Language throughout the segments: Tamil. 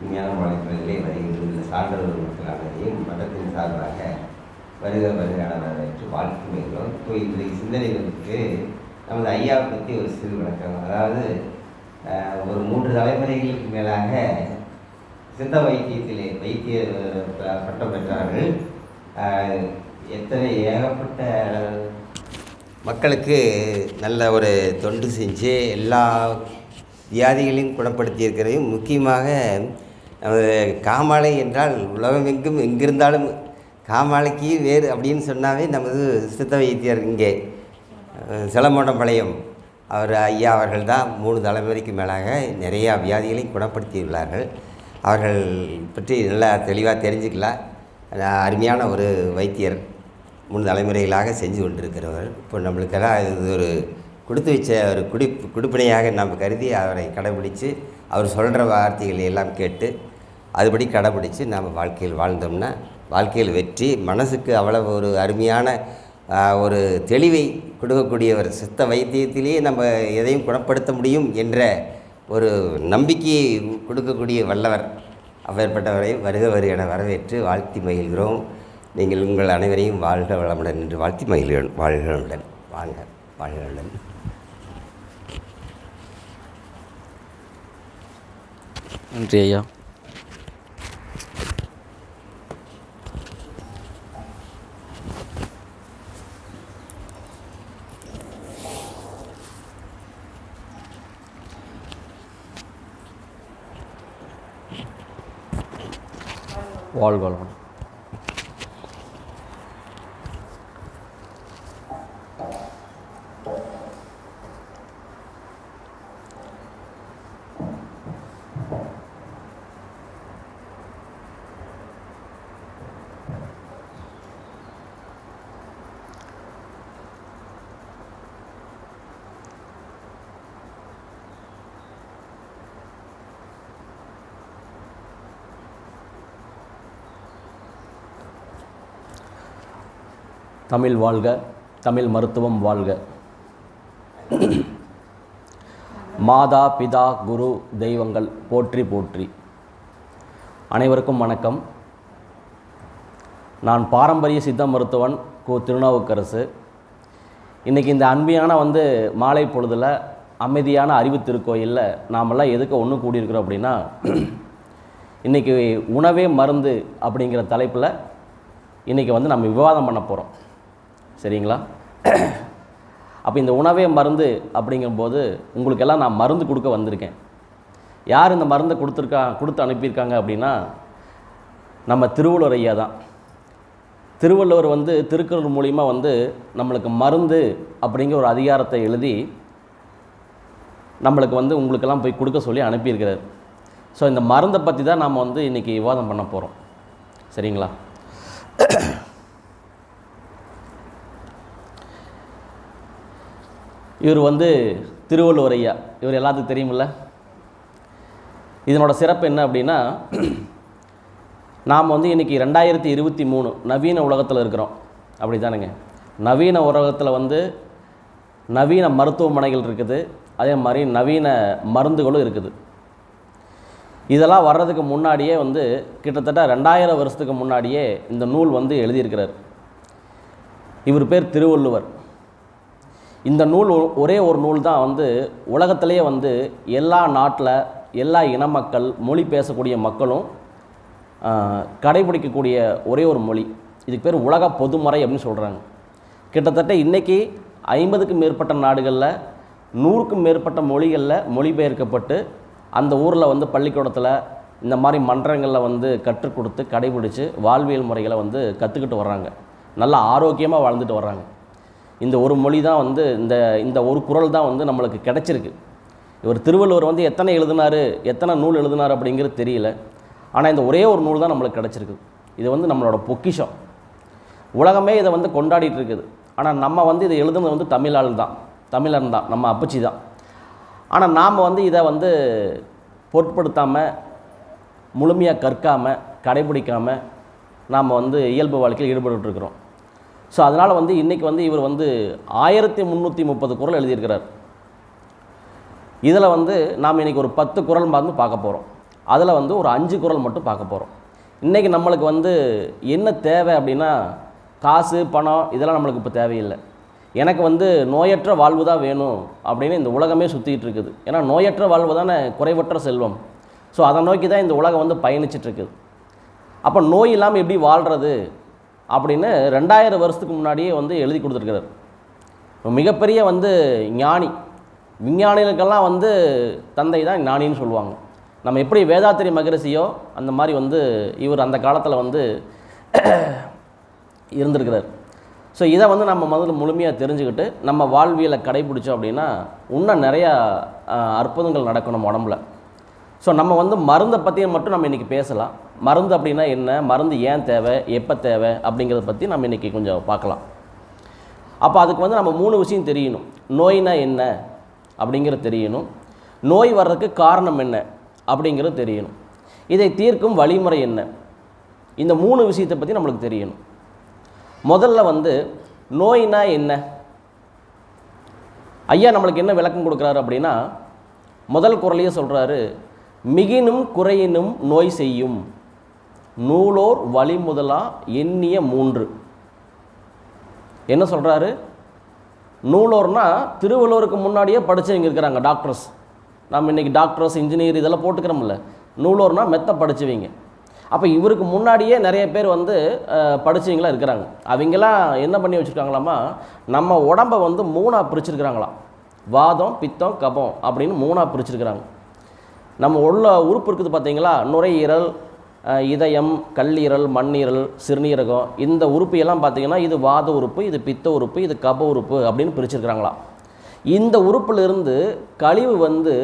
விஞ்ஞான வலைத்தளங்களே வருகின்ற சான்றோர் மக்கள் அனைவரையும் மன்றத்தின் சார்பாக வருக வரவேற்று வாழ்த்துகிறோம். இப்போ இன்றைய சிந்தனைகளுக்கு நமது ஐயாவை பற்றி ஒரு சிறு விளக்கம். அதாவது ஒரு 3 தலைமுறைகளுக்கு மேலாக சித்த வைத்தியத்திலே வைத்திய பட்டம் பெற்றார்கள். எத்தனை ஏகப்பட்ட மக்களுக்கு நல்ல ஒரு தொண்டு செஞ்சு எல்லா வியாதிகளையும் குணப்படுத்தியிருக்கிறதையும், முக்கியமாக காமாலை என்றால் உலகமெங்கும் எங்கிருந்தாலும் காமாலைக்கு வேறு அப்படின்னு சொன்னாவே நமது சித்த வைத்தியர் இங்கே செலமோட்டம்பாளையம் அவர் ஐயா அவர்கள் தான் 3 தலைமுறைக்கு மேலாக நிறையா வியாதிகளை குணப்படுத்தியுள்ளார்கள். அவர்கள் பற்றி நல்லா தெளிவாக தெரிஞ்சுக்கலாம். அருமையான ஒரு வைத்தியர் 3 தலைமுறைகளாக செஞ்சு கொண்டிருக்கிறவர். இப்போ நம்மளுக்கெல்லாம் இது ஒரு கொடுத்து வச்ச ஒரு குடிப்பினையாக நம்ம கருதி அவரை கடைபிடித்து அவர் சொல்கிற வார்த்தைகளை எல்லாம் கேட்டு அதுபடி கடைபிடித்து நம்ம வாழ்க்கையில் வாழ்ந்தோம்னா வாழ்க்கையில் வெற்றி. மனசுக்கு அவ்வளவு ஒரு அருமையான ஒரு தெளிவை கொடுக்கக்கூடியவர். சித்த வைத்தியத்திலேயே நம்ம எதையும் குணப்படுத்த முடியும் என்ற ஒரு நம்பிக்கையை கொடுக்கக்கூடிய வல்லவர். அப்பேற்பட்டவரை வருக என வரவேற்று வாழ்த்தி மகிழ்கிறோம். நீங்கள் உங்கள் அனைவரையும் வாழ்க வளமுடன் என்று வாழ்த்தி மகிழ்கிறோம். வாழ்களுடன் வாங்க, வாழ்களுடன். நன்றி ஐயா. வாழ்க வளமுடன். தமிழ் வாழ்க, தமிழ் மருத்துவம் வாழ்க. மாதா பிதா குரு தெய்வங்கள் போற்றி போற்றி. அனைவருக்கும் வணக்கம். நான் பாரம்பரிய சித்த மருத்துவன் திருநாவுக்கரசு. இன்றைக்கி இந்த அன்பியான மாலை பொழுதில் அமைதியான அறிவு திருக்கோயிலில் நாமெல்லாம் எதுக்கு ஒன்று கூடியிருக்கிறோம் அப்படின்னா, இன்றைக்கி உணவே மருந்து அப்படிங்கிற தலைப்பில் இன்றைக்கி நம்ம விவாதம் பண்ண போகிறோம். சரிங்களா? அப்போ இந்த உணவே மருந்து அப்படிங்கும்போது உங்களுக்கெல்லாம் நான் மருந்து கொடுக்க வந்திருக்கேன். யார் இந்த மருந்தை கொடுத்து அனுப்பியிருக்காங்க அப்படின்னா, நம்ம திருவள்ளுவர் ஐயா தான். திருவள்ளுவர் திருக்குறள் மூலிமா நம்மளுக்கு மருந்து அப்படிங்கிற ஒரு அதிகாரத்தை எழுதி நம்மளுக்கு உங்களுக்கெல்லாம் போய் கொடுக்க சொல்லி அனுப்பியிருக்கிறார். ஸோ இந்த மருந்தை பற்றி தான் நாம் இன்றைக்கி விவாதம் பண்ண போகிறோம். சரிங்களா? இவர் திருவள்ளுவர் ஐயா. இவர் எல்லாத்துக்கும் தெரியுமில்ல. இதனோட சிறப்பு என்ன அப்படின்னா, நாம் இன்றைக்கி 2023 நவீன உலகத்தில் இருக்கிறோம். அப்படி தானுங்க. நவீன உலகத்தில் நவீன மருத்துவமனைகள் இருக்குது, அதே மாதிரி நவீன மருந்துகளும் இருக்குது. இதெல்லாம் வர்றதுக்கு முன்னாடியே கிட்டத்தட்ட 2000 வருஷத்துக்கு முன்னாடியே இந்த நூல் எழுதியிருக்கிறார். இவர் பேர் திருவள்ளுவர். இந்த நூல் ஒரே ஒரு நூல் தான் உலகத்திலேயே எல்லா நாட்டில் எல்லா இன மக்கள், மொழி பேசக்கூடிய மக்களும் கடைபிடிக்கக்கூடிய ஒரே ஒரு மொழி. இதுக்கு பேர் உலக பொதுமறை அப்படின்னு சொல்கிறாங்க. கிட்டத்தட்ட இன்றைக்கி 50க்கும் மேற்பட்ட நாடுகளில் 100க்கும் மேற்பட்ட மொழிகளில் மொழிபெயர்க்கப்பட்டு அந்த ஊரில் பள்ளிக்கூடத்தில் இந்த மாதிரி மன்றங்களில் கற்றுக் கொடுத்து கடைபிடித்து வாழ்வியல் முறைகளை கற்றுக்கிட்டு வர்றாங்க. நல்லா ஆரோக்கியமாக வாழ்ந்துட்டு வர்றாங்க. இந்த ஒரு மொழி தான் இந்த ஒரு குறள் தான் நம்மளுக்கு கிடச்சிருக்கு. இவர் திருவள்ளுவர் எத்தனை எழுதினார், எத்தனை நூல் எழுதினார் அப்படிங்கிறது தெரியல. ஆனால் இந்த ஒரே ஒரு நூல் தான் நம்மளுக்கு கிடச்சிருக்கு. இது நம்மளோட பொக்கிஷம். உலகமே இதை கொண்டாடிட்டு இருக்குது. ஆனால் நம்ம இதை எழுதுனது தமிழால் தான், தமிழன் தான், நம்ம அப்பச்சி தான். ஆனால் நாம் இதை பொருட்படுத்தாமல், முழுமையாக கற்காமல், கடைபிடிக்காமல் நாம் இயல்பு வாழ்க்கையில் ஈடுபட்டுருக்கிறோம். ஸோ அதனால் இன்றைக்கி இவர் 1330 குறள் எழுதியிருக்கிறார். இதில் நாம் இன்றைக்கி ஒரு 10 குறள் பார்க்க போகிறோம். அதில் வந்து ஒரு 5 குறள் மட்டும் பார்க்க போகிறோம். இன்றைக்கி நம்மளுக்கு வந்து என்ன தேவை அப்படின்னா, காசு பணம் இதெல்லாம் நம்மளுக்கு இப்போ தேவையில்லை. எனக்கு வந்து நோயற்ற வாழ்வு தான் வேணும் அப்படின்னு இந்த உலகமே சுற்றிக்கிட்டு இருக்குது. ஏன்னா நோயற்ற வாழ்வு தானே குறைவற்ற செல்வம். ஸோ அதை நோக்கி தான் இந்த உலகம் வந்து பயணிச்சிட்ருக்குது. அப்போ நோய் இல்லாமல் எப்படி வாழ்கிறது அப்படின்னு 2000 வருஷத்துக்கு முன்னாடியே வந்து எழுதி கொடுத்துருக்கிறார். மிகப்பெரிய வந்து ஞானி, விஞ்ஞானிகளுக்கெல்லாம் வந்து தந்தை தான் ஞானின்னு சொல்லுவாங்க. நம்ம எப்படி வேதாத்திரி மகரிஷியோ அந்த மாதிரி வந்து இவர் அந்த காலத்தில் வந்து இருந்திருக்கிறார். ஸோ இதை வந்து நம்ம முதல்ல முழுமையாக தெரிஞ்சுக்கிட்டு நம்ம வாழ்வியலை கடைபிடிச்சோம் அப்படின்னா இன்னும் நிறையா அற்புதங்கள் நடக்கணும் உடம்புல. ஸோ நம்ம வந்து மருந்தை பற்றி மட்டும் நம்ம இன்றைக்கி பேசலாம். மருந்து அப்படின்னா என்ன, மருந்து ஏன் தேவை, எப்போ தேவை அப்படிங்கிறத பற்றி நம்ம இன்றைக்கி கொஞ்சம் பார்க்கலாம். அப்போ அதுக்கு வந்து நம்ம 3 விஷயம் தெரியணும். நோய்னா என்ன அப்படிங்கிறது தெரியணும், நோய் வர்றதுக்கு காரணம் என்ன அப்படிங்கிறது தெரியணும், இதை தீர்க்கும் வழிமுறை என்ன, இந்த 3 விஷயத்தை பற்றி நம்மளுக்கு தெரியணும். முதல்ல வந்து நோய்னா என்ன, ஐயா நம்மளுக்கு என்ன விளக்கம் கொடுக்குறாரு அப்படின்னா, முதல் குறளையே சொல்கிறாரு, மிகினும் குறையினும் நோய் செய்யும் நூலோர் வழிமுதலா எண்ணிய 3. என்ன சொல்கிறாரு? நூலோர்னா திருவள்ளுவருக்கு முன்னாடியே படித்தவங்க இருக்கிறாங்க, டாக்டர்ஸ். நம்ம இன்றைக்கி டாக்டர்ஸ் இன்ஜினியர் இதெல்லாம் போட்டுக்கிறோம்ல. நூலோர்னா மெத்த படித்தவங்க. அப்போ இவருக்கு முன்னாடியே நிறைய பேர் வந்து படித்தவங்களாம் இருக்கிறாங்க. அவங்களாம் என்ன பண்ணி வச்சுருக்காங்களாமா, நம்ம உடம்பை வந்து 3ஆக பிரிச்சுருக்கிறாங்களாம். வாதம் பித்தம் கபம் அப்படின்னு 3ஆக பிரிச்சுருக்கிறாங்க. நம்ம உள்ள உறுப்பு இருக்குது பார்த்தீங்களா, நுரையீரல், இதயம், கல்லீரல், மண்ணீரல், சிறுநீரகம், இந்த உறுப்பு எல்லாம் பார்த்திங்கன்னா இது வாத உறுப்பு, இது பித்த உறுப்பு, இது கப உறுப்பு அப்படின்னு பிரிச்சுருக்கிறாங்களாம். இந்த உறுப்பிலிருந்து கழிவு வந்து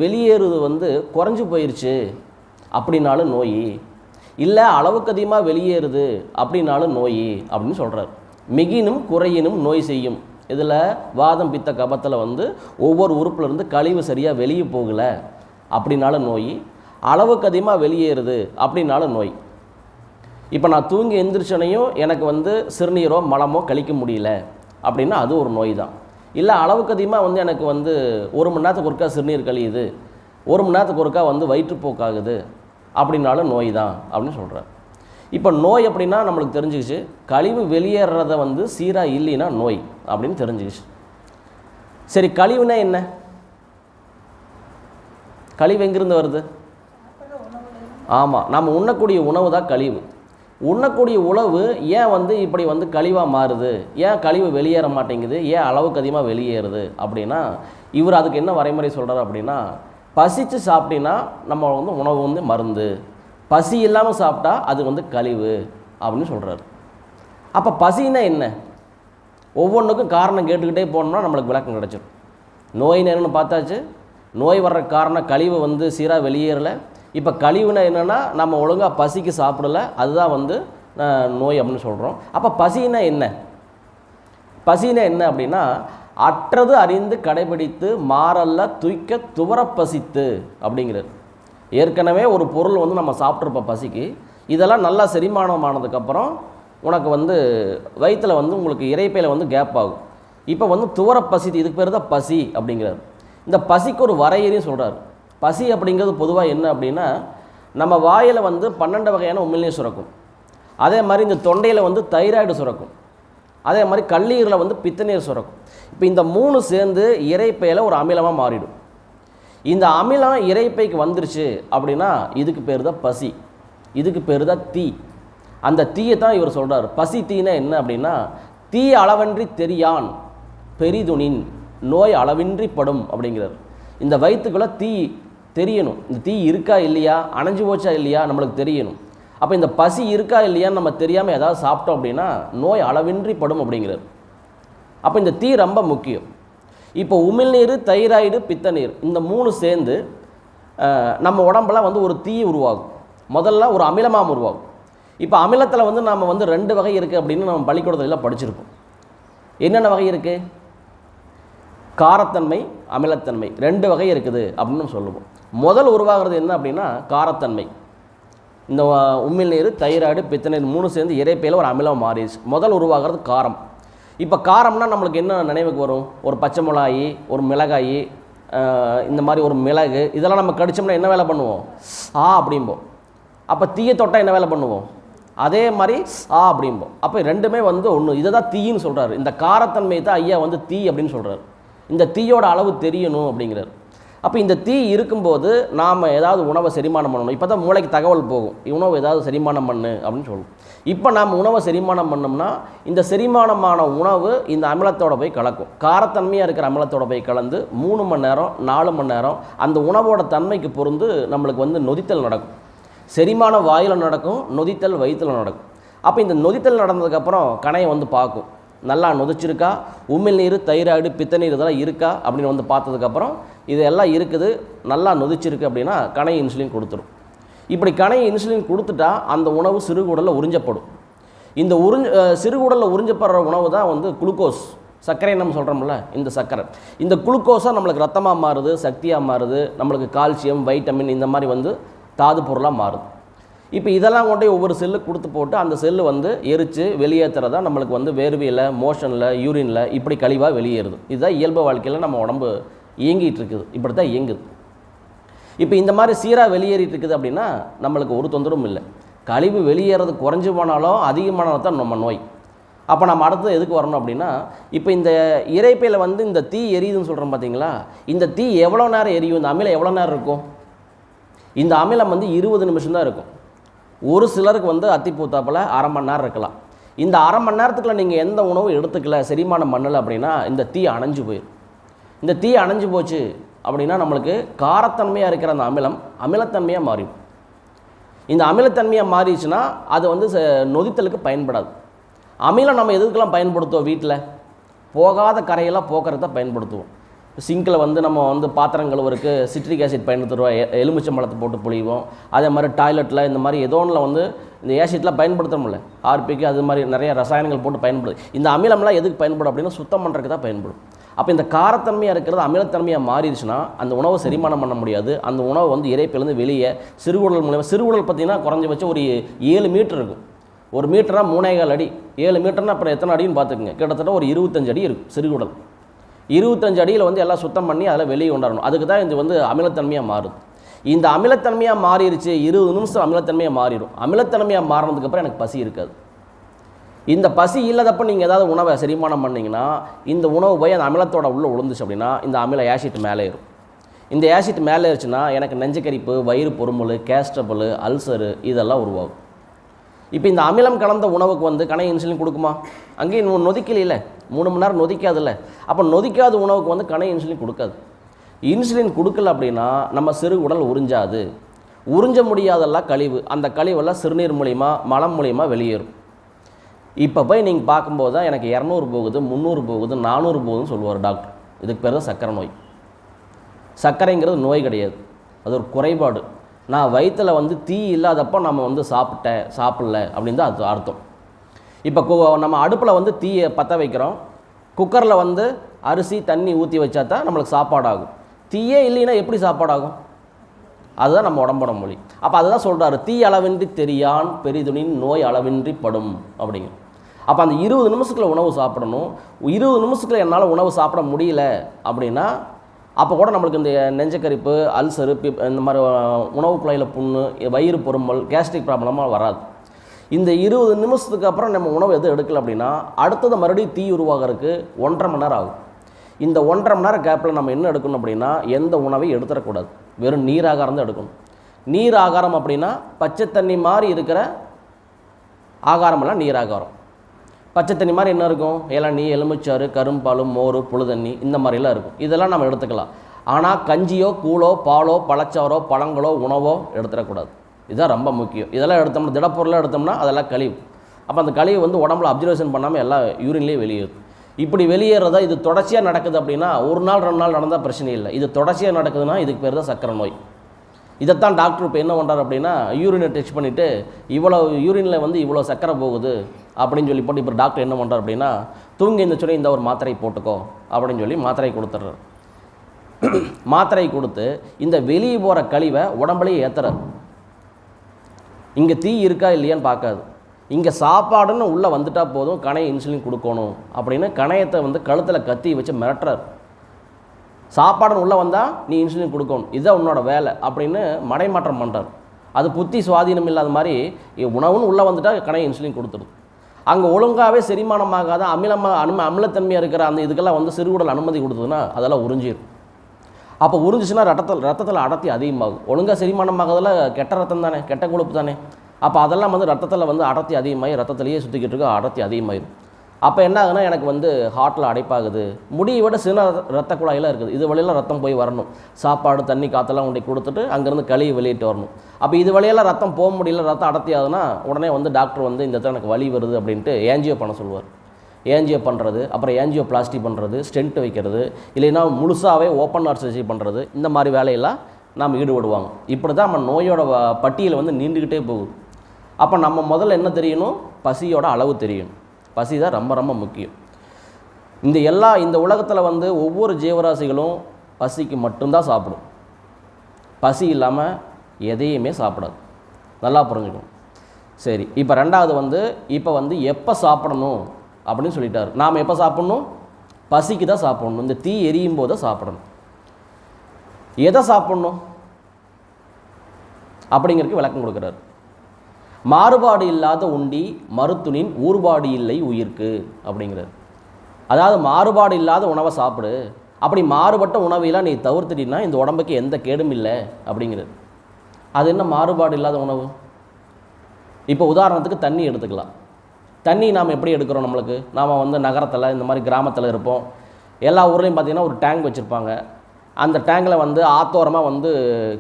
வெளியேறுவது வந்து குறைஞ்சி போயிடுச்சு அப்படின்னாலும் நோய், இல்லை அளவுக்கு அதிகமாக வெளியேறுது அப்படின்னாலும் நோய் அப்படின்னு சொல்கிறார். மிகினும் குறையினும் நோய் செய்யும். இதில் வாதம் பித்த கபத்தில் வந்து ஒவ்வொரு உறுப்பிலிருந்து கழிவு சரியாக வெளியே போகலை அப்படின்னாலும் நோய், அளவுக்கு அதிகமாக வெளியேறுது அப்படின்னாலும் நோய். இப்போ நான் தூங்கி எந்திரிச்சனையும் எனக்கு வந்து சிறுநீரோ மலமோ கழிக்க முடியல அப்படின்னா அது ஒரு நோய் தான். இல்லை அளவுக்கு அதிகமாக வந்து எனக்கு வந்து 1 மணி நேரத்துக்கு ஒருக்கா சிறுநீர் கழியுது, 1 மணி நேரத்துக்கு ஒருக்கா வந்து வயிற்றுப்போக்காகுது அப்படின்னாலும் நோய் தான் அப்படின்னு சொல்கிறார். இப்போ நோய் அப்படின்னா நம்மளுக்கு தெரிஞ்சுக்கிச்சு, கழிவு வெளியேறத வந்து சீராக இல்லைன்னா நோய் அப்படின்னு தெரிஞ்சுக்கிச்சு. சரி, கழிவுனா என்ன? கழிவு எங்கிருந்து வருது? ஆமாம், நம்ம உண்ணக்கூடிய உணவு தான் கழிவு. உண்ணக்கூடிய உணவு ஏன் வந்து இப்படி வந்து கழிவாக மாறுது, ஏன் கழிவு வெளியேற மாட்டேங்குது, ஏன் அளவுக்கு அதிகமாக வெளியேறுது அப்படின்னா, இவர் அதுக்கு என்ன வரைமுறை சொல்கிறார் அப்படின்னா, பசித்து சாப்பிட்டீங்கன்னா நம்ம வந்து உணவு வந்து மருந்து, பசி இல்லாமல் சாப்பிட்டா அது வந்து கழிவு அப்படின்னு சொல்கிறார். அப்போ பசின்னா என்ன? ஒவ்வொன்றுக்கும் காரணம் கேட்டுக்கிட்டே போனோம்னா நம்மளுக்கு விளக்கம் கிடச்சிடும். நோயின்னு என்னென்னு பார்த்தாச்சு, நோய் வர்ற காரணம் கழிவு வந்து சீராக வெளியேறலை. இப்போ கழிவுனா என்னென்னா நம்ம ஒழுங்காக பசிக்கு சாப்பிடலை, அதுதான் வந்து நோய் அப்படின்னு சொல்கிறோம். அப்போ பசினா என்ன? பசினா என்ன அப்படின்னா, அற்றது அறிந்து கடைபிடித்து மாறல்ல துய்க்க துவரப்பசித்து அப்படிங்கிறது. ஏற்கனவே ஒரு பொருள் வந்து நம்ம சாப்பிட்ருப்போம் பசிக்கு, இதெல்லாம் நல்லா செரிமானமானதுக்கப்புறம் உனக்கு வந்து வயிற்றில் வந்து உங்களுக்கு இறைப்பையில் வந்து கேப் ஆகும். இப்போ வந்து துவரப்பசித்து, இதுக்கு பேர் தான் பசி அப்படிங்கிறார். இந்த பசிக்கு ஒரு வரையறையும் சொல்கிறார். பசி அப்படிங்கிறது பொதுவாக என்ன அப்படின்னா, நம்ம வாயில் வந்து 12 வகையான உமிழ்நீர் சுரக்கும், அதே மாதிரி இந்த தொண்டையில் வந்து தைராய்டு சுரக்கும், அதே மாதிரி கல்லீரலில் வந்து பித்தநீர் சுரக்கும். இப்போ இந்த 3 சேர்ந்து இறைப்பையில் ஒரு அமிலமாக மாறிடும். இந்த அமிலம் இறைப்பைக்கு வந்துருச்சு அப்படின்னா இதுக்கு பேர் தான் பசி, இதுக்கு பேர் தான் தீ. அந்த தீயை தான் இவர் சொல்கிறார். பசி தீனா என்ன அப்படின்னா, தீ அளவன்றி தெரியான் பெரிதுனின் நோய் அளவின்றி படும் அப்படிங்கிறார். இந்த வயிற்றுக்குள்ளே தீ தெரியணும், இந்த தீ இருக்கா இல்லையா, அணைஞ்சு போச்சா இல்லையா நம்மளுக்கு தெரியணும். அப்போ இந்த பசி இருக்கா இல்லையான்னு நம்ம தெரியாமல் ஏதாவது சாப்பிட்டோம் அப்படின்னா நோய் அளவின்றி படும் அப்படிங்கிறார். அப்போ இந்த தீ ரொம்ப முக்கியம். இப்போ உமிழ்நீர், தைராய்டு, பித்தநீர் இந்த 3 சேர்ந்து நம்ம உடம்புல வந்து ஒரு தீ உருவாகும். முதல்ல ஒரு அமிலமாக உருவாகும். இப்போ அமிலத்தில் வந்து நம்ம வந்து 2 வகை இருக்குது அப்படின்னு நம்ம பள்ளிக்கூடத்தில் படிச்சிருப்போம். என்னென்ன வகை இருக்குது? காரத்தன்மை, அமிலத்தன்மை 2 வகை இருக்குது அப்படின்னு சொல்லுவோம். முதல் உருவாகிறது என்ன அப்படின்னா காரத்தன்மை. இந்த உமிழ்நீர், தைராய்டு, பித்தநீர் 3 சேர்ந்து இறைப்பையில் ஒரு அமிலம் மாறிடுச்சு. முதல் உருவாகிறது காரம். இப்போ காரம்னா நம்மளுக்கு என்ன நினைவுக்கு வரும்? ஒரு பச்சை மிளகாய், ஒரு மிளகாய், இந்த மாதிரி ஒரு மிளகு இதெல்லாம் நம்ம கடிச்சோம்னா என்ன வேலை பண்ணுவோம்? அப்படிம்போம். அப்போ தீயை தொட்டால் என்ன வேலை பண்ணுவோம்? அதே மாதிரி அப்படிம்போம். அப்போ ரெண்டுமே வந்து ஒன்று. இதை தான் தீன்னு சொல்கிறாரு. இந்த காரத்தன்மை தான் ஐயா வந்து தீ அப்படின்னு சொல்கிறார். இந்த தீயோட அளவு தெரியணும் அப்படிங்கிறார். அப்போ இந்த தீ இருக்கும்போது நாம் ஏதாவது உணவை செரிமானம் பண்ணணும். இப்போ தான் மூளைக்கு தகவல் போகும், உணவு ஏதாவது செரிமானம் பண்ணு அப்படின்னு சொல்லுவோம். இப்போ நாம் உணவை செரிமானம் பண்ணோம்னா இந்த செரிமானமான உணவு இந்த அமிலத்தோட போய் கலக்கும். காரத்தன்மையாக இருக்கிற அமிலத்தோட போய் கலந்து 3 மணி நேரம் 4 மணி நேரம் அந்த உணவோட தன்மைக்கு பொருந்து நம்மளுக்கு வந்து நொதித்தல் நடக்கும். செரிமானம் வாயில் நடக்கும், நொதித்தல் வயிற்றில் நடக்கும். அப்போ இந்த நொதித்தல் நடந்ததுக்கப்புறம் கணையை வந்து பார்க்கும், நல்லா நொதிச்சிருக்கா, உமிழ்நீர், தைராய்டு, பித்தநீர் இதெல்லாம் இருக்கா அப்படின்னு வந்து பார்த்ததுக்கப்புறம் இதெல்லாம் இருக்குது, நல்லா நொதிச்சிருக்கு அப்படின்னா கணை இன்சுலின் கொடுத்துரும். இப்படி கணை இன்சுலின் கொடுத்துட்டா அந்த உணவு சிறுகுடலில் உறிஞ்சப்படும். இந்த சிறுகுடலில் உறிஞ்சப்படுற உணவு தான் வந்து குளுக்கோஸ், சர்க்கரை நம்ம சொல்கிறோம்ல, இந்த சர்க்கரை. இந்த குளுக்கோஸாக நம்மளுக்கு ரத்தமாக மாறுது, சக்தியாக மாறுது, நம்மளுக்கு கால்சியம், வைட்டமின் இந்த மாதிரி வந்து தாது பொருளாக மாறுது. இப்போ இதெல்லாம் கொண்டு ஒவ்வொரு செல்லு கொடுத்து போட்டு அந்த செல்லு வந்து எரித்து வெளியேற்றுறதா நம்மளுக்கு வந்து வேர்வையில், மோஷனில், யூரினில் இப்படி கழிவாக வெளியேறுது. இதுதான் இயல்பு வாழ்க்கையில் நம்ம உடம்பு இயங்கிட்டு இருக்குது, இப்படி தான் இயங்குது. இப்போ இந்த மாதிரி சீராக வெளியேறிட்டு இருக்குது அப்படின்னா நம்மளுக்கு ஒரு தொந்தரவும் இல்லை. கழிவு வெளியேறது குறைஞ்சி போனாலும் அதிகமானாலும் தான் நம்ம நோய். அப்போ நம்ம அடுத்தது எதுக்கு வரணும் அப்படின்னா, இப்போ இந்த இரைப்பையில் வந்து இந்த தீ எரியுதுன்னு சொல்கிறோம் பார்த்தீங்களா, இந்த தீ எவ்வளோ நேரம் எரியும்? இந்த அமிலம் எவ்வளோ நேரம் இருக்கும்? இந்த அமிலம் வந்து 20 நிமிஷம் தான் இருக்கும். ஒரு சிலருக்கு வந்து அத்திப்பூத்தாப்பில் அரை மணி நேரம் இருக்கலாம். இந்த அரை மணி நேரத்துக்குள்ள நீங்கள் எந்த உணவும் எடுத்துக்கல, செரிமானம் பண்ணலை அப்படின்னா இந்த தீ அணைஞ்சு போயிடும். இந்த தீ அணைஞ்சு போச்சு அப்படின்னா நம்மளுக்கு காரத்தன்மையாக இருக்கிற அந்த அமிலம் அமிலத்தன்மையாக மாறிடும். இந்த அமிலத்தன்மையாக மாறிடுச்சுன்னா அது வந்து நொதித்தலுக்கு பயன்படாது. அமிலம் நம்ம எதுக்கெல்லாம் பயன்படுத்துவோம்? வீட்டில் போகாத கரையெல்லாம் போக்குறத பயன்படுத்துவோம். சிங்கில் வந்து நம்ம வந்து பாத்திரம் கழுவுறதுக்கு சிட்ரிக் ஆசிட் பயன்படுத்துகிறோம், எலுமிச்சம்பழத்தை போட்டு புளிவோம். அதே மாதிரி டாய்லெட்டில் இந்த மாதிரி ஏதோ ஒன்றில் வந்து இந்த ஆசிட்லாம் பயன்படுத்தணும்ல, ஆர்பிக்கு அது மாதிரி நிறைய ரசாயனங்கள் போட்டு பயன்படுது. இந்த அமிலம்லாம் எதுக்கு பயன்படும் அப்படின்னா சுத்தம் பண்ணுறதுக்கு தான் பயன்படும். அப்போ இந்த காரத்தன்மையாக இருக்கிறது அமிலத்தன்மையாக மாறிடுச்சுன்னா அந்த உணவை செரிமானம் பண்ண முடியாது. அந்த உணவு வந்து இரைப்பிலேருந்து வெளியே சிறுகுடல் மூலமாக, சிறுகுடல் பார்த்திங்கன்னா குறைஞ்சபட்சம் ஒரு 7 மீட்டர் இருக்கும். 1 மீட்டர்னால் 3.25 அடி, 7 மீட்டர்னால் அப்புறம் எத்தனை அடின்னு பார்த்துக்குங்க, கிட்டத்தட்ட ஒரு 25 அடி இருக்கும் சிறுகுடல். 25 அடியில் வந்து எல்லாம் சுத்தம் பண்ணி அதில் வெளியே கொண்டாடணும். அதுக்கு தான் இது வந்து அமிலத்தன்மையாக மாறுது. இந்த அமிலத்தன்மையாக மாறிடுச்சு, 20 நிமிஷம் அமிலத்தன்மையாக மாறிடும். அமிலத்தன்மையாக மாறினதுக்கப்புறம் எனக்கு பசி இருக்காது. இந்த பசி இல்லாதப்போ நீங்கள் ஏதாவது உணவை செரிமானம் பண்ணிங்கன்னா இந்த உணவு போய் அந்த அமிலத்தோட உள்ளே விழுந்துச்சு அப்படின்னா இந்த அமில ஆசிட் மேலே ஏறும். இந்த ஆசிட் மேலே ஏறிச்சுன்னா எனக்கு நெஞ்சக்கரிப்பு, வயிறு பொறுமல், கேஸ்ட்ரபிள், அல்சரு இதெல்லாம் உருவாகும். இப்போ இந்த அமிலம் கலந்த உணவுக்கு வந்து கணை இன்சுலின் கொடுக்குமா? அங்கேயும் நொதிக்கல, 3 மணி நேரம் நொதிக்காதுல்ல. அப்போ நொதிக்காத உணவுக்கு வந்து கணை இன்சுலின் கொடுக்காது. இன்சுலின் கொடுக்கல அப்படின்னா நம்ம சிறுகுடல் உறிஞ்சாது. உறிஞ்ச முடியாதெல்லாம் கழிவு, அந்த கழிவெல்லாம் சிறுநீர் மூலிமா, மலம் மூலிமா வெளியேறும். இப்போ போய் நீங்கள் பார்க்கும்போது தான் எனக்கு 200 போகுது, 300 போகுது, 400 போகுதுன்னு சொல்லுவார் டாக்டர். இதுக்கு பேர் தான் சர்க்கரை நோய். சர்க்கரைங்கிறது நோய் கிடையாது, அது ஒரு குறைபாடு. நான் வயிற்றில் வந்து தீ இல்லாதப்போ நம்ம வந்து சாப்பிடல அப்படின்னு தான் அது அர்த்தம். இப்போ நம்ம அடுப்பில் வந்து தீயை பற்ற வைக்கிறோம், குக்கரில் வந்து அரிசி தண்ணி ஊற்றி வச்சா தான் நம்மளுக்கு சாப்பாடாகும். தீயே இல்லைன்னா எப்படி சாப்பாடாகும்? அதுதான் நம்ம உடம்போட மொழி. அப்போ அதுதான் சொல்கிறாரு, தீ அளவின்றி தெரியான் பெரிதுனின் நோய் அளவின்றி படும் அப்படிங்க. அப்போ அந்த 20 நிமிஷத்துக்குள்ள உணவு சாப்பிடணும். 20 நிமிஷத்துக்குள்ள என்னால் உணவு சாப்பிட முடியல அப்படின்னா அப்போ கூட நம்மளுக்கு இந்த நெஞ்சக்கரிப்பு, அல்சரு, இந்த மாதிரி உணவு குழாயில் புண்ணு, வயிறு பொறுமல், கேஸ்ட்ரிக் ப்ராப்ளமாக வராது. இந்த 20 நிமிஷத்துக்கு அப்புறம் நம்ம உணவு எதுவும் எடுக்கல அப்படின்னா அடுத்தது மறுபடியும் தீ உருவாகிறதுக்கு 1.5 மணி நேரம் ஆகும். இந்த 1.5 மணி நேரம் கேப்பில் நம்ம என்ன எடுக்கணும் அப்படின்னா எந்த உணவையும் எடுத்துடக்கூடாது, வெறும் நீர் ஆகாரம் தான் எடுக்கணும். நீர் ஆகாரம் அப்படின்னா பச்சை தண்ணி மாதிரி இருக்கிற ஆகாரமெல்லாம் நீர் ஆகாரம். பச்சை தண்ணி மாதிரி என்ன இருக்கும்? இளநீ, எலுமிச்சாறு, கரும்பால், மோர், புழுதண்ணி இந்த மாதிரிலாம் இருக்கும். இதெல்லாம் நம்ம எடுத்துக்கலாம். ஆனால் கஞ்சியோ, கூழோ, பாலோ, பழச்சாரோ, பழங்களோ, உணவோ எடுத்துடக்கூடாது. இதுதான் ரொம்ப முக்கியம். இதெல்லாம் எடுத்தோம்னா, திடப்பொருளாக எடுத்தோம்னா அதெல்லாம் கழிவு. அப்போ அந்த கழிவு வந்து உடம்புல அப்சர்வேஷன் பண்ணாமல் எல்லாம் யூரின்லேயே வெளியேறும். இப்படி வெளியேறதா இது தொடர்ச்சியாக நடக்குது அப்படின்னா 1 நாள் 2 நாள் நடந்தால் பிரச்சனை இல்லை. இது தொடர்ச்சியாக நடக்குதுன்னா இதுக்கு பேர் தான் சர்க்கரை நோய். இதைத்தான் டாக்டர் இப்போ என்ன பண்ணுறாரு அப்படின்னா யூரினை டெஸ்ட் பண்ணிவிட்டு இவ்வளோ யூரினில் வந்து இவ்வளோ சர்க்கரை போகுது அப்படின்னு சொல்லி போட்டு இப்போ டாக்டர் என்ன பண்ணுறாரு அப்படின்னா தூங்கி இந்த சொல்லி இந்த ஒரு மாத்திரை போட்டுக்கோ அப்படின்னு சொல்லி மாத்திரை கொடுத்துட்றாரு. மாத்திரை கொடுத்து இந்த வெளியே போகிற கழிவை உடம்புலேயே ஏற்றுறாரு. இங்கே தீ இருக்கா இல்லையான்னு பார்க்காது, இங்கே சாப்பாடுன்னு உள்ளே வந்துட்டால் போதும் கணைய இன்சுலின் கொடுக்கணும் அப்படின்னு கணையத்தை வந்து கழுத்தில் கத்தி வச்சு மிரட்டுறார். சாப்பாடுன்னு உள்ளே வந்தால் நீ இன்சுலின் கொடுக்கணும், இதுதான் உன்னோட வேலை அப்படின்னு மடைமாற்றம் பண்ணுறாரு. அது புத்தி சுவாதீனம் இல்லாத மாதிரி உணவுன்னு உள்ளே வந்துட்டால் கணக்கு இன்சுலின் கொடுத்துருது. அங்கே ஒழுங்காகவே செரிமானமாகாத அமிலத்தன்மையாக இருக்கிற அந்த இதுக்கெல்லாம் வந்து சிறுகுடல் அனுமதி கொடுத்ததுன்னா அதெல்லாம் உறிஞ்சிடும். அப்போ உறிஞ்சிச்சுன்னா ரத்தத்தில் அடர்த்தி அதிகமாகும். ஒழுங்காக செரிமானமாகறதுல கெட்ட ரத்தம் தானே, கெட்ட கொழுப்பு தானே. அப்போ அதெல்லாம் வந்து ரத்தத்தில் வந்து அடர்த்தி அதிகமாகி ரத்தத்திலேயே சுற்றிக்கிட்டு இருக்க அடர்த்தி அதிகமாகிடும். அப்போ என்ன ஆகுதுன்னா எனக்கு வந்து ஹார்ட்டில் அடைப்பாகுது. முடியை விட சின்ன ரத்த குழாயெல்லாம் இருக்குது, இது வழியெல்லாம் ரத்தம் போய் வரணும். சாப்பாடு தண்ணி காற்றெல்லாம் கொண்டு கொடுத்துட்டு அங்கேருந்து கழுவி வெளியிட்டு வரணும். அப்போ இது வழியெல்லாம் ரத்தம் போக முடியல, ரத்தம் அடர்த்தி ஆகுதுன்னா உடனே வந்து டாக்டர் வந்து இந்த இடத்துல எனக்கு வலி வருது அப்படின்ட்டு ஏஞ்சியோ பண்ண சொல்லுவார். ஏஞ்சியோ பண்ணுறது, அப்புறம் ஏஞ்சியோ பிளாஸ்டி பண்ணுறது, ஸ்டென்ட் வைக்கிறது, இல்லைன்னா முழுசாகவே ஓப்பன் ஹார்ட் சர்ஜரி பண்ணுறது, இந்த மாதிரி வேலையெல்லாம் நாம் ஈடுபடுவாங்க. இப்படி தான் நம்ம நோயோட பட்டியலை வந்து நீண்டுக்கிட்டே போகுது. அப்போ நம்ம முதல்ல என்ன தெரியணும், பசியோட அளவு தெரியணும். பசி தான் ரொம்ப ரொம்ப முக்கியம். இந்த உலகத்தில் வந்து ஒவ்வொரு ஜீவராசிகளும் பசிக்கு மட்டும்தான் சாப்பிடும். பசி இல்லாமல் எதையுமே சாப்பிடாது. நல்லா புரிஞ்சுக்கணும். சரி, இப்போ ரெண்டாவது வந்து எப்போ சாப்பிடணும் அப்படின்னு சொல்லிட்டாரு. நாம் எப்போ சாப்பிட்ணும், பசிக்கு தான் சாப்பிடணும். இந்த தீ எரியும் போது சாப்பிடணும். எதை சாப்பிடணும் அப்படிங்கிறதுக்கு விளக்கம் கொடுக்குறாரு. மாறுபாடு இல்லாத உண்டி மருத்துனின் ஊறுபாடு இல்லை உயிர்க்கு அப்படிங்கிறார். அதாவது மாறுபாடு இல்லாத உணவை சாப்பிடு, அப்படி மாறுபட்ட உணவையெல்லாம் நீ தவிர்த்துட்டீங்கன்னா இந்த உடம்புக்கு எந்த கேடும் இல்லை அப்படிங்கிறது. அது என்ன மாறுபாடு இல்லாத உணவு? இப்போ உதாரணத்துக்கு தண்ணி எடுத்துக்கலாம். தண்ணி நாம் எப்படி எடுக்கிறோம்? நாம் வந்து நகரத்தில் இந்த மாதிரி கிராமத்தில் இருப்போம். எல்லா ஊர்லேயும் பார்த்திங்கன்னா ஒரு டேங்க் வச்சுருப்பாங்க. அந்த டேங்கில் வந்து ஆத்தோரமாக வந்து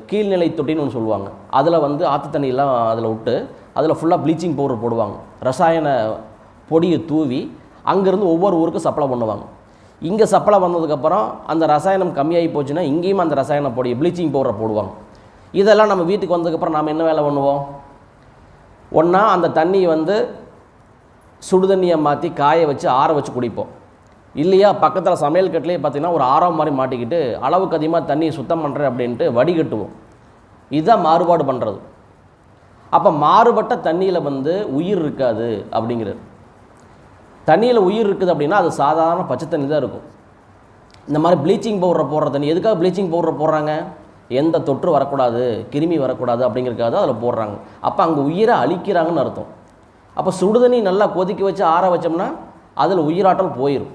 கீழ்நிலை தொட்டின்னு ஒன்று சொல்லுவாங்க. அதில் வந்து ஆற்று தண்ணியெல்லாம் அதில் விட்டு அதில் ஃபுல்லாக ப்ளீச்சிங் பவுடர் போடுவாங்க. ரசாயன பொடியை தூவி அங்கேருந்து ஒவ்வொரு ஊருக்கும் சப்ளை பண்ணுவாங்க. இங்கே சப்ளை வந்ததுக்கப்புறம் அந்த ரசாயனம் கம்மியாகி போச்சுன்னா இங்கேயும் அந்த ரசாயன பொடியை ப்ளீச்சிங் பவுடரை போடுவாங்க. இதெல்லாம் நம்ம வீட்டுக்கு வந்ததுக்கப்புறம் நாம் என்ன வேலை பண்ணுவோம்? ஒன்றா அந்த தண்ணியை வந்து சுடுதண்ணியை மாற்றி காய வச்சு ஆற வச்சு குடிப்போம். இல்லையா பக்கத்தில் சமையல் கட்டிலே பார்த்திங்கன்னா ஒரு ஆரம் மாதிரி மாட்டிக்கிட்டு அளவுக்கு அதிகமாக தண்ணியை சுத்தம் பண்ணுறேன் அப்படின்ட்டு வடிகட்டுவோம். இதுதான் மாறுபாடு பண்ணுறது. அப்போ மாறுபட்ட தண்ணியில் வந்து உயிர் இருக்காது அப்படிங்கிறது. தண்ணியில் உயிர் இருக்குது அப்படின்னா அது சாதாரண பச்சை தண்ணி தான் இருக்கும். இந்த மாதிரி ப்ளீச்சிங் பவுடரை போடுற தண்ணி, எதுக்காக ப்ளீச்சிங் பவுடரை போடுறாங்க? எந்த தொற்று வரக்கூடாது, கிருமி வரக்கூடாது அப்படிங்கிறதுக்காக தான் அதில் போடுறாங்க. அப்போ அங்கே உயிரை அழிக்கிறாங்கன்னு அர்த்தம். அப்போ சுடுதண்ணி நல்லா கொதிக்க வச்சு ஆற வச்சோம்னா அதில் உயிராற்றல் போயிடும்,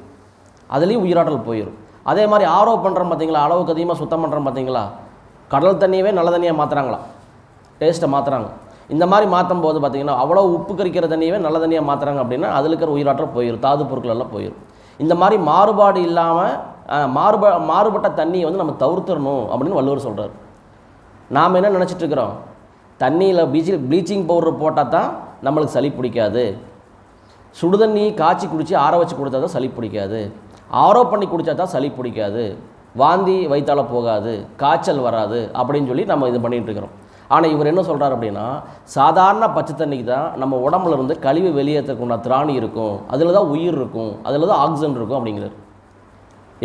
அதுலேயும் உயிராற்றல் போயிடும். அதே மாதிரி ஆரோ பண்ணுறோம் பார்த்தீங்களா, அளவுக்கு அதிகமாக சுத்தம் பண்ணுறோம் பார்த்தீங்களா, கடல் தண்ணியவே நல்ல தண்ணியாக மாற்றுறாங்களா, டேஸ்ட்டை மாற்றுறாங்க. இந்த மாதிரி மாற்றும் போது பார்த்திங்கன்னா அவ்வளோ உப்பு கரிக்கிற தண்ணியவே நல்ல தண்ணியாக மாற்றுறாங்க அப்படின்னா அதில் இருக்கிற உயிராற்றல் போயிடும், தாது பொருட்கள் எல்லாம் போயிடும். இந்த மாதிரி மாறுபாடு இல்லாமல் மாறுபட்ட தண்ணியை வந்து நம்ம தவிர்த்துடணும் அப்படின்னு வள்ளுவர் சொல்கிறார். நாம் என்ன நினச்சிட்ருக்கிறோம், தண்ணியில் ப்ளீச்சிங் பவுடர் போட்டால் தான் நம்மளுக்கு சளி பிடிக்காது, சுடுதண்ணி காய்ச்சி குடித்து ஆற வச்சு கொடுத்தா தான் சளி பிடிக்காது, ஆரோ பண்ணி குடித்தா தான் சளி பிடிக்காது, வாந்தி வயிற்றால் போகாது, காய்ச்சல் வராது அப்படின்னு சொல்லி நம்ம இது பண்ணிகிட்ருக்கிறோம். ஆனால் இவர் என்ன சொல்கிறார் அப்படின்னா, சாதாரண பச்சை தண்ணிக்கு தான் நம்ம உடம்புல இருந்து கழிவு வெளியேற்றக்கூடிய திராணி இருக்கும், அதில் தான் உயிர் இருக்கும், அதில் தான் ஆக்சிஜன் இருக்கும் அப்படிங்கிறார்.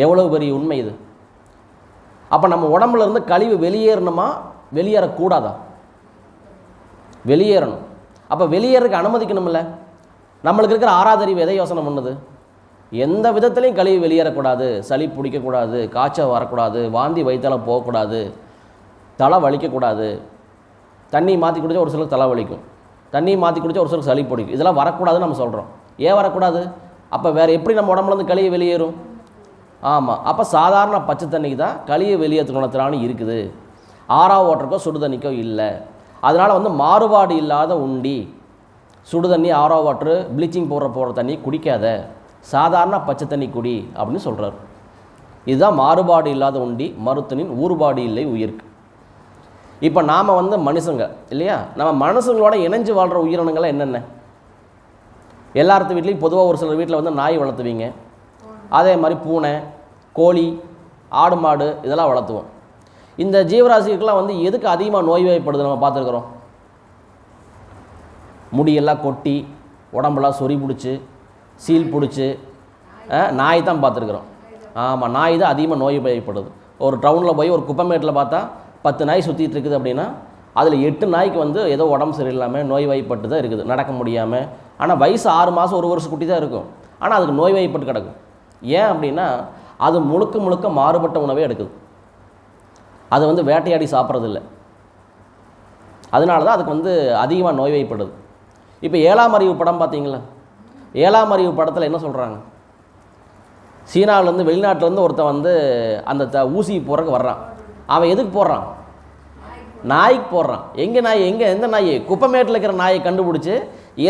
எவ்வளோ பெரிய உண்மை இது! அப்போ நம்ம உடம்புல இருந்து கழிவு வெளியேறணுமா, வெளியேறக்கூடாதா? வெளியேறணும். அப்போ வெளியேறதுக்கு அனுமதிக்கணும்ல. நம்மளுக்கு இருக்கிற ஆறாதறிவு எதை யோசனை பண்ணுது? எந்த விதத்துலையும் கழிவு வெளியேறக்கூடாது, சளி பிடிக்கக்கூடாது, காய்ச்சல் வரக்கூடாது, வாந்தி வயிற்றால் போகக்கூடாது, தலை வலிக்கக்கூடாது. தண்ணி மாற்றி குடித்தா ஒரு சிலருக்கு தலை வலிக்கும், தண்ணி மாற்றி குடித்தா ஒரு சிலருக்கு சளி பிடிக்கும். இதெல்லாம் வரக்கூடாதுன்னு நம்ம சொல்கிறோம். ஏன் வரக்கூடாது? அப்போ வேறு எப்படி நம்ம உடம்புலேருந்து கழிவு வெளியேறும்? ஆமாம், அப்போ சாதாரண பச்சை தண்ணிக்கு தான் கழிவு வெளியேற்றணும் திராணி இருக்குது, ஆறா ஓட்டருக்கோ சுடு தண்ணிக்கோ இல்லை. அதனால் வந்து மாறுபாடு இல்லாத உண்டி, சுடு தண்ணி, ஆரோ வாட்ரு, ப்ளீச்சிங் பவுடர் போடுற தண்ணி குடிக்காத, சாதாரண பச்சை தண்ணி குடி அப்படின்னு சொல்கிறார். இதுதான் மாறுபாடு இல்லாத உண்டி மருத்துனின் ஊறுபாடு இல்லை உயிர்க்கு. இப்போ நாம் வந்து மனுஷங்க இல்லையா, நம்ம மனுஷங்களோட இணைஞ்சு வாழ்கிற உயிரினங்கள்லாம் என்னென்ன? எல்லாத்து வீட்லேயும் பொதுவாக ஒரு சிலர் வீட்டில் வந்து நாய் வளர்த்துவீங்க, அதே மாதிரி பூனை, கோழி, ஆடு, மாடு இதெல்லாம் வளர்த்துவோம். இந்த ஜீவராசிகளுக்கெல்லாம் வந்து எதுக்கு அதிகமாக நோய்வாய்ப்படுது நம்ம பார்த்துருக்குறோம்? முடியெல்லாம் கொட்டி உடம்பெல்லாம் சொறி பிடிச்சி சீல் பிடிச்சி நாய் தான் பார்த்துருக்குறோம். ஆமாம், நாய் தான் அதிகமாக நோய்வாய்ப்படுது. ஒரு டவுனில் போய் ஒரு குப்பைமேட்டில் பார்த்தா 10 நாய் சுற்றிட்டு இருக்குது அப்படின்னா அதில் 8 நாய்க்கு வந்து ஏதோ உடம்பு சரியில்லாமல் நோய்வாய்ப்பட்டு தான் இருக்குது, நடக்க முடியாமல். ஆனால் வயசு 6 மாதம் 1 வருஷம் குட்டி தான் இருக்கும், ஆனால் அதுக்கு நோய்வாய்ப்பட்டு கிடக்கும். ஏன் அப்படின்னா அது முழுக்க முழுக்க மாறுபட்ட உணவே எடுக்குது. அது வந்து வேட்டையாடி சாப்பிட்றதில்ல. அதனால தான் அதுக்கு வந்து அதிகமாக நோய்வாய்ப்படுது. இப்போ 7ஆம் அறிவு படம் பார்த்தீங்களா? 7ஆம் அறிவு படத்தில் என்ன சொல்கிறாங்க? சீனாவிலேருந்து வெளிநாட்டிலேருந்து ஒருத்தன் வந்து அந்த ஊசி போடுறதுக்கு வர்றான். அவன் எதுக்கு போடுறான்? நாய்க்கு போடுறான். எந்த நாய்? குப்பைமேட்டில் இருக்கிற நாயை கண்டுபிடிச்சி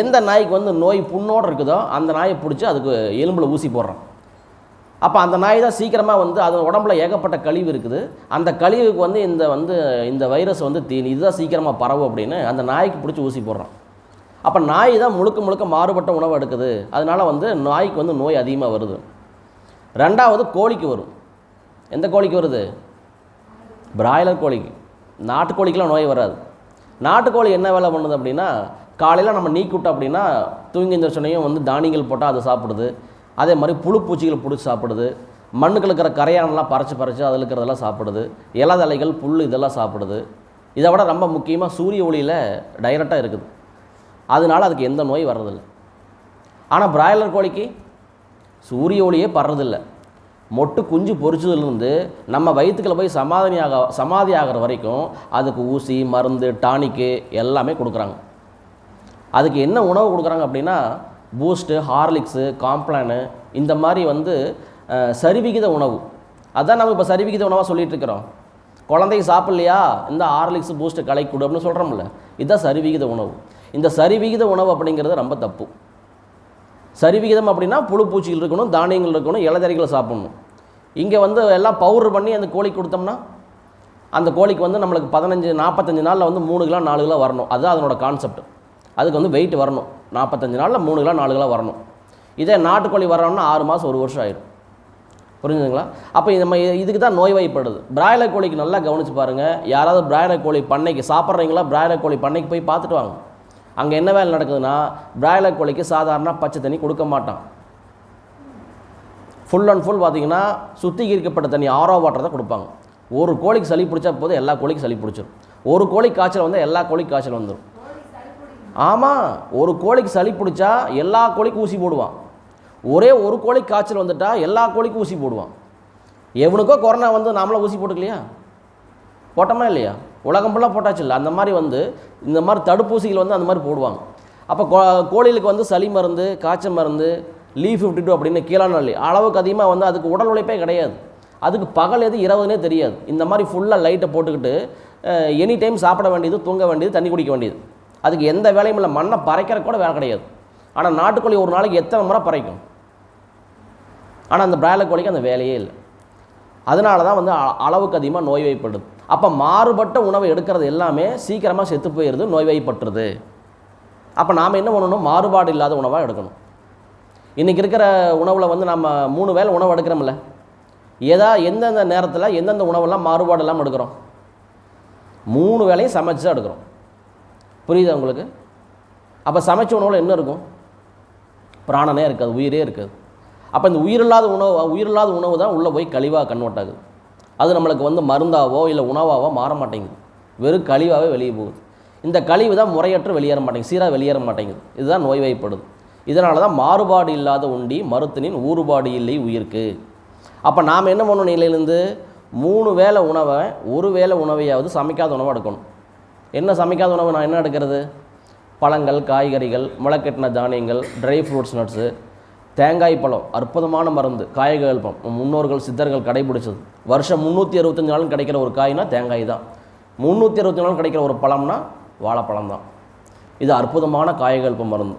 எந்த நாய்க்கு வந்து நோய் புண்ணோடு இருக்குதோ அந்த நாயை பிடிச்சி அதுக்கு எலும்பில் ஊசி போடுறான். அப்போ அந்த நாய் தான் சீக்கிரமாக வந்து அது உடம்புல ஏகப்பட்ட கழிவு இருக்குது, அந்த கழிவுக்கு வந்து இந்த வைரஸ் வந்து இதுதான் சீக்கிரமாக பரவும் அப்படின்னு அந்த நாய்க்கு பிடிச்சி ஊசி போடுறான். அப்போ நாய் தான் முழுக்க முழுக்க மாறுபட்ட உணவு எடுக்குது. அதனால் வந்து நாய்க்கு வந்து நோய் அதிகமாக வருது. 2வது கோழிக்கு வரும். எந்த கோழிக்கு வருது? பிராய்லர் கோழிக்கு. நாட்டுக்கோழிக்கெலாம் நோய் வராது. நாட்டுக்கோழி என்ன வேலை பண்ணுது அப்படின்னா, காலையில் நம்ம நீக்கி விட்டோம் அப்படின்னா தூங்கி எந்திரிச்சோனையும் வந்து தானியங்கள் போட்டால் அது சாப்பிடுது. அதே மாதிரி புழு பூச்சிகள் பிடிச்சி சாப்பிடுது. மண்ணுக்கு இருக்கிற கரையானெலாம் பறித்து அதில் இருக்கிறதெல்லாம் சாப்பிடுது. இலதலைகள் புல் இதெல்லாம் சாப்பிடுது. இதை விட ரொம்ப முக்கியமாக சூரிய ஒளியில் டைரெக்டாக இருக்குது. அதனால் அதுக்கு எந்த நோய் வர்றதில்லை. ஆனால் பிராய்லர் கோழிக்கு சூரிய ஒளியே படுறதில்லை. மொட்டு குஞ்சு பொரிச்சதுலேருந்து நம்ம வயிற்றுக்குள்ள போய் சமாதி ஆகிற வரைக்கும் அதுக்கு ஊசி, மருந்து, டானிக்கு எல்லாமே கொடுக்குறாங்க. அதுக்கு என்ன உணவு கொடுக்குறாங்க அப்படின்னா பூஸ்ட்டு, ஹார்லிக்ஸு, காம்ப்ளானு இந்த மாதிரி வந்து சரிவிகித உணவு. அதுதான் நம்ம இப்போ சரிவிகித உணவாக சொல்லிகிட்டு இருக்கிறோம். குழந்தைக்கு சாப்பிட்லையா, இந்த ஹார்லிக்ஸு, பூஸ்ட்டு கலக்கி கொடு அப்படின்னு சொல்கிறோம்ல, இதுதான் சரிவிகித உணவு. இந்த சரிவிகித உணவு அப்படிங்கிறது ரொம்ப தப்பு. சரிவிகிதம் அப்படின்னா புழு பூச்சிகள் இருக்கணும், தானியங்கள் இருக்கணும், இலதறிகளை சாப்பிட்ணும். இங்கே வந்து எல்லாம் பவுடர் பண்ணி அந்த கோழிக்கு கொடுத்தோம்னா அந்த கோழிக்கு வந்து நம்மளுக்கு 45 நாளில் வந்து 3 கிலோ 4 கிலோ வரணும். அதுதான் அதனோட கான்செப்ட். அதுக்கு வந்து வெயிட் வரணும். 45 நாளில் 3 கிலோ 4 கிலோ வரணும். இதே நாட்டுக்கோழி வரணும்னா 6 மாதம் 1 வருஷம் ஆகிடும். புரிஞ்சுதுங்களா? அப்போ இதுக்கு தான் நோய்வாய்ப்படுது. பிராய்லர் கோழிக்கு நல்லா கவனித்து பாருங்கள். யாராவது பிராய்லர் கோழி பண்ணைக்கு சாப்பிட்றீங்களா? பிராய்லர் கோழி பண்ணைக்கு போய் பார்த்துட்டு வாங்க. அங்கே என்ன வேலை நடக்குதுன்னா, பிராய்லர் கோழிக்கு சாதாரண பச்சை தண்ணி கொடுக்க மாட்டான். ஃபுல் அண்ட் ஃபுல் பார்த்திங்கன்னா சுத்திகரிக்கப்பட்ட தண்ணி, ஆரோ வாட்டர் தான் கொடுப்பாங்க. ஒரு கோழிக்கு சளி பிடிச்சா போதும், எல்லா கோழிக்கும் சளி பிடிச்சிடும். ஒரு கோழிக்கு காய்ச்சல் வந்தால் எல்லா கோழிக்கு காய்ச்சல் வந்துடும். ஆமாம், ஒரு கோழிக்கு சளி பிடிச்சா எல்லா கோழிக்கும் ஊசி போடுவான். ஒரே ஒரு கோழிக்கு காய்ச்சல் வந்துட்டால் எல்லா கோழிக்கும் ஊசி போடுவான். எவனுக்கோ கொரோனா வந்து நாமளாம் ஊசி போட்டுக்கலையா? போட்டோமா இல்லையா? உலகம் ஃபுல்லாக போட்டாச்சு இல்லை? அந்த மாதிரி வந்து இந்த மாதிரி தடுப்பூசிகள் வந்து அந்த மாதிரி போடுவாங்க. அப்போ கோழிகளுக்கு வந்து சளி மருந்து, காய்ச்சல் மருந்து, லீஃப் 52 அப்படின்னு கீழானள்ளி அளவுக்கு அதிகமாக வந்து அதுக்கு உடல் உழைப்பே கிடையாது. அதுக்கு பகல் எது இரவுனே தெரியாது. இந்த மாதிரி ஃபுல்லாக லைட்டை போட்டுக்கிட்டு எனி டைம் சாப்பிட வேண்டியது, தூங்க வேண்டியது, தண்ணி குடிக்க வேண்டியது. அதுக்கு எந்த வேலையும் இல்லை. மண்ணை பறைக்கிற கூட வேலை கிடையாது. ஆனால் நாட்டுக்கோழி ஒரு நாளைக்கு எத்தனை முறை பறைக்கும்? ஆனால் அந்த பிராய்லர் கோழிக்கு அந்த வேலையே இல்லை. அதனால தான் வந்து அளவுக்கு அதிகமாக நோய்வாய்ப்படுது. அப்போ மாறுபட்ட உணவை எடுக்கிறது எல்லாமே சீக்கிரமாக செத்து போயிடுது, நோய்வாய்ப்பட்டுருது. அப்போ நாம் என்ன பண்ணணும்? மாறுபாடு இல்லாத உணவாக எடுக்கணும். இன்றைக்கி இருக்கிற உணவில் வந்து நம்ம 3 வேளை உணவு எடுக்கிறோம்ல, எந்தெந்த நேரத்தில் எந்தெந்த உணவெல்லாம் மாறுபாடு இல்லாமல் எடுக்கிறோம்? 3 வேளையும் சமைச்சு தான் எடுக்கிறோம். புரியுதா உங்களுக்கு? அப்போ சமைச்ச உணவில் என்ன இருக்கும்? பிராணனே இருக்காது, உயிரே இருக்காது. அப்போ இந்த உயிரில்லாத உணவு தான் உள்ளே போய் கழிவாக கன்வெர்ட் ஆகுது. அது நம்மளுக்கு வந்து மருந்தாவோ இல்லை உணவாவோ மாற மாட்டேங்குது. வெறும் கழிவாகவே வெளியே போகுது. இந்த கழிவு தான் முறையற்று வெளியேற மாட்டேங்குது, சீராக வெளியேற மாட்டேங்குது. இதுதான் நோய்வாய்ப்படுது. இதனால தான் மாறுபாடு இல்லாத உண்டி மருத்தினின் ஊறுபாடு இல்லை உயிருக்கு. அப்போ நாம் என்ன பண்ணணும்? நிலையிலேருந்து 3 வேளை உணவை 1 வேளை உணவையாவது சமைக்காத உணவை எடுக்கணும். என்ன சமைக்காத உணவு? நான் என்ன எடுக்கிறது? பழங்கள், காய்கறிகள், முளைக்கட்டின தானியங்கள், ட்ரை ஃப்ரூட்ஸ், நட்ஸு, தேங்காய் பழம். அற்புதமான மருந்து, காய்கறிகள் பழம். முன்னோர்கள் சித்தர்கள் கடைபிடிச்சது. வருஷம் 365 நாளும் கிடைக்கிற ஒரு காய்னா தேங்காய் தான். 364 நாளும் கிடைக்கிற ஒரு பழம்னா வாழைப்பழம் தான். இது அற்புதமான காய்கறிகள் மருந்து.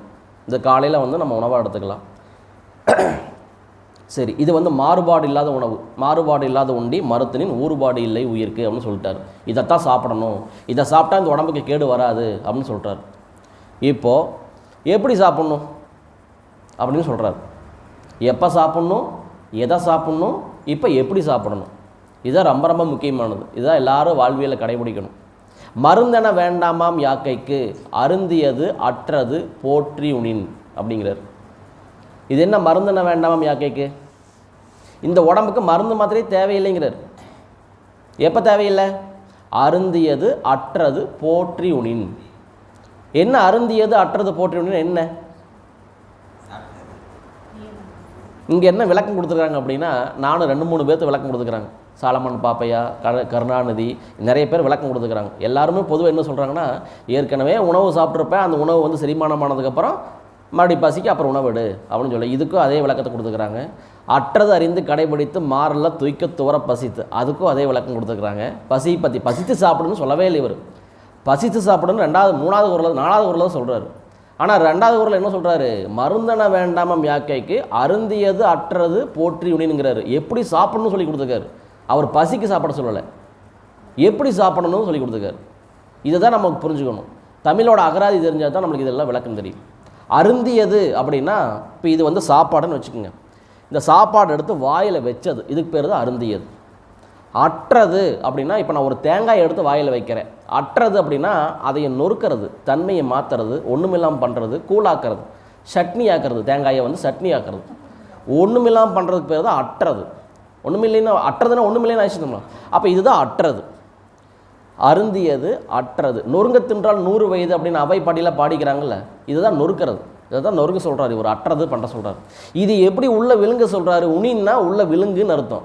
இந்த காலையில் வந்து நம்ம உணவாக எடுத்துக்கலாம். சரி, இது வந்து மாறுபாடு இல்லாத உணவு. மாறுபாடு இல்லாத உண்டி மருத்தினின் ஊறுபாடு இல்லை உயிருக்கு அப்படின்னு சொல்லிட்டார். இதைத்தான் சாப்பிடணும், இதை சாப்பிட்டா இந்த உடம்புக்கு கேடு வராது அப்படின்னு சொல்லிட்டார். இப்போது எப்படி சாப்பிட்ணும் அப்படின்னு சொல்கிறார். எப்போ சாப்பிட்ணும், எதை சாப்பிட்ணும், இப்போ எப்படி சாப்பிடணும், இதுதான் ரொம்ப ரொம்ப முக்கியமானது. இதுதான் எல்லாரும் வாழ்வியலை கடைபிடிக்கணும். மருந்தென வேண்டாமாம் யாக்கைக்கு, அருந்தியது அற்றது போற்றி உணின் அப்படிங்கிறார். இது என்ன மருந்தென வேண்டாமாம் யாக்கைக்கு? இந்த உடம்புக்கு மருந்து மாத்திரை தேவையில்லைங்கிறார். எப்போ தேவையில்லை? அருந்தியது அற்றது போற்றி உணின். என்ன அருந்தியது அற்றது போற்றி உணின்? என்ன இங்கே என்ன விளக்கம் கொடுத்துருக்காங்க அப்படின்னா, நானும் 2-3 பேர்த்து விளக்கம் கொடுத்துக்கிறாங்க. சாலமன் பாப்பையா, கருணாநிதி, நிறைய பேர் விளக்கம் கொடுத்துக்கிறாங்க. எல்லாருமே பொதுவாக என்ன சொல்கிறாங்கன்னா, ஏற்கனவே உணவு சாப்பிட்ருப்பேன், அந்த உணவு வந்து செரிமானமானதுக்கப்புறம் மறுபடி பசிக்கு அப்புறம் உணவு எடு அப்படின்னு சொல்லி இதுக்கும் அதே விளக்கத்தை கொடுத்துக்கிறாங்க. அற்றது அறிந்து கடைபிடித்து மாறல துய்க்க துவர பசித்து, அதுக்கும் அதே விளக்கம் கொடுத்துக்கிறாங்க. பசித்து சாப்பிடுன்னு சொல்லவே இல்லை இவர். பசித்து சாப்பிடுன்னு 3வது குறள் 4வது குறள் சொல்கிறாரு. ஆனால் 2வது குறள் என்ன சொல்கிறாரு? மருந்தன வேண்டாம யாக்கைக்கு அருந்தியது அற்றது போற்றி உணினுங்கிறாரு. எப்படி சாப்பிடணும்னு சொல்லி கொடுத்துருக்காரு. அவர் பசிக்கு சாப்பிட சொல்லலை, எப்படி சாப்பிடணும்னு சொல்லி கொடுத்துருக்காரு. இதை தான் நமக்கு புரிஞ்சுக்கணும். தமிழோட அகராதி தெரிஞ்சால் தான் நம்மளுக்கு இதெல்லாம் விளக்கம் தெரியும். அருந்தியது அப்படின்னா இப்போ இது வந்து சாப்பாடுன்னு வச்சுக்கோங்க. இந்த சாப்பாடு எடுத்து வாயில் வச்சது, இதுக்கு பேர் தான் அருந்தியது. அற்றது அப்படின்னா இப்போ நான் ஒரு தேங்காயை எடுத்து வாயில் வைக்கிறேன். அற்றது அப்படின்னா அதையை நொறுக்கிறது, தன்மையை மாற்றுறது, ஒன்றுமில்லாமல் பண்ணுறது, கூழாக்கிறது, சட்னி ஆக்கிறது. தேங்காயை வந்து சட்னி ஆக்கிறது. ஒன்றுமில்லாமல் பண்ணுறதுக்கு பேர் தான் அற்றது. ஒன்றுமில்லைன்னா அற்றதுன்னா ஒன்றுமில்லைன்னு ஆயிடுச்சுங்களா? அப்போ இதுதான் அற்றது. அருந்தியது அற்றது. நொறுங்க தின்றால் 100 வயது அப்படின்னு அவை பாடியில் பாடிக்கிறாங்கல்ல, இதுதான் நொறுக்கிறது. இதை தான் நொறுங்க சொல்கிறாரு இவர், அற்றது பண்ண சொல்கிறார். இது எப்படி உள்ள விழுங்க சொல்கிறாரு? உணின்னா உள்ள விழுங்குன்னு அர்த்தம்.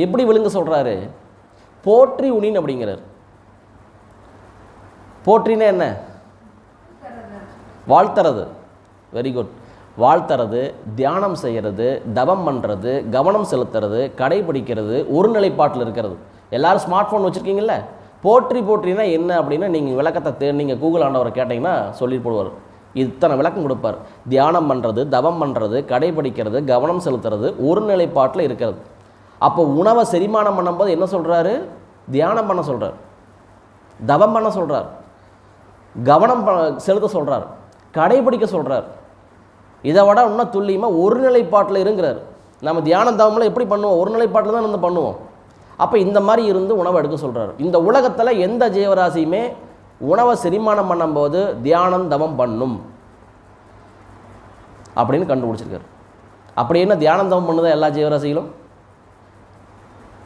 எப்படி விழுங்க சொல்கிறாரு? போற்றி உணின் அப்படிங்கிறார். போற்றினா என்ன? வாழ்த்துறது. Very good. வாழ்த்துறது, தியானம் செய்கிறது, தவம் பண்ணுறது, கவனம் செலுத்துறது, கடைபிடிக்கிறது, ஒரு நிலைப்பாட்டில் இருக்கிறது. எல்லோரும் ஸ்மார்ட் ஃபோன் வச்சுருக்கீங்கள? போற்றினா என்ன அப்படின்னா நீங்கள் விளக்கத்தை நீங்கள் கூகுள் ஆண்டவரை கேட்டிங்கன்னா சொல்லிட்டு போடுவார். இத்தனை விளக்கம் கொடுப்பார். தியானம் பண்ணுறது, தவம் பண்ணுறது, கடைபிடிக்கிறது, கவனம் செலுத்துறது, ஒரு நிலைப்பாட்டில் இருக்கிறது. அப்போ உணவை செரிமானம் பண்ணும்போது என்ன சொல்கிறாரு? தியானம் பண்ண சொல்கிறார், தவம் பண்ண சொல்கிறார், கவனம் செலுத்த சொல்கிறார், கடைபிடிக்க சொல்கிறார். இதை விட இன்னும் துல்லியமாக ஒரு நிலைப்பாட்டில் இருங்கிறார். நம்ம தியானம் தவம்லாம் எப்படி பண்ணுவோம்? ஒரு நிலைப்பாட்டில் தான் வந்து பண்ணுவோம். அப்போ இந்த மாதிரி இருந்து உணவை எடுக்க சொல்கிறார். இந்த உலகத்தில் எந்த ஜீவராசியுமே உணவை செரிமானம் பண்ணும்போது தியானம் தவம் பண்ணும் அப்படின்னு கண்டுபிடிச்சிருக்காரு. அப்படி என்ன தியானம் தவம் பண்ணுதா எல்லா ஜீவராசிகளும்?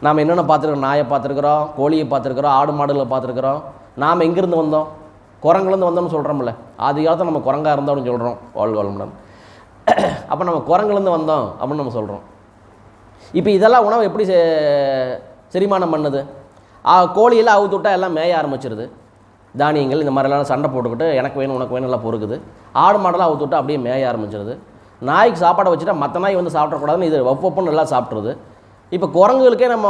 நாம் என்னென்ன பார்த்துருக்கோம்? நாயை பார்த்துருக்குறோம், கோழியை பார்த்துருக்குறோம், ஆடு மாடுகளை பார்த்துருக்குறோம். நாம் எங்கேருந்து வந்தோம்? குரங்குலேருந்து வந்தோம்னு சொல்கிறோம்ல. ஆதி காலத்தில் நம்ம குரங்காக இருந்தோம்னு சொல்கிறோம். வாழ்வாழ்முடன். அப்போ நம்ம குரங்குலேருந்து வந்தோம் அப்படின்னு நம்ம சொல்கிறோம். இப்போ இதெல்லாம் உணவை எப்படி செரிமானம் பண்ணுது? கோழியெல்லாம் அவுத்து விட்டால் எல்லாம் மேய ஆரம்பிச்சிருது. தானியங்கள் இந்த மாதிரிலாம் சண்டை போட்டுக்கிட்டு எனக்கு வேணும் உனக்கு வேணும் எல்லாம் பொறுக்குது. ஆடு மாடெல்லாம் அவுத்து விட்டால் அப்படியே மேய ஆரம்பிச்சிருது. நாய்க்கு சாப்பாடை வச்சுட்டா மற்ற நாய் வந்து சாப்பிடக்கூடாதுன்னு இது ஒவ்வொன்றும் நல்லா சாப்பிட்ருது. இப்போ குரங்குகளுக்கே நம்ம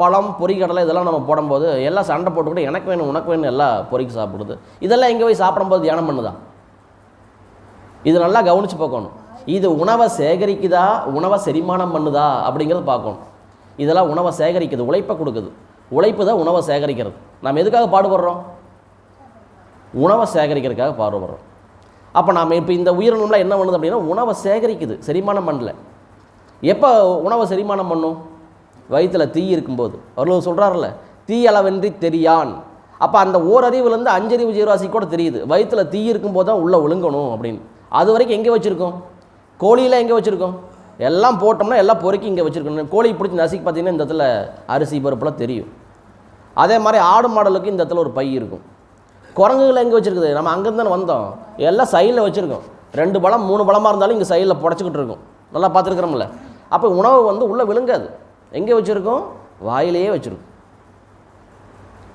பழம் பொறிக்கடலை இதெல்லாம் நம்ம போடும்போது எல்லாம் சண்டை போட்டுக்கிட்டு எனக்கு வேணும் உனக்கு வேணும் எல்லாம் பொறிக்கு சாப்பிடுது. இதெல்லாம் எங்கே போய் சாப்பிடும்போது தியானம் பண்ணுதா? இது நல்லா கவனித்து பார்க்கணும். இது உணவை சேகரிக்குதா, உணவை செரிமானம் பண்ணுதா அப்படிங்கிறது பார்க்கணும். இதெல்லாம் உணவை சேகரிக்குது, உழைப்பை கொடுக்குது. உழைப்பு தான் உணவை சேகரிக்கிறது. நாம் எதுக்காக பாடுபடுறோம்? உணவை சேகரிக்கிறதுக்காக பாடுபடுறோம். அப்போ நாம் இப்போ இந்த உயிரினம்லாம் என்ன பண்ணுது அப்படின்னா உணவை சேகரிக்குது, செரிமானம் பண்ணல. எப்போ உணவை செரிமானம் பண்ணும்? வயிற்றில் தீ இருக்கும்போது. அவர்கள் சொல்கிறார்ல, தீ அளவென்றி தெரியான். அப்போ அந்த ஓரறிவுலேருந்து 5 அறிவு ஜீவராசி கூட தெரியுது வயிற்றில் தீ இருக்கும்போது தான் உள்ளே விழுங்கணும் அப்படின்னு. அது வரைக்கும் எங்கே வச்சுருக்கோம்? கோழியில் எங்கே வச்சுருக்கோம்? எல்லாம் போட்டோம்னா எல்லாம் பொறுக்கி இங்கே வச்சுருக்கணும். கோழி பிடிச்சி நசுக்கி பார்த்தீங்கன்னா இந்த இடத்துல அரிசி பருப்புலாம் தெரியும். அதே மாதிரி ஆடு மாடலுக்கு இந்த இடத்துல ஒரு பை இருக்கும். குரங்குகளை எங்கே வச்சுருக்குது? நம்ம அங்கேருந்து தானே வந்தோம். எல்லாம் சைடில் வச்சுருக்கோம். 2 பழம் 3 பழமாக இருந்தாலும் இங்கே சைடில் புடச்சிக்கிட்டு இருக்கும். நல்லா பார்த்துருக்குறோம்ல. அப்போ உணவு வந்து உள்ளே விழுங்காது. எங்கே வச்சுருக்கோம்? வாயிலேயே வச்சுருக்கோம்.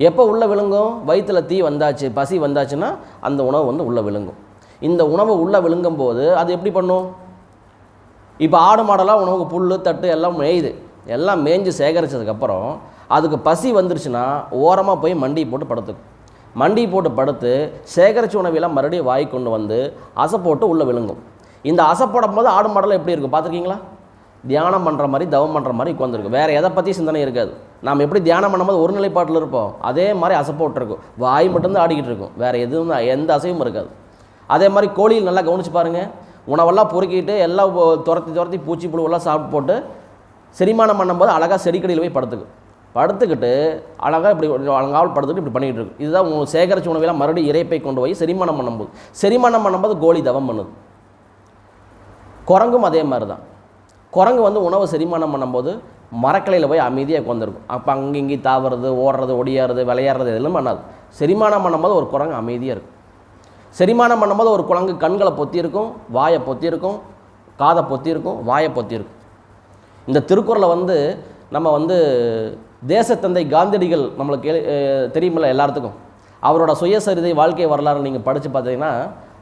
எப்போ உள்ளே விழுங்கும்? வயிற்றில் தீ வந்தாச்சு, பசி வந்தாச்சுன்னா அந்த உணவு வந்து உள்ளே விழுங்கும். இந்த உணவு உள்ளே விழுங்கும் போது அது எப்படி பண்ணும்? இப்போ ஆடு மாடெல்லாம் உணவுக்கு புல் தட்டு எல்லாம் மேயுது. எல்லாம் மேய்ஞ்சு சேகரித்ததுக்கப்புறம் அதுக்கு பசி வந்துருச்சுன்னா ஓரமாக போய் மண்டி போட்டு படுத்துக்கும். மண்டி போட்டு படுத்து சேகரித்த உணவெல்லாம் மறுபடியும் வாய் கொண்டு வந்து அசை போட்டு உள்ளே விழுங்கும். இந்த அசை போடும் போது ஆடு மாடெல்லாம் எப்படி இருக்கும் பார்த்துருக்கீங்களா? தியானம் பண்ணுற மாதிரி, தவம் பண்ணுற மாதிரி உட்காந்துருக்கும். வேறு எதை பற்றி சிந்தனை இருக்காது. நாம் எப்படி தியானம் பண்ணும்போது ஒரு நிலைப்பாட்டில் இருப்போம், அதே மாதிரி அசை போட்டுருக்கும். வாய் மட்டும்தான் ஆடிக்கிட்டு இருக்கும், வேறு எதுவும் எந்த அசையும் இருக்காது. அதே மாதிரி கோழியில் நல்லா கவனித்து பாருங்கள். உணவெல்லாம் பொறுக்கிட்டு எல்லாம் துரத்தி பூச்சி புழுவெல்லாம் சாப்பிட்டு போட்டு செரிமானம் பண்ணும்போது அழகாக செடிக்கடியில் போய் படுத்துக்கிட்டு அழகாக இப்படி அழகாக படுத்துக்கிட்டு இப்படி பண்ணிகிட்டு இருக்கும். இதுதான் சேகரித்த உணவெல்லாம் மறுபடியும் இறைப்பை கொண்டு போய் செரிமானம் பண்ணும்போது கோழி தவம் பண்ணுது. குரங்கும் அதே மாதிரி தான். குரங்கு வந்து உணவை செரிமானம் பண்ணும்போது மரக்கிளையில் போய் அமைதியாக உட்காந்துருக்கும். அப்போ அங்கேங்கி தாவறது, ஓடுறது, ஒடியாறது, விளையாடுறது எதுவும் பண்ணாது. செரிமானம் பண்ணும்போது ஒரு குரங்கு அமைதியாக இருக்கும். செரிமானம் பண்ணும்போது ஒரு குரங்கு கண்களை பொத்தி இருக்கும், வாயை பொத்தி இருக்கும், காதை பொத்தி இருக்கும், வாயை பொத்தி இருக்கும். இந்த திருக்குறளை வந்து நம்ம வந்து தேசத்தந்தை காந்தியடிகள் நம்மளுக்கு தெரியுமில்ல எல்லாத்துக்கும், அவரோட சுயசரிதை வாழ்க்கை வரலாறு நீங்கள் படித்து பார்த்தீங்கன்னா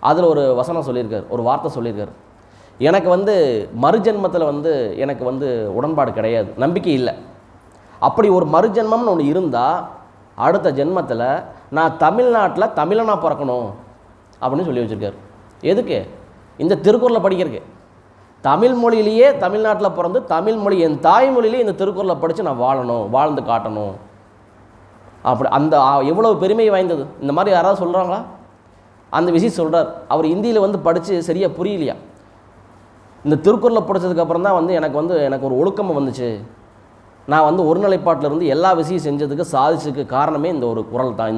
அதில் ஒரு வசனம் சொல்லியிருக்கார், ஒரு வார்த்தை சொல்லியிருக்கார். எனக்கு வந்து மறுஜென்மத்தில் வந்து எனக்கு வந்து உடன்பாடு கிடையாது, நம்பிக்கை இல்லை. அப்படி ஒரு மறுஜென்மம்னு ஒன்று இருந்தால் அடுத்த ஜென்மத்தில் நான் தமிழ்நாட்டில் தமிழனாக பிறக்கணும் அப்படின்னு சொல்லி வச்சுருக்காரு. எதுக்கு? இந்த திருக்குறளை படிக்கிறதுக்கு. தமிழ் மொழியிலேயே தமிழ்நாட்டில் பிறந்து தமிழ் மொழி என் தாய்மொழியிலே இந்த திருக்குறளை படித்து நான் வாழணும், வாழ்ந்து காட்டணும். அப்படி அந்த எவ்வளோ பெருமை வாய்ந்தது. இந்த மாதிரி யாராவது சொல்கிறாங்களா? அந்த விஷயம் சொல்கிறார். அவர் இந்தியில் வந்து படித்து சரியாக புரியலையா. இந்த திருக்குறளை படித்ததுக்கப்புறம் தான் வந்து எனக்கு ஒரு ஒழுக்கம் வந்துச்சு, நான் வந்து ஒருநிலைப்பாட்டிலிருந்து எல்லா விஷயம் செஞ்சதுக்கு சாதிச்சதுக்கு காரணமே இந்த ஒரு குறள் தான்,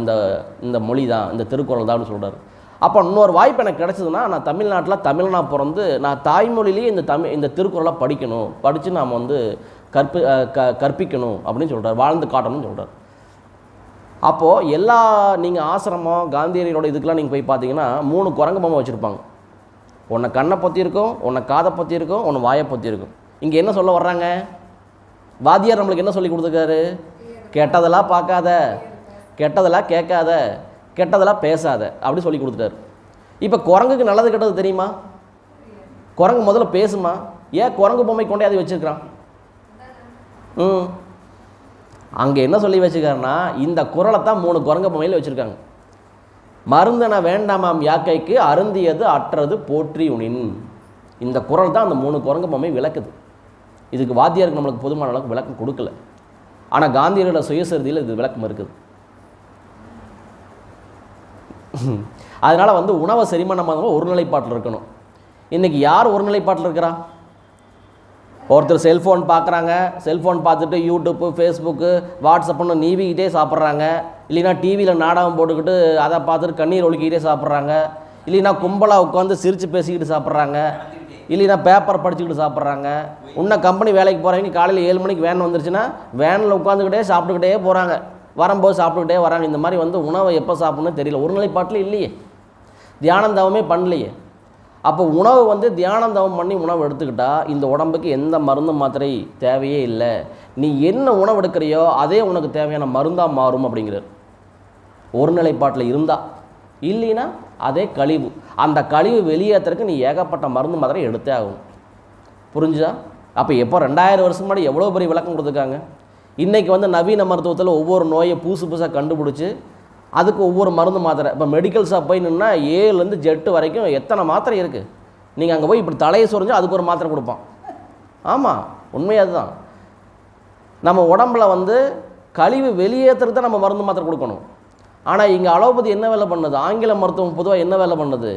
இந்த மொழி தான், இந்த திருக்குறள் தான் அப்படின்னு சொல்கிறார். அப்போ இன்னொரு வாய்ப்பு எனக்கு கிடச்சிதுன்னா நான் தமிழ்நாட்டில் தமிழனாக பிறந்து நான் தாய்மொழியிலேயே இந்த திருக்குறளை படிக்கணும், படித்து நாம் வந்து கற்பிக்கணும் அப்படின்னு சொல்கிறார், வாழ்ந்து காட்டணும்னு சொல்கிறார். அப்போது நீங்கள் ஆசிரமம் காந்தியடிகளோட இதுக்கெலாம் நீங்கள் போய் பார்த்தீங்கன்னா 3 குரங்கு பொம்மை வச்சுருப்பாங்க. உன்னை கண்ணை பொத்தி இருக்கும், உன்னை காதை பொத்தி இருக்கும், உன்னை வாயை பொத்தி இருக்கும். இங்கே என்ன சொல்ல வர்றாங்க? வாத்தியார் நம்மளுக்கு என்ன சொல்லி கொடுத்துருக்காரு? கெட்டதெல்லாம் பார்க்காத, கெட்டதெல்லாம் கேட்காத, கெட்டதெல்லாம் பேசாத அப்படி சொல்லி கொடுத்துட்டாரு. இப்போ குரங்குக்கு நல்லது கெட்டது தெரியுமா? குரங்கு முதல்ல பேசுமா? ஏன் குரங்கு பொம்மை கொண்டே அதை வச்சுருக்கிறான்? அங்கே என்ன சொல்லி வச்சுருக்காருன்னா இந்த குறளை தான் 3 குரங்கு பொம்மையில் வச்சுருக்காங்க. மருந்தன வேண்டாமாம் யாக்கைக்கு அருந்தியது அற்றது போற்றி உனின். இந்த குறள் தான் அந்த 3 குரங்கு பொம்மை விளக்குது. இதுக்கு வாத்தியாருக்கு நம்மளுக்கு பொதுமான அளவுக்கு விளக்கம் கொடுக்கல. ஆனால் காந்தியரோட சுயசரிதியில் இது விளக்கம் இருக்குது. அதனால் வந்து உணவை செரிமானமாக ஒருநிலைப்பாட்டில் இருக்கணும். இன்றைக்கி யார் ஒருநிலைப்பாட்டில் இருக்கிறா? ஒருத்தர் செல்ஃபோன் பார்க்குறாங்க, செல்ஃபோன் பார்த்துட்டு யூடியூப்பு, ஃபேஸ்புக்கு, வாட்ஸ்அப்புன்னு நீவிக்கிட்டே சாப்பிட்றாங்க. இல்லைன்னா டிவியில் நாடகம் போட்டுக்கிட்டு அதை பார்த்துட்டு கண்ணீர் ஒழுக்கிக்கிட்டே சாப்பிட்றாங்க. இல்லைன்னா கும்பலாக உட்காந்து சிரித்து பேசிக்கிட்டு சாப்பிட்றாங்க. இல்லைன்னா பேப்பர் படிச்சுக்கிட்டு சாப்பிட்றாங்க. இன்னும் கம்பெனி வேலைக்கு போகிறவங்க காலையில் 7 மணிக்கு வேன் வந்துருச்சுன்னா வேனில் உட்காந்துக்கிட்டே சாப்பிட்டுக்கிட்டே போகிறாங்க, வரும்போது சாப்பிட்டுக்கிட்டே வராங்க. இந்த மாதிரி வந்து உணவை எப்போ சாப்பிட்ணுன்னு தெரியல, ஒருநிலைப்பாட்டில் இல்லையே, தியானந்தவமே பண்ணலையே. அப்போ உணவு வந்து தியானந்தவம் பண்ணி உணவு எடுத்துக்கிட்டால் இந்த உடம்புக்கு எந்த மருந்து மாத்திரை தேவையே இல்லை. நீ என்ன உணவு எடுக்கிறையோ அதே உனக்கு தேவையான மருந்தாக மாறும் அப்படிங்கிறார். ஒருநிலைப்பாட்டில் இருந்தால், இல்லைன்னா அதே கழிவு. அந்த கழிவு வெளியேற்றுறதுக்கு நீ ஏகப்பட்ட மருந்து மாத்திரை எடுத்தே ஆகும். புரிஞ்சுதா? அப்போ எப்போ 2000 வருஷம் முன்னாடி எவ்வளோ பெரிய விளக்கம் கொடுத்துருக்காங்க. இன்றைக்கி வந்து நவீன மருத்துவத்தில் ஒவ்வொரு நோயை புதுசாக கண்டுபிடிச்சி அதுக்கு ஒவ்வொரு மருந்து மாத்திரை. இப்போ மெடிக்கல் ஷாப் போய் நின்னா 7லேருந்து Z வரைக்கும் எத்தனை மாத்திரை இருக்குது. நீங்கள் அங்கே போய் இப்படி தலையை சொரிஞ்சு அதுக்கு ஒரு மாத்திரை கொடுப்பான். ஆமாம், உண்மையாக அதுதான். நம்ம உடம்புல வந்து கழிவு வெளியேற்றுறது தான் நம்ம மருந்து மாத்திரை கொடுக்கணும். ஆனால் இங்கே அலோபதி என்ன வேலை பண்ணுது? ஆங்கில மருத்துவம் பொதுவாக என்ன வேலை பண்ணுது?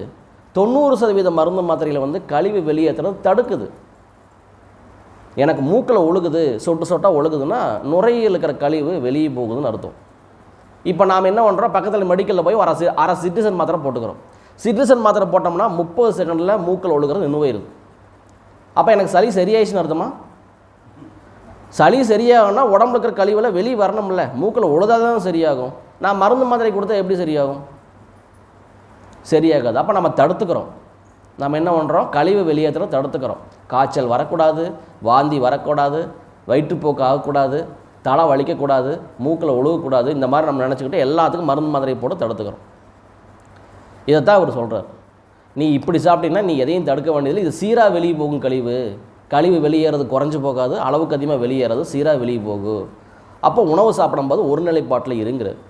90% மருந்து மாத்திரையில் வந்து கழிவு வெளியேற்றுறது தடுக்குது. எனக்கு மூக்கில் ஒழுகுது, சொட்டு சொட்டாக ஒழுகுதுன்னா நுரையில் இருக்கிற கழிவு வெளியே போகுதுன்னு அர்த்தம். இப்போ நாம் என்ன பண்ணுறோம்? பக்கத்தில் மெடிக்கலில் போய் அரை சிட்டிசன் மாத்திரை போட்டுக்கிறோம். சிட்டிசன் மாத்திரை போட்டோம்னா 30 செகண்டில் மூக்கில் ஒழுகிறது நின்று போயிடுது. அப்போ எனக்கு சளி சரியாயிடுச்சுன்னு அர்த்தமா? சளி சரியாகும்னா உடம்புல இருக்கிற கழிவில் வெளியே வரணும்ல, மூக்கில் ஒழுதாதான் தான் சரியாகும். நான் மருந்து மாத்திரை கொடுத்தா எப்படி சரியாகும்? சரியாகாது. அப்போ நம்ம தடுத்துக்கிறோம். நம்ம என்ன பண்ணுறோம்? கழிவு வெளியேற்றுற தடுத்துக்கிறோம். காய்ச்சல் வரக்கூடாது, வாந்தி வரக்கூடாது, வயிற்றுப்போக்கு ஆகக்கூடாது, தலை வலிக்கக்கூடாது, மூக்கில் ஒழுகக்கூடாது. இந்த மாதிரி நம்ம நினச்சிக்கிட்டு எல்லாத்துக்கும் மருந்து மாத்திரை போட்டு தடுத்துக்கிறோம். இதைத்தான் அவர் சொல்கிறார். நீ இப்படி சாப்பிட்டீங்கன்னா நீ எதையும் தடுக்க வேண்டியதில்லை. இது சீராக வெளியே போகும் கழிவு. கழிவு வெளியேறது குறைஞ்சி போகாது, அளவுக்கு அதிகமாக வெளியேறது சீராக வெளியே போகும். அப்போ உணவு சாப்பிடும்போது ஒருநிலைப்பாட்டில் இருங்கிறது.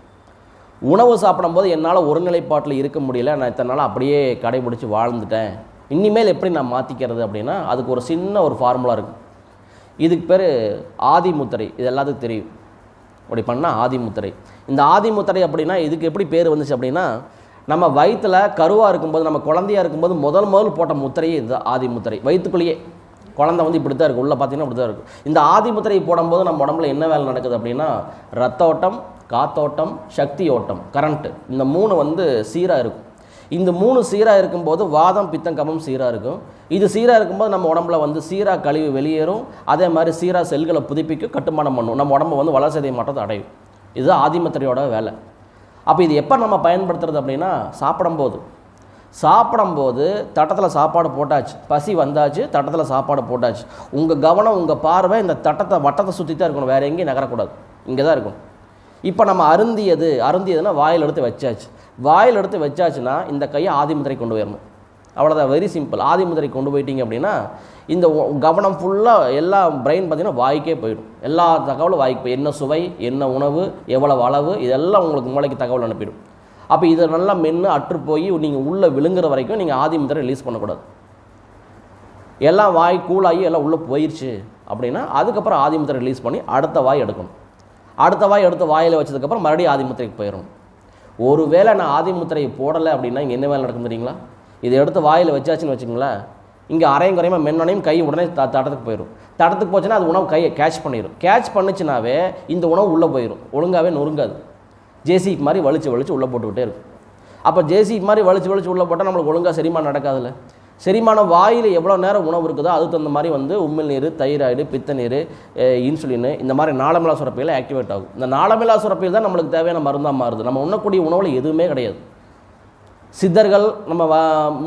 உணவு சாப்பிடும்போது என்னால் ஒருநிலைப்பாட்டில் இருக்க முடியல, நான் இத்தனை நாள் அப்படியே கடைபிடிச்சி வாழ்ந்துட்டேன், இனிமேல் எப்படி நான் மாற்றிக்கிறது அப்படின்னா அதுக்கு ஒரு சின்ன ஒரு ஃபார்முலா இருக்குது. இதுக்கு பேர் ஆதிமுத்திரை. இது எல்லாத்துக்கும் தெரியும். அப்படி பண்ணால் ஆதிமுத்திரை. இந்த ஆதிமுத்திரை அப்படின்னா இதுக்கு எப்படி பேர் வந்துச்சு அப்படின்னா, நம்ம வயிற்றில் கருவாக இருக்கும்போது, நம்ம குழந்தையாக இருக்கும்போது முதல் போட்ட முத்திரையே இது ஆதிமுத்திரை. வயிற்றுக்குள்ளேயே குழந்தை வந்து இப்படி தான் இருக்குது, உள்ளே பார்த்தீங்கன்னா இப்படி தான் இருக்குது. இந்த ஆதிமுத்திரை போடும்போது நம்ம உடம்புல என்ன வேலை நடக்குது அப்படின்னா, ரத்த ஓட்டம், காத்தோட்டம், சக்தி ஓட்டம், கரண்ட்டு, இந்த 3 வந்து சீராக இருக்கும். இந்த 3 சீராக இருக்கும்போது வாதம், பித்தம், கபம் சீராக இருக்கும். இது சீராக இருக்கும்போது நம்ம உடம்புல வந்து சீராக கழிவு வெளியேறும். அதே மாதிரி சீராக செல்களை புதுப்பிக்கும், கட்டுமானம் பண்ணும். நம்ம உடம்பு வந்து வளர்ச்சிதை மாற்றத்தை அடையும். இதுதான் ஆதிமுத்திரையோட வேலை. அப்போ இது எப்போ நம்ம பயன்படுத்துறது அப்படின்னா, சாப்பிடும்போது தட்டத்தில் சாப்பாடு போட்டாச்சு, பசி வந்தாச்சு, தட்டத்தில் சாப்பாடு போட்டாச்சு, உங்கள் கவனம் உங்கள் பார்வை இந்த வட்டத்தை சுற்றி தான் இருக்கணும், வேறு எங்கேயும் நகரக்கூடாது, இங்கே தான் இருக்கணும். இப்போ நம்ம அருந்தியதுன்னா வாயில் எடுத்து வச்சாச்சு. வாயில் எடுத்து வச்சாச்சுன்னா இந்த கையை ஆதிமுத்திரை கொண்டு போயிடணும். அவ்வளோதான், வெரி சிம்பிள். ஆதிமுத்திரை கொண்டு போயிட்டீங்க அப்படின்னா இந்த கவனம் ஃபுல்லாக எல்லா பிரெயின் பார்த்திங்கன்னா வாய்க்கே போயிடும். எல்லா தகவலும் வாய்க்கு போய் என்ன சுவை, என்ன உணவு, எவ்வளவு அளவு, இதெல்லாம் உங்களுக்கு மூளைக்கு தகவல் அனுப்பிடும். அப்போ இதை நல்லா மென்று அற்று போய் நீங்கள் உள்ளே விழுங்குற வரைக்கும் நீங்கள் ஆதிமுத்திரை ரிலீஸ் பண்ணக்கூடாது. எல்லாம் வாய் கூலாகி எல்லாம் உள்ளே போயிடுச்சு அப்படின்னா அதுக்கப்புறம் ஆதிமுத்திரை ரிலீஸ் பண்ணி அடுத்த வாய் எடுக்கணும். அடுத்த வாய் எடுத்து வாயில் வச்சதுக்கப்புறம் மறுபடியும் ஆதிமுத்திரைக்கு போயிடணும். ஒருவேளை நான் ஆதிமுத்திரையை போடலை அப்படின்னா இங்கே என்ன வேலை நடக்கும் தெரியுங்களா? இதை எடுத்து வாயில் வச்சாச்சுன்னு வச்சுங்களேன், இங்கே அரையும் குறையுமா மென்னோனையும் கை உடனே தடத்துக்கு போயிடும். தடத்துக்கு போச்சுன்னா அது உணவு கையை கேட்ச் பண்ணிடும். கேட்ச் பண்ணிச்சுனாவே இந்த உணவு உள்ளே போயிடும், ஒழுங்காகவே நொறுங்காது. ஜேசிபி மாதிரி வலிச்சு உள்ளே போட்டுக்கிட்டே இருக்கும். அப்போ ஜேசிபி மாதிரி வலிச்சு உள்ளே போட்டால் நம்மளுக்கு ஒழுங்காக செரிமானம் நடக்காதுல்ல. செரிமானம் வாயில் எவ்வளோ நேரம் உணவு இருக்குதோ அதுக்கு தகுந்த மாதிரி உமிழ் நீர், தைராய்டு, பித்த நீர், இன்சுலின், இந்த மாதிரி நாளமில்லா சுரப்பியில் ஆக்டிவேட் ஆகும். இந்த நாளமில்லா சுரப்பியில் தான் நம்மளுக்கு தேவையான மருந்தாக மாறுது. நம்ம உண்ணக்கூடிய உணவில் எதுவுமே கிடையாது. சித்தர்கள், நம்ம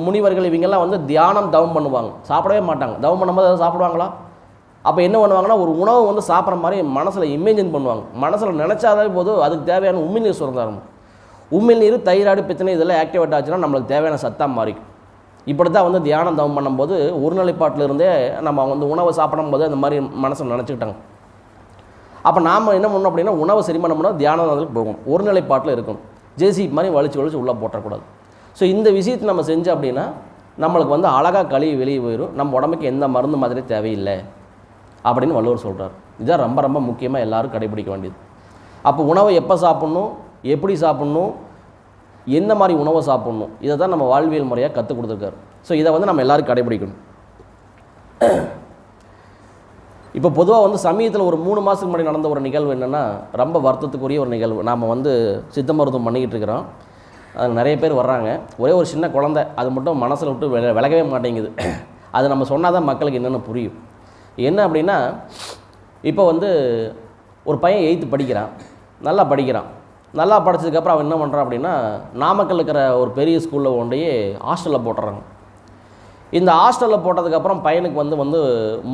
முனிவர்கள் இவங்கெல்லாம் தியானம் தவம் பண்ணுவாங்க, சாப்பிடவே மாட்டாங்க. தவம் பண்ணும்போது அதை சாப்பிடுவாங்களா? அப்போ என்ன பண்ணுவாங்கன்னா ஒரு உணவு சாப்பிட்ற மாதிரி மனசில் இமேஜின் பண்ணுவாங்க. மனசில் நினச்சாலே போதும் அதுக்கு தேவையான உமிழ்நீர் சுரந்தாரும். உமிழ்நீர், தைராய்டு, பித்தனை இதெல்லாம் ஆக்டிவேட் ஆச்சுன்னா நம்மளுக்கு தேவையான சத்தாக மாறிக்கும். இப்படி தான் தியானம் தவம் பண்ணும்போது ஒருநிலைப்பாட்டிலிருந்தே நம்ம உணவை சாப்பிடும்போது அந்த மாதிரி மனசில் நினச்சிக்கிட்டாங்க. அப்போ நாம் என்ன பண்ணோம் அப்படின்னா உணவை செரிமானம் பண்ணால் தியானம் அதுக்கு போகும், ஒருநிலைப்பாட்டில் இருக்கணும். ஜேசிபி மாதிரி வலிச்சு உள்ளே போட்டக்கூடாது. ஸோ இந்த விஷயத்தை நம்ம செஞ்சோம் அப்படின்னா நம்மளுக்கு அழகாக கழுவி வெளியே போயிடும். நம்ம உடம்புக்கு எந்த மருந்து மாதிரி தேவையில்லை அப்படின்னு வள்ளுவர் சொல்கிறார். இதுதான் ரொம்ப ரொம்ப முக்கியமாக எல்லோரும் கடைபிடிக்க வேண்டியது. அப்போ உணவை எப்போ சாப்பிட்ணும், எப்படி சாப்பிட்ணும், என்ன மாதிரி உணவை சாப்பிட்ணும், இதை தான் நம்ம வாழ்வியல் முறையாக கற்றுக் கொடுத்துருக்காரு. ஸோ இதை நம்ம எல்லோரும் கடைபிடிக்கணும். இப்போ பொதுவாக சமயத்தில் ஒரு 3 மாதத்துக்கு முன்னாடி நடந்த ஒரு நிகழ்வு என்னென்னா ரொம்ப வருத்தத்துக்குரிய ஒரு நிகழ்வு. நாம் சித்த மருத்துவம் பண்ணிக்கிட்டு இருக்கிறோம், அது நிறைய பேர் வர்றாங்க. ஒரே ஒரு சின்ன குழந்தை, அது மட்டும் மனசில் விட்டு விலகவே மாட்டேங்குது. அது நம்ம சொன்னால் தான் மக்களுக்கு என்னென்ன புரியும். என்ன அப்படின்னா இப்போ ஒரு பையன் 8th படிக்கிறான், நல்லா படிக்கிறான். நல்லா படித்ததுக்கப்புறம் அவன் என்ன பண்ணுறான் அப்படின்னா நாமக்கல் இருக்கிற ஒரு பெரிய ஸ்கூலில் கொண்டு ஹாஸ்டலில் போட்டுறாங்க. இந்த ஹாஸ்டலில் போட்டதுக்கப்புறம் பையனுக்கு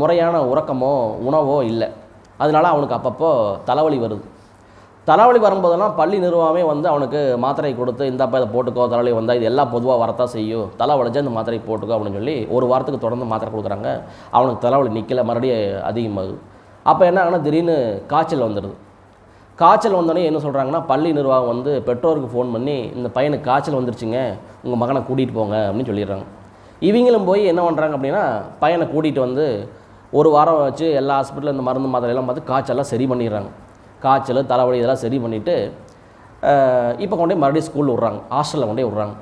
முறையான உறக்கமோ உணவோ இல்லை. அதனால் அவனுக்கு அப்பப்போ தலைவலி வருது. தலைவலி வரும்போதெல்லாம் பள்ளி நிர்வாகமே அவனுக்கு மாத்திரை கொடுத்து இந்தப்போ இதை போட்டுக்கோ, தலைவலி வந்தால் இது எல்லாம் பொதுவாக வரத்தான் செய்யும், தலைவலிச்சா இந்த மாத்திரை போட்டுக்கோ அப்படின்னு சொல்லி ஒரு வாரத்துக்கு தொடர்ந்து மாத்திரை கொடுக்குறாங்க. அவனுக்கு தலைவலி நிற்கலை, மறுபடியும் அதிகமாகுது. அப்போ என்ன ஆகுனா திடீர்னு காய்ச்சல் வந்துடுது. காய்ச்சல் வந்தோடனே என்ன சொல்கிறாங்கன்னா பள்ளி நிர்வாகம் பெற்றோருக்கு ஃபோன் பண்ணி இந்த பையனுக்கு காய்ச்சல் வந்துருச்சுங்க, உங்கள் மகனை கூட்டிகிட்டு போங்க அப்படின்னு சொல்லிடுறாங்க. இவங்களும் போய் என்ன பண்ணுறாங்க அப்படின்னா பையனை கூட்டிகிட்டு ஒரு வாரம் வச்சு எல்லா ஹாஸ்பிட்டலில் இந்த மருந்து மாத்திரையெல்லாம் பார்த்து காய்ச்சல்லாம் சரி பண்ணிடுறாங்க. காய்ச்சல், தலைவலி இதெல்லாம் சரி பண்ணிவிட்டு இப்போ கொண்டு மறுபடியும் ஸ்கூலில் விட்றாங்க, ஹாஸ்டலில் கொண்டே விட்றாங்க.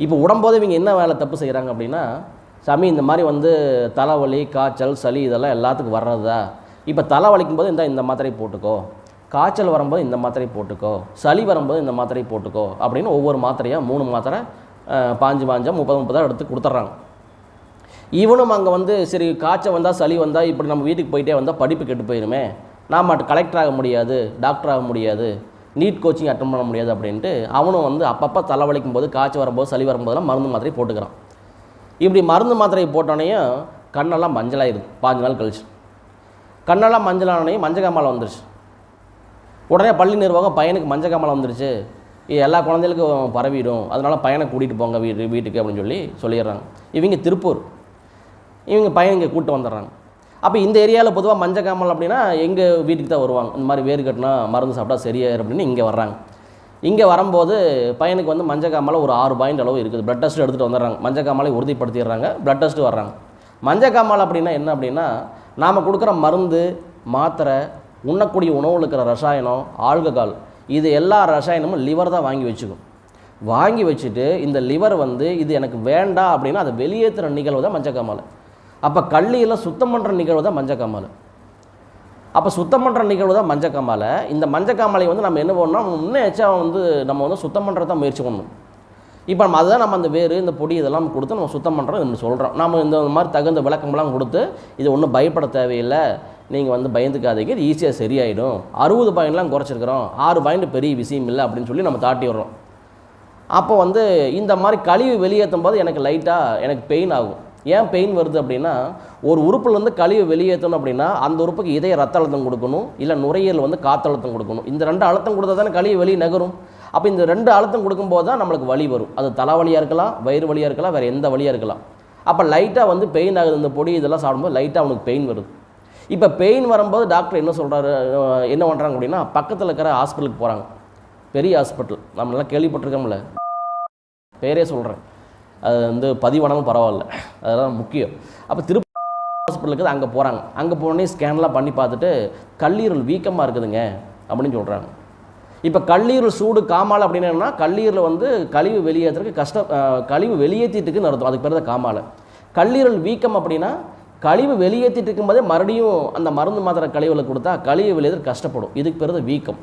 இப்போ விடும்போது இவங்க என்ன வேலை தப்பு செய்கிறாங்க அப்படின்னா சாமி இந்த மாதிரி தலைவலி, காய்ச்சல், சளி இதெல்லாம் எல்லாத்துக்கும் வர்றதா, இப்போ தலைவலிக்கும் போது இந்த மாத்திரை போட்டுக்கோ, காய்ச்சல் வரும்போது இந்த மாத்திரை போட்டுக்கோ, சளி வரும்போது இந்த மாத்திரை போட்டுக்கோ அப்படின்னு ஒவ்வொரு மாத்திரையாக 3 மாத்திரை 5 30 எடுத்து கொடுத்துட்றாங்க. இவனும் அங்கே சரி காய்ச்சல் வந்தால் சளி வந்தால் இப்படி நம்ம வீட்டுக்கு போயிட்டே வந்தால் படிப்பு கெட்டு போயிடுமே, நாம் கலெக்டர் ஆக முடியாது, டாக்டர் ஆக முடியாது, நீட் கோச்சிங் அட்டன் பண்ண முடியாது அப்படின்ட்டு அவனும் அப்பப்போ தலைவலிக்கும் போது, காய்ச்சல் வரும்போது, சளி வரும்போதெல்லாம் மருந்து மாத்திரை போட்டுக்கிறான். இப்படி மருந்து மாத்திரை போட்டோடனையும் கண்ணெல்லாம் மஞ்சளாயிருது. 5 நாள் கழிச்சு கண்ணெல்லாம் மஞ்சளானோடனையும் மஞ்சக்காமலை வந்துருச்சு. உடனே பள்ளி நிர்வாகம் பையனுக்கு மஞ்சக்காமலை வந்துருச்சு, எல்லா குழந்தைகளுக்கும் பரவிடும், அதனால் பையனை கூட்டிகிட்டு போங்க வீட்டுக்கு அப்படின்னு சொல்லிடுறாங்க. இவங்க திருப்பூர், இவங்க பையன் இங்கே கூப்பிட்டு வந்துடுறாங்க. அப்போ இந்த ஏரியாவில் பொதுவாக மஞ்சக்காமல் அப்படின்னா எங்கள் வீட்டுக்கு தான் வருவாங்க. இந்த மாதிரி வேறு கட்டினா மருந்து சாப்பிட்டா சரியாயிரும் அப்படின்னு இங்கே வர்றாங்க. இங்கே வரும்போது பையனுக்கு மஞ்சக்காமலை ஒரு 6 பாயிண்ட் அளவு இருக்குது. ப்ளட் டெஸ்ட் எடுத்துகிட்டு வந்துடுறாங்க, மஞ்சக்காமலை உறுதிப்படுத்திடுறாங்க, ப்ளட் டெஸ்ட்டு வர்றாங்க. மஞ்சக்காமல் அப்படின்னா என்ன அப்படின்னா நாம் கொடுக்குற மருந்து, மாத்திரை, உண்ணக்கூடிய உணவில் இருக்கிற ரசாயனம், ஆல்கஹால், இது எல்லா ரசாயனமும் லிவர் தான் வாங்கி வச்சுக்கும். வாங்கி வச்சுட்டு இந்த லிவர் இது எனக்கு வேண்டாம் அப்படின்னா அதை வெளியேற்றுற நிகழ்வு தான் மஞ்சக்காமலை. அப்போ கல்லியில் சுத்தம் பண்ணுற நிகழ்வு தான் மஞ்சக்காமலை. அப்போ சுத்தம் பண்ணுற நிகழ்வு தான் மஞ்சக்காமலை. இந்த மஞ்சக்காமலை நம்ம என்ன பண்ணோம்னா இன்னும் எச்சா நம்ம சுத்தம் பண்ணுறது தான் முயற்சி பண்ணணும். இப்போ அதுதான் நம்ம அந்த வேறு இந்த பொடி இதெல்லாம் கொடுத்து நம்ம சுத்தம் பண்ணுறோம் நம்ம சொல்கிறோம். நம்ம இந்த மாதிரி தகுந்த விளக்கமெல்லாம் கொடுத்து இது ஒன்றும் பயப்பட தேவையில்லை, நீங்கள் பயந்துக்காதீங்க, இது ஈஸியாக சரியாயிடும், 60 பாயிண்ட்லாம் குறைச்சிருக்கிறோம், 6 பாயிண்ட் பெரிய விஷயம் இல்லை அப்படின்னு சொல்லி நம்ம தாட்டி வர்றோம். அப்போ வந்து இந்த மாதிரி கழிவு வெளியேற்றும் போது எனக்கு லைட்டாக எனக்கு பெயின் ஆகும். ஏன் பெயின் வருது அப்படின்னா, ஒரு உறுப்பில் வந்து கழிவு வெளியேற்றணும் அப்படின்னா அந்த உறுப்புக்கு இதய ரத்த அழுத்தம் கொடுக்கணும், இல்லை நுரையீரல் வந்து காற்றழுத்தம் கொடுக்கணும். இந்த 2 அழுத்தம் கொடுத்தா தானே கழிவு வெளியே நகரும். அப்போ இந்த 2 அழுத்தம் கொடுக்கும்போது தான் நம்மளுக்கு வலி வரும். அது தலைவலியாக இருக்கலாம், வயிறு வலியாக இருக்கலாம், வேறு எந்த வலியாக இருக்கலாம். அப்போ லைட்டாக வந்து பெயின் ஆகுது. இந்த பொடி இதெல்லாம் சாப்பிடும்போது லைட்டாக அவனுக்கு பெயின் வருது. இப்போ பெயின் வரும்போது டாக்டர் என்ன சொல்கிறாரு, என்ன பண்ணுறாங்க அப்படின்னா, பக்கத்தில் இருக்கிற ஹாஸ்பிட்டலுக்கு போகிறாங்க. பெரிய ஹாஸ்பிட்டல், நம்மளாம் கேள்விப்பட்டிருக்கோம்ல, பேரே சொல்கிறேன், அது வந்து பதிவானாலும் பரவாயில்ல, அதெல்லாம் முக்கியம். அப்போ திருப்பதி ஹாஸ்பிட்டலுக்கு அங்கே போகிறாங்க. அங்கே போனோடனே ஸ்கேன்லாம் பண்ணி பார்த்துட்டு கல்லீரல் வீக்கமாக இருக்குதுங்க அப்படின்னு சொல்கிறாங்க. இப்போ கல்லீரல் சூடு காமாலை அப்படின்னா, கல்லீரல் வந்து கழிவு வெளியேற்றுறதுக்கு கழிவு வெளியேற்றிட்டுக்குன்னு அர்த்தம். அதுக்கு பேர் தான் காமாலை. கல்லீரல் வீக்கம் அப்படின்னா கழிவு வெளியேற்றிட்டு இருக்கும்போதே மறுபடியும் அந்த மருந்து மாத்திரை கழிவுகளை கொடுத்தா கழிவு வெளியேற்ற கஷ்டப்படும். இதுக்கு பேர் தான் வீக்கம்.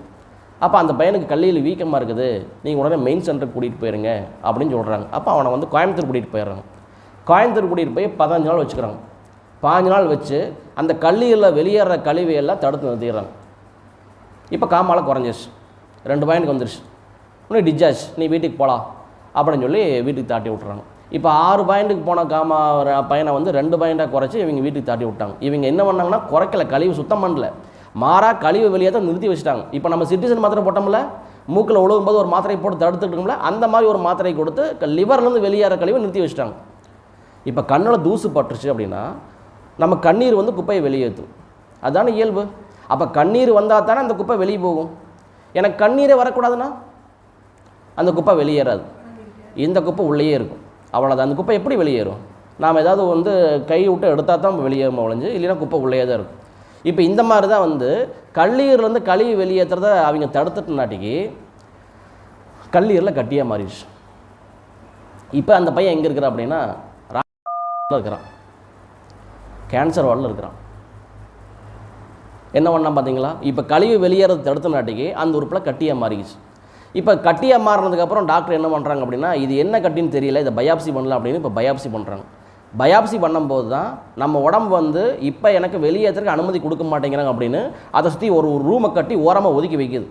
அப்போ அந்த பையனுக்கு கல்லீரல் வீக்கமாக இருக்குது, நீங்கள் உடனே மெயின் சென்டருக்கு கூட்டிகிட்டு போயிருங்க அப்படின்னு சொல்கிறாங்க. அப்போ அவனை வந்து கோயம்புத்தூர் கூட்டிகிட்டு போயிடுறாங்க. கோயம்புத்தூர் கூட்டிகிட்டு போய் 15 நாள் வச்சுக்கிறாங்க. 15 நாள் வச்சு அந்த கல்லீரலில் வெளியேற கழிவையெல்லாம் தடுத்து நிறுத்திடுறாங்க. இப்போ காமாலை குறைஞ்சிருச்சு, 2 பாயிண்ட்டுக்கு வந்துருச்சு. இன்னும் டிஸ்சார்ஜ், நீ வீட்டுக்கு போகலாம் அப்படின்னு சொல்லி வீட்டுக்கு தாட்டி விட்டுறாங்க. இப்போ 6 பாயிண்ட்டுக்கு போன பையனை வந்து 2 பாயிண்ட்டாக குறைச்சி இவங்க வீட்டுக்கு தாட்டி விட்டாங்க. இவங்க என்ன பண்ணாங்கன்னா, குறைக்கல, கழிவு சுத்தம் பண்ணல, மாறா கழிவு வெளியே தான் நிறுத்தி வச்சுட்டாங்க. இப்போ நம்ம சிட்டிசன் மாத்திரை போட்டோம்ல, மூக்கில் ஒழுகும் போது ஒரு மாத்திரை போட்டு தடுத்துட்டோம்ல, அந்த மாதிரி ஒரு மாத்திரை கொடுத்து லிவர்லேருந்து வெளியேற கழிவை நிறுத்தி வச்சுட்டாங்க. இப்போ கண்ணில் தூசு பட்டுருச்சு அப்படின்னா நம்ம கண்ணீர் வந்து குப்பையை வெளியேற்றும், அதுதானே இயல்பு. அப்போ கண்ணீர் வந்தால் தானே அந்த குப்பை வெளியே போகும். எனக்கு கண்ணீரே வரக்கூடாதுன்னா அந்த குப்பை வெளியேறாது, இந்த குப்பை உள்ளேயே இருக்கும், அவ்வளோதான். அந்த குப்பை எப்படி வெளியேறும்? நாம் ஏதாவது வந்து கை விட்டு எடுத்தால் தான் வெளியேறும் ஒழிஞ்சு, இல்லைன்னா குப்பை உள்ளே தான் இருக்கும். இப்போ இந்த மாதிரி தான் வந்து கல்லீரலேருந்து கழிவு வெளியேற்றுறத அவங்க தடுத்துட்டுனாட்டிக்கு கல்லீரலில் கட்டியாக மாறிடுச்சு. இப்போ அந்த பையன் எங்கே இருக்கிறான் அப்படின்னா இருக்கிறான், கேன்சர் வார்டில் இருக்கிறான். என்ன பண்ணால் பார்த்தீங்களா? இப்போ கழிவு வெளியேறது தடுத்துனாட்டிக்கு அந்த உறுப்பில் கட்டியாக மாறிடுச்சு. இப்போ கட்டியாக மாறினதுக்கப்புறம் டாக்டர் என்ன பண்ணுறாங்க அப்படின்னா, இது என்ன கட்டின்னு தெரியல, இதை பயாப்சி பண்ணலாம் அப்படின்னு இப்போ பயாப்சி பண்ணுறாங்க. பயாப்சி பண்ணும்போது தான் நம்ம உடம்பு வந்து இப்போ எனக்கு வெளியேற்றுறதுக்கு அனுமதி கொடுக்க மாட்டேங்கிறாங்க அப்படின்னு அதை சுற்றி ஒரு ரூமை கட்டி ஓரமாக ஒதுக்கி வைக்கிது.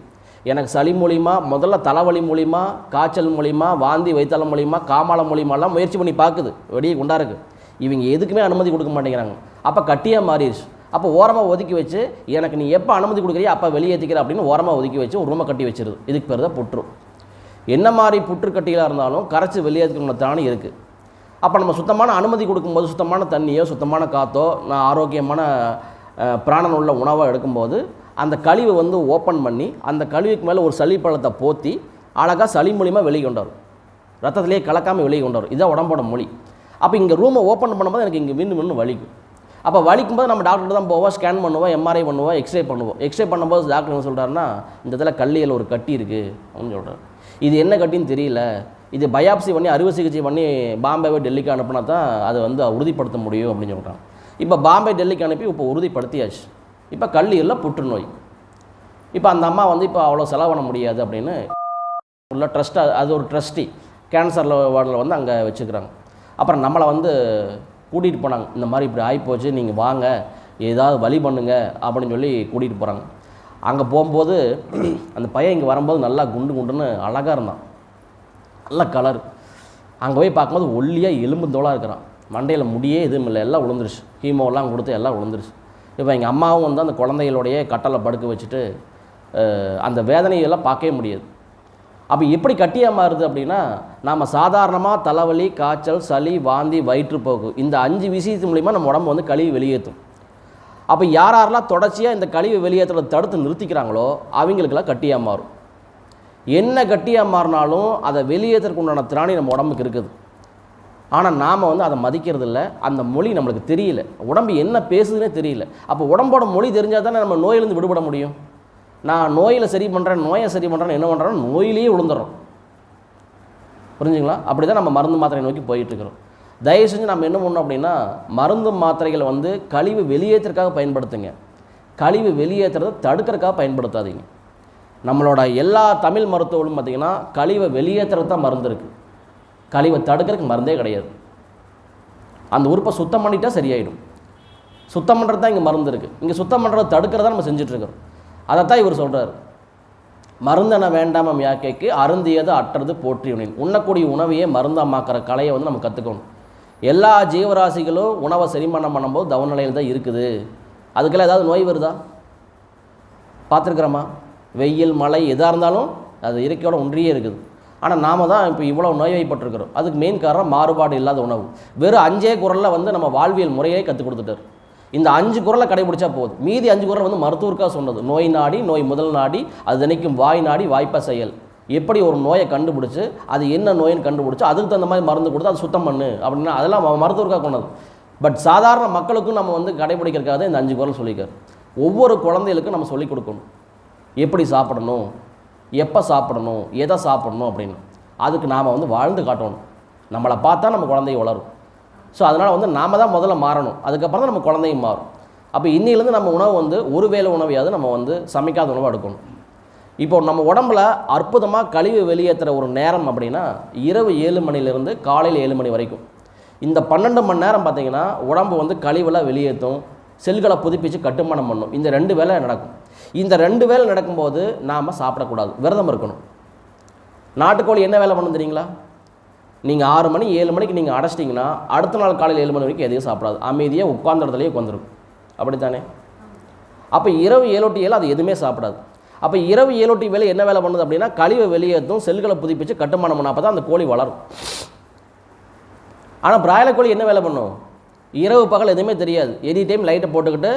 எனக்கு சளி மூலிமா, முதல்ல தலைவலி மூலிமா, காய்ச்சல் மூலிமா, வாந்தி வைத்தளம் மூலிமா, காமாலை மூலிமாலாம் முயற்சி பண்ணி பார்க்குது, வெளியே கொண்டாருக்கு. இவங்க எதுக்குமே அனுமதி கொடுக்க மாட்டேங்கிறாங்க. அப்போ கட்டியாக மாறிடுச்சு. அப்போ ஓரமாக ஒதுக்கி வச்சு, எனக்கு நீ எப்போ அனுமதி கொடுக்குறியோ அப்போ வெளியேற்றிக்கிற அப்படின்னு ஓரமாக ஒதுக்கி வச்சு ஒரு ரூமை கட்டி வச்சிருது. இதுக்கு பேர் தான் புற்று. என்ன மாதிரி புற்று கட்டிகளாக இருந்தாலும் கரைச்சி வெளியேற்றிக்கணும் தானே இருக்குது. அப்போ நம்ம சுத்தமான அனுமதி கொடுக்கும்போது, சுத்தமான தண்ணியோ சுத்தமான காற்றோ ஆரோக்கியமான பிராணன் உள்ள உணவை எடுக்கும்போது அந்த கழிவை வந்து ஓப்பன் பண்ணி அந்த கழிவுக்கு மேலே ஒரு சளி பழத்தை போற்றி அழகாக சளி மூலிமா வெளியே கொண்டு வரும், ரத்தத்திலே கலக்காமல் வெளியே கொண்டு வரும். இதுதான் உடம்போட மொழி. அப்போ இங்கே ரூமை ஓப்பன் பண்ணும்போது எனக்கு இங்கே மின்னு வலிக்கும். அப்போ வலிக்கும்போது நம்ம டாக்டர் தான் போவோம், ஸ்கேன் பண்ணுவோம், எம்ஆர்ஐ பண்ணுவோம், எக்ஸ்ரே பண்ணுவோம். எக்ஸ்ரே பண்ணும்போது டாக்டர் என்ன சொல்கிறாருன்னா, இந்த இதில் கல்லீரல் ஒரு கட்டி இருக்குது அப்படின்னு சொல்கிறார். இது என்ன கட்டின்னு தெரியல, இது பயாப்சி பண்ணி அறுவை சிகிச்சை பண்ணி பாம்பேவை டெல்லிக்கு அனுப்பினா தான் அதை வந்து உறுதிப்படுத்த முடியும் அப்படின்னு சொல்கிறாங்க. இப்போ பாம்பே டெல்லிக்கு அனுப்பி இப்போ உறுதிப்படுத்தியாச்சு. இப்போ கல்லீரலில் புற்றுநோய். இப்போ அந்த அம்மா வந்து இப்போ அவ்வளோ செலவு பண்ண முடியாது அப்படின்னு உள்ள ட்ரஸ்ட்டாக, அது ஒரு ட்ரஸ்டி கேன்சர் வார்டில் வந்து அங்கே வச்சுக்கிறாங்க. அப்புறம் நம்மளை வந்து கூட்டிகிட்டு போனாங்க, இந்த மாதிரி இப்படி ஆகிப்போச்சு, நீங்கள் வாங்க ஏதாவது வழி பண்ணுங்க அப்படின்னு சொல்லி கூட்டிகிட்டு போகிறாங்க. அங்கே போகும்போது அந்த பையன் இங்கே வரும்போது நல்லா குண்டுன்னு அழகாக இருந்தான், நல்ல கலர். அங்கே போய் பார்க்கும்போது ஒல்லியாக எலும்பு தோளாக இருக்கிறான், மண்டையில் முடியே எதுவும் இல்லை, எல்லாம் விழுந்துருச்சு, ஹீமோலாம் கொடுத்து எல்லாம் விழுந்துருச்சு. இப்போ எங்கள் அம்மாவும் வந்து அந்த குழந்தைகளுடைய கட்டலை படுக்க வச்சுட்டு அந்த வேதனையெல்லாம் பார்க்கவே முடியாது. அப்போ எப்படி கட்டியாக மாறுது அப்படின்னா, நாம் சாதாரணமாக தலைவலி, காய்ச்சல், சளி, வாந்தி, வயிற்றுப்போக்கு இந்த 5 விஷயத்து மூலிமா நம்ம உடம்பு வந்து கழிவு வெளியேற்றும். அப்போ யாரெல்லாம் தொடர்ச்சியாக இந்த கழிவு வெளியேற்றத்தை தடுத்து நிறுத்திக்கிறாங்களோ அவங்களுக்கெல்லாம் கட்டியாக மாறும். என்ன கட்டியாக மாறினாலும் அதை வெளியேற்றத்துக்கு உண்டான திராணி நம்ம உடம்புக்கு இருக்குது. ஆனால் நாம் வந்து அதை மதிக்கிறது இல்லை, அந்த மொழி நம்மளுக்கு தெரியல, உடம்பு என்ன பேசுதுன்னே தெரியல. அப்போ உடம்போட மொழி தெரிஞ்சால் தானே நம்ம நோயிலேருந்து விடுபட முடியும். நான் நோயில் சரி பண்ணுறேன், நோயை சரி பண்ணுறேன்னு என்ன பண்ணுறோம், நோயிலேயே விழுந்துடுறோம். புரிஞ்சுங்களா? அப்படி தான் நம்ம மருந்து மாத்திரை நோக்கி போயிட்டுருக்கிறோம். தயவு செஞ்சு நம்ம என்ன பண்ணோம் அப்படின்னா, மருந்து மாத்திரைகளை வந்து கழிவு வெளியேற்றதுக்காக பயன்படுத்துங்க, கழிவு வெளியேற்றுறதை தடுக்கிறதுக்காக பயன்படுத்தாதீங்க. நம்மளோட எல்லா தமிழ் மருத்துவங்களும் பார்த்திங்கன்னா கழிவை வெளியேற்றுறது தான் மருந்து இருக்குது, கழிவை தடுக்கிறதுக்கு மருந்தே கிடையாது. அந்த உறுப்பை சுத்தம் பண்ணிட்டா சரியாயிடும். சுத்தம் பண்ணுறது தான் இங்கே மருந்து இருக்குது, இங்கே சுத்தம் பண்ணுறதை தடுக்கிறதா நம்ம செஞ்சிட்ருக்கிறோம். அதைத்தான் இவர் சொல்கிறார். மருந்தென வேண்டாமம் யாக்கைக்கு அருந்தியது அற்றது போற்றியுனின். உண்ணக்கூடிய உணவையே மருந்தாமாக்கிற கலையை வந்து நம்ம கற்றுக்கணும். எல்லா ஜீவராசிகளும் உணவை செரிமானம் பண்ணும்போது தவநிலையில் தான் இருக்குது. அதுக்கெல்லாம் ஏதாவது நோய் வருதா பார்த்துருக்குறோமா? வெயில் மழை எதாக இருந்தாலும் அது இயற்கையோட ஒன்றியே இருக்குது. ஆனால் நாம தான் இப்போ இவ்வளோ நோய்வாய்ப்பட்டிருக்கிறோம். அதுக்கு மெயின் காரணம் மாறுபாடு இல்லாத உணவு. வெறும் 5 குறளில் வந்து நம்ம வாழ்வியல் முறையே கற்றுக் கொடுத்துட்டார். இந்த 5 குறளை கடைபிடிச்சா போதும். மீதி 5 குறள் வந்து மருத்துவருக்காக சொன்னது. நோய் நாடி, நோய் முதல் நாடி, அது தினைக்கும் வாய் நாடி, வாய்ப்பா செயல். எப்படி ஒரு நோயை கண்டுபிடிச்சி அது என்ன நோயின்னு கண்டுபிடிச்சி அதுக்கு தகுந்த மாதிரி மருந்து கொடுத்து அதை சுத்தம் பண்ணு அப்படின்னா அதெல்லாம் மருத்துவருக்காக கொண்டது. பட் சாதாரண மக்களுக்கும் நம்ம வந்து கடைபிடிக்கிறதுக்காக தான் இந்த 5 குறள் சொல்லிக்கார். ஒவ்வொரு குழந்தைகளுக்கும் நம்ம சொல்லிக் கொடுக்கணும் எப்படி சாப்பிடணும், எப்போ சாப்பிடணும், எதை சாப்பிடணும் அப்படின்னு. அதுக்கு நாம் வந்து வாழ்ந்து காட்டணும். நம்மளை பார்த்தா நம்ம குழந்தைய வளரும். ஸோ அதனால் வந்து நாம் தான் முதல்ல மாறணும். அதுக்கப்புறம் தான் நம்ம குழந்தையும் மாறும். அப்போ இன்னிலேருந்து நம்ம உணவு வந்து ஒரு வேளை உணவையாவது நம்ம வந்து சமைக்காத உணவு எடுக்கணும். இப்போ நம்ம உடம்புல அற்புதமாக கழிவு வெளியேற்றுற ஒரு நேரம் அப்படின்னா இரவு 7 மணிலேருந்து காலையில் 7 மணி வரைக்கும். இந்த 12 மணி நேரம் பார்த்திங்கன்னா உடம்பு வந்து கழிவெல்லாம் வெளியேற்றும், செல்களை புதுப்பிச்சு கட்டுமானம் பண்ணும். இந்த 2 வேலை நடக்கும். இந்த 2 வேலை நடக்கும்போது நாம் சாப்பிடக்கூடாது, விரதம் இருக்கணும். நாட்டுக்கோழி என்ன வேலை பண்ணணும் தெரியுங்களா? நீங்கள் 6 மணி 7 மணிக்கு நீங்கள் அடைச்சிட்டிங்கன்னா அடுத்த நாள் காலையில் 7 மணி வரைக்கும் எதையும் சாப்பிடாது, அமைதியாக உட்கார்ந்த இடத்துலையே உட்காந்துருக்கும். அப்படித்தானே? அப்போ இரவு 7 to 7 அது எதுவுமே சாப்பிடாது. அப்போ இரவு 7 to 7 என்ன வேலை பண்ணுது அப்படின்னா கழிவை வெளியேற்றும், செல்களை புதுப்பிச்சு கட்டுமானம் பண்ண. அப்போ தான் அந்த கோழி வளரும். ஆனால் பிராய்லர் கோழி என்ன வேலை பண்ணும்? இரவு பகல் எதுவுமே தெரியாது. எனி டைம் லைட்டை போட்டுக்கிட்டு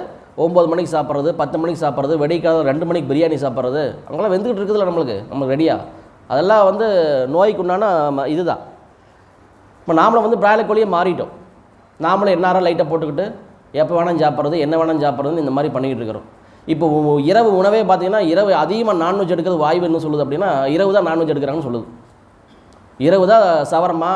9 மணிக்கு சாப்பிட்றது, 10 மணிக்கு சாப்பிட்றது, வெடிக்காத 2 மணிக்கு பிரியாணி சாப்பிட்றது, அங்கெல்லாம் வெந்துக்கிட்டு இருக்குதுல்ல நம்மளுக்கு ரெடியாக. அதெல்லாம் வந்து நோய்க்கு உண்டான இதுதான். இப்போ நாமளும் வந்து பிராய்லர் கோழியை மாறிட்டோம். நாமளும் எந்நேரம் லைட்டை போட்டுக்கிட்டு எப்போ வேணாலும் சாப்பிட்றது, என்ன வேணாலும் சாப்பிட்றதுன்னு இந்த மாதிரி பண்ணிக்கிட்டு இருக்கிறோம். இப்போ இரவு உணவே பார்த்தீங்கன்னா இரவு அதிகமாக நான்வெஜ் எடுக்கிறது வாய்வு என்ன சொல்லுது அப்படின்னா இரவு தான் நான்வெஜ் எடுக்கிறாங்கன்னு சொல்லுது. இரவு தான் சவரமா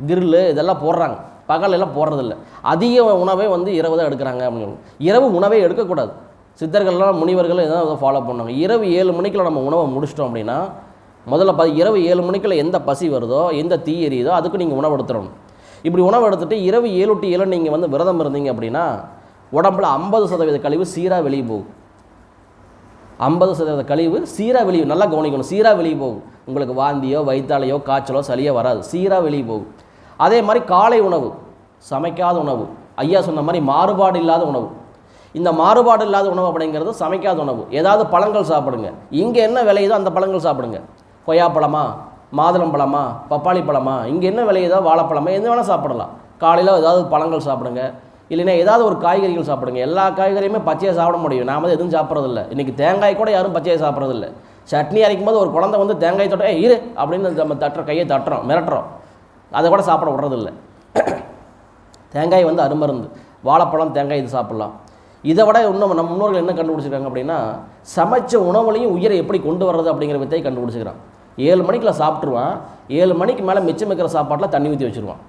கிரில்லு இதெல்லாம் போடுறாங்க, பகலெல்லாம் போடுறதில்ல. அதிக உணவே வந்து இரவு தான் எடுக்கிறாங்க அப்படின்னு. இரவு உணவே எடுக்கக்கூடாது. சித்தர்கள்லாம் முனிவர்கள் எதாவது ஃபாலோ பண்ணாங்க. இரவு 7 மணிக்குள்ள நம்ம உணவை முடிச்சிட்டோம் அப்படின்னா முதல்ல இரவு 7 மணிக்குள்ள எந்த பசி வருதோ, எந்த தீ எரியுதோ அதுக்கு நீங்கள் உணவு எடுத்துடணும். இப்படி உணவு எடுத்துகிட்டு இரவு 7 to 7 நீங்கள் வந்து விரதம் இருந்தீங்க அப்படின்னா உடம்புல 50% கழிவு சீராக வெளியே போகும். 50% கழிவு சீராக வெளியே, நல்லா கவனிக்கணும், சீராக வெளியே போகும். உங்களுக்கு வாந்தியோ வயிற்றாலையோ காய்ச்சலோ சளியோ வராது, சீராக வெளியே போகும். அதே மாதிரி காலை உணவு சமைக்காத உணவு, ஐயா சொன்ன மாதிரி மாறுபாடு இல்லாத உணவு. இந்த மாறுபாடு இல்லாத உணவு அப்படிங்கிறது சமைக்காத உணவு. ஏதாவது பழங்கள் சாப்பிடுங்க. இங்கே என்ன விளையுதோ அந்த பழங்கள் சாப்பிடுங்க. கொய்யாப்பழமா, மாதுளம்பழமா, பப்பாளி பழமா, இங்கே என்ன விளையுதோ வாழைப்பழமா, எது வேணால் சாப்பிடலாம். காலையில் ஏதாவது பழங்கள் சாப்பிடுங்க, இல்லைன்னா ஏதாவது ஒரு காய்கறிகள் சாப்பிடுங்க. எல்லா காய்கறியுமே பச்சையாக சாப்பிட முடியும். நாம் வந்து எதுவும் சாப்பிட்றதில்ல. இன்றைக்கி தேங்காய் கூட யாரும் பச்சையாக சாப்பிட்றதில்ல. சட்னி அரைக்கும் போது ஒரு குழந்தை வந்து தேங்காய் தொட்ட இரு அப்படின்னு நம்ம கையை தட்டுறோம், மிரட்டுறோம். அதை கூட சாப்பிட விட்றதில்ல. தேங்காய் வந்து அருமருந்து, வாழைப்பழம் தேங்காய் இது சாப்பிட்லாம். இதை விட இன்னும் நம்ம முன்னோர்கள் என்ன கண்டுபிடிச்சிருக்காங்க அப்படின்னா சமைச்ச உணவுலையும் உயிரை எப்படி கொண்டு வர்றது அப்படிங்கிற வித்தையை கண்டுபிடிச்சிக்கிறான். 7 மணிக்குள்ள சாப்பிட்ருவான், 7 மணிக்கு மேலே மிச்சம் வைக்கிற சாப்பாட்டில் தண்ணி ஊற்றி வச்சுருவான்.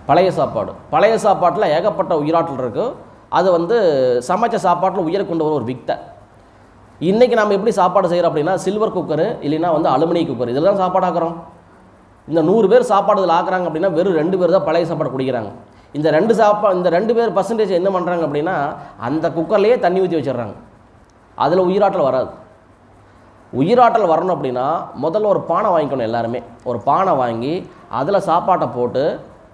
பழைய சாப்பாட்டில் ஏகப்பட்ட உயிராற்றல் இருக்குது. அது வந்து சமைச்ச சாப்பாட்டில் உயிரை கொண்டு வர ஒரு வித்தை. இன்றைக்கி நம்ம எப்படி சாப்பாடு செய்கிறோம் அப்படின்னா சில்வர் குக்கரு இல்லைன்னா வந்து அலுமினிய குக்கர் இதில் தான் சாப்பாடு ஆக்குறோம். இந்த 100 பேர் சாப்பாடு இதில் ஆக்குறாங்க அப்படின்னா வெறும் 2 பேர் தான் பழைய சாப்பாடு குடிக்கிறாங்க. இந்த 2 பேர் பர்சன்டேஜ் என்ன பண்ணுறாங்க அப்படின்னா அந்த குக்கர்லேயே தண்ணி ஊற்றி வச்சிடுறாங்க. அதில் உயிராற்றல் வராது. உயிராற்றல் வரணும் அப்படின்னா முதல்ல ஒரு பானை வாங்கிக்கணும். எல்லாருமே ஒரு பானை வாங்கி அதில் சாப்பாட்டை போட்டு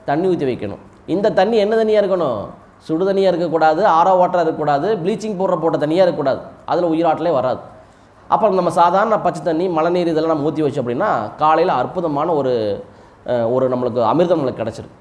தண்ணி ஊற்றி வைக்கணும். இந்த தண்ணி என்ன தண்ணியாக இருக்கணும்? சுடு தண்ணியாக இருக்கக்கூடாது, ஆரோ வாட்டராக இருக்கக்கூடாது, ப்ளீச்சிங் பவுடர் போட்ட தண்ணியாக இருக்கக்கூடாது. அதில் உயிராற்றலே வராது. அப்புறம் நம்ம சாதாரண பச்சை தண்ணி மழை நீர் இதெல்லாம் நம்ம ஊற்றி வச்சோம் அப்படின்னா காலையில் அற்புதமான ஒரு நம்மளுக்கு அமிர்தம் நம்மளுக்கு கிடச்சிடும்.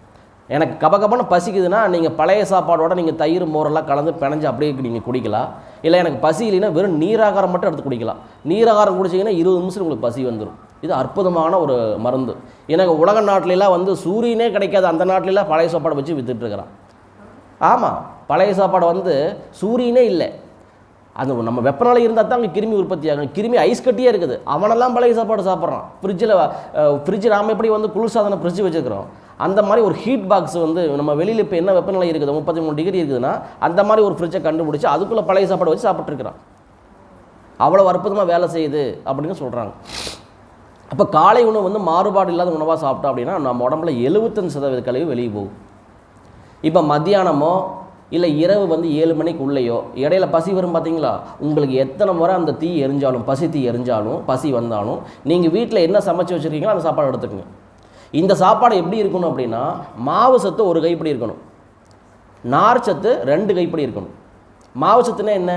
எனக்கு கபகபன்னு பசிக்குதுன்னா நீங்கள் பழைய சாப்பாடோட நீங்கள் தயிர் மோரெல்லாம் கலந்து பிணைஞ்சு அப்படியே நீங்கள் குடிக்கலாம். இல்லை எனக்கு பசி இல்லைன்னா வெறும் நீராகாரம் மட்டும் எடுத்து குடிக்கலாம். நீராகாரம் குடிச்சிங்கன்னா 20 நிமிஷம் உங்களுக்கு பசி வந்துடும். இது அற்புதமான ஒரு மருந்து. எனக்கு உலக நாட்டிலலாம் வந்து சூரியனே கிடைக்காது, அந்த நாட்டிலலாம் பழைய சாப்பாடு வச்சு விற்றுட்டுருக்கிறான். ஆமாம், பழைய சாப்பாடு வந்து சூரியனே இல்லை. அது நம்ம வெப்பநிலை இருந்தால் தான் அங்கே கிருமி உற்பத்தி ஆகும். கிருமி ஐஸ் கட்டியே இருக்குது, அவனெல்லாம் பழைய சாப்பாடு சாப்பிட்றான். ஃப்ரிட்ஜு நாம் எப்படி வந்து குளிர்சாதன ஃப்ரிட்ஜ் வச்சுருக்கிறோம், அந்த மாதிரி ஒரு ஹீட் பாக்ஸ் வந்து நம்ம வெளியில் இப்போ என்ன வெப்பநிலை இருக்குது 33 டிகிரி இருக்குதுன்னா அந்த மாதிரி ஒரு ஃப்ரிட்ஜை கண்டுபிடிச்சி அதுக்குள்ளே பழைய சாப்பாடு வச்சு சாப்பிட்ருக்கிறான். அவ்வளோ அற்புதமாக வேலை செய்யுது அப்படின்னு சொல்கிறாங்க. அப்போ காலை உணவு வந்து மாறுபாடு இல்லாத உணவாக சாப்பிட்டோம் அப்படின்னா நம்ம உடம்புல 75% கழிவு வெளியே போகும். இப்போ மத்தியானமோ இல்லை இரவு வந்து 7 மணிக்கு உள்ளேயோ இடையில பசி வரும் பார்த்தீங்களா, உங்களுக்கு எத்தனை முறை அந்த தீ எரிஞ்சாலும், பசி தீ எரிஞ்சாலும், பசி வந்தாலும் நீங்கள் வீட்டில் என்ன சமைச்சு வச்சுருக்கீங்களோ அந்த சாப்பாடு எடுத்துக்கங்க. இந்த சாப்பாடு எப்படி இருக்கணும் அப்படின்னா, மாவு சத்து 1 கைப்பிடி இருக்கணும், நார் சத்து 2 கைப்பிடி இருக்கணும். மாவு சத்துனா என்ன?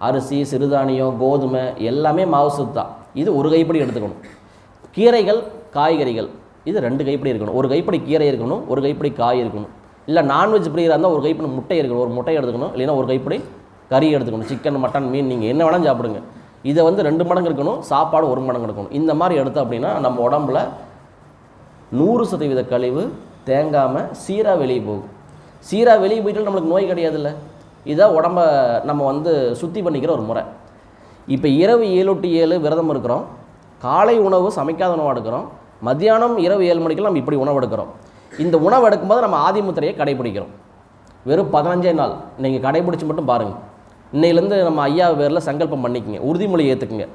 அரிசி, சிறுதானியம், கோதுமை எல்லாமே மாவு சத்து தான். இது 1 கைப்பிடி எடுத்துக்கணும். கீரைகள், காய்கறிகள் இது 2 கைப்பிடி இருக்கணும். 1 கைப்பிடி கீரை இருக்கணும், 1 கைப்பிடி காய் இருக்கணும். இல்லை நான்வெஜ் பிரியராக இருந்தால் 1 கைப்பிடி முட்டை இருக்கணும், 1 முட்டை எடுத்துக்கணும். இல்லைன்னா 1 கைப்பிடி கறி எடுத்துக்கணும். சிக்கன், மட்டன், மீன் நீங்கள் என்ன வேணாலும் சாப்பிடுங்க. இதை வந்து 2 மடங்கு இருக்கணும், சாப்பாடு 1 மடங்கு இருக்கணும். இந்த மாதிரி எடுத்தோம் அப்படின்னா நம்ம உடம்புல 100% கழிவு தேங்காமல் சீராக வெளியே போகும். சீராக வெளியே போயிட்டு நம்மளுக்கு நோய் கிடையாதுல்ல. இதான் உடம்ப நம்ம வந்து சுத்தி பண்ணிக்கிற ஒரு முறை. இப்போ இரவு 7 to 7 விரதம் இருக்கிறோம், காலை உணவு சமைக்காத உணவு எடுக்கிறோம், மத்தியானம் இரவு 7 மணிக்கெல்லாம் நம்ம இப்படி உணவு எடுக்கிறோம். இந்த உணவு எடுக்கும்போது நம்ம ஆதிமுத்திரையை கடைபிடிக்கிறோம். வெறும் 15 நாள் நீங்கள் கடைபிடிச்சி மட்டும் பாருங்கள். இன்னையிலேருந்து நம்ம ஐயா பேரில் சங்கல்பம் பண்ணிக்கங்க, உறுதிமொழி ஏற்றுக்குங்க.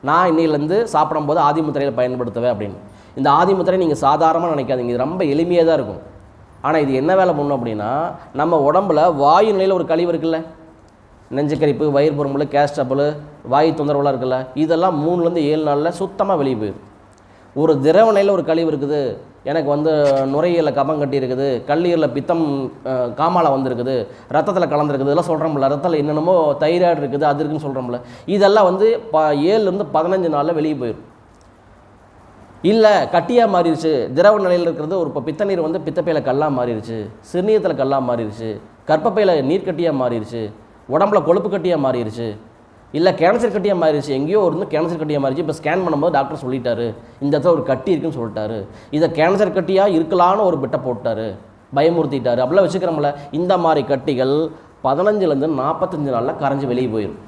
நான் இன்னையிலேருந்து சாப்பிடும்போது ஆதிமுத்திரையில் பயன்படுத்துவேன் அப்படின்னு. இந்த ஆதிமுத்திரை நீங்கள் சாதாரணமாக நினைக்காதீங்க, இது ரொம்ப எளிமையாக தான் இருக்கும். ஆனால் இது என்ன வேலை பண்ணும் அப்படின்னா, நம்ம உடம்புல வாயு நிலையில் ஒரு கழிவு இருக்குல்ல, நெஞ்சுக்கரிப்பு, வயிறு பொறும்புல, கேஸ்ட்ரபிள், வாயு தொந்தரவுலாம் இருக்குல்ல, இதெல்லாம் 3 to 7 நாளில் சுத்தமாக வெளியே போயிடும். ஒரு திரவ நிலையில் ஒரு கழிவு இருக்குது, எனக்கு வந்து நுரையீரலில் கபம் கட்டி இருக்குது, கல்லீரலில் பித்தம் காமால வந்துருக்குது, ரத்தத்தில் கலந்துருக்குது, இதெல்லாம் சொல்கிறோம்ல, ரத்தத்தில் என்னென்னமோ தைராய்டு இருக்குது, அது இருக்குன்னு சொல்கிறோம்ல, இதெல்லாம் வந்து 7 to 15 நாளில் வெளியே போயிடும். இல்லை கட்டியாக மாறிடுச்சு, திரவ நிலையில் இருக்கிறது ஒரு இப்போ பித்தநீர் வந்து பித்தப்பையில் கல்லாக மாறிடுச்சு, சிறுநீரத்தில் கல்லாக மாறிடுச்சு, கர்ப்பப்பையில் நீர் கட்டியாக மாறிடுச்சு, உடம்புல கொழுப்பு கட்டியாக மாறிடுச்சு, இல்லை கேன்சர் கட்டியாக மாறிடுச்சு, எங்கேயோ ஒரு கேன்சர் கட்டியாக மாறிடுச்சு. இப்போ ஸ்கேன் பண்ணும்போது டாக்டர் சொல்லிட்டாரு இந்த இடத்துல ஒரு கட்டி இருக்குன்னு சொல்லிட்டாரு, இதை கேன்சர் கட்டியாக இருக்கலான்னு ஒரு பிட்டை போட்டார், பயமுறுத்திட்டாரு, அப்படிலாம் வச்சுக்கிறோம்ல. இந்த மாதிரி கட்டிகள் 15 to 45 நாளில் கரைஞ்சி வெளியே போயிடும்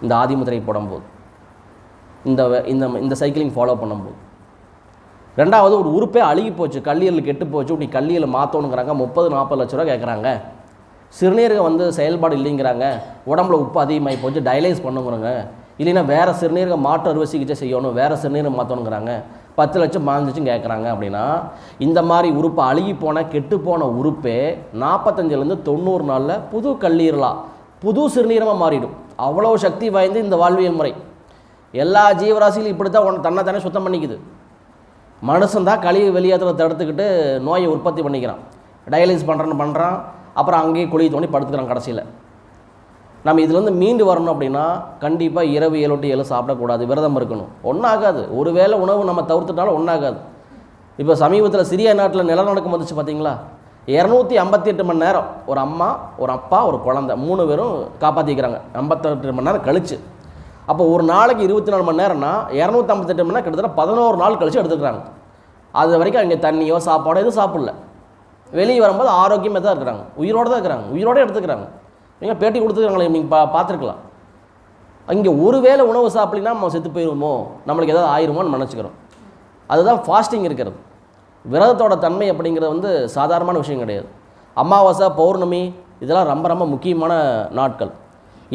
இந்த ஆதிமுத்திரை போடும்போது, இந்த இந்த இந்த சைக்கிளிங் ஃபாலோ பண்ணும்போது. ரெண்டாவது, ஒரு உறுப்பே அழுகி போச்சு, கல்லீரல் கெட்டு போச்சு, நீ கல்லீரல் மாற்றணுங்கிறாங்க, 30-40 லட்ச ரூபா கேட்குறாங்க. சிறுநீரகம் வந்து செயல்பாடு இல்லைங்கிறாங்க, உடம்புல உப்பு அதிகமாகி போச்சு, டயலைஸ் பண்ணுங்கிறாங்க. இல்லைன்னா வேறு சிறுநீரகம் மாற்று அறுவை சிகிச்சை செய்யணும், வேறு சிறுநீரகம் மாற்றணுங்கிறாங்க, 10 லட்சம் 15 லட்சம் கேட்குறாங்க. அப்படின்னா இந்த மாதிரி உறுப்பு அழுகி போன கெட்டு போன உறுப்பே 45 to 90 நாளில் புது கல்லீரலாக புது சிறுநீரமாக மாறிடும். அவ்வளோ சக்தி வாய்ந்து இந்த வாழ்வியல் முறை. எல்லா ஜீவராசிகளும் இப்படி தான் தன்னை தானே சுத்தம் பண்ணிக்குது. மனுஷன்தான் கழிவு வெளியேற்றத்தை தடுத்துக்கிட்டு நோயை உற்பத்தி பண்ணிக்கிறான், டயலைஸ் பண்ணுறான், அப்புறம் அங்கேயே குழி தோண்டி படுத்துக்கிறான். கடைசியில் நம்ம இதுலேருந்து மீண்டு வரணும் அப்படின்னா கண்டிப்பாக இரவு 7 to 7 சாப்பிடக்கூடாது, விரதம் இருக்கணும். ஒன்றாகாது, ஒரு வேளை உணவு நம்ம தவிர்த்துட்டாலும் ஒன்றாகாது. இப்போ சமீபத்தில் சிரியா நாட்டில் நிலநடுக்கம் வந்துச்சு பார்த்தீங்களா, 258 மணி நேரம் ஒரு அம்மா, ஒரு அப்பா, ஒரு குழந்தை 3 பேரும் காப்பாற்றிக்கிறாங்க 58 மணி நேரம் கழிச்சு. அப்போ ஒரு நாளைக்கு 24 மணி நேரம்னா 258 மணி நேரம் கிட்டத்தட்ட 11 நாள் கழிச்சு எடுத்துக்கிறாங்க. அது வரைக்கும் அங்கே தண்ணியோ சாப்பாடோ எதுவும் சாப்பிடல. வெளியே வரும்போது ஆரோக்கியமாக தான் இருக்கிறாங்க, உயிரோடு தான் இருக்கிறாங்க, உயிரோடு எடுத்துக்கிறாங்க. நீங்கள் பேட்டி கொடுத்துருக்காங்களே, நீங்கள் பார்த்துருக்கலாம். அங்கே ஒரு வேளை உணவு சாப்பிட்லிங்கன்னா நம்ம செத்து போயிடுவோமோ, நம்மளுக்கு ஏதாவது ஆயிருமோன்னு நினச்சிக்கிறோம். அதுதான் ஃபாஸ்டிங் இருக்கிறது. விரதத்தோட தன்மை அப்படிங்கிறது வந்து சாதாரணமான விஷயம் கிடையாது. அமாவாசை, பௌர்ணமி இதெல்லாம் ரொம்ப ரொம்ப முக்கியமான நாட்கள்.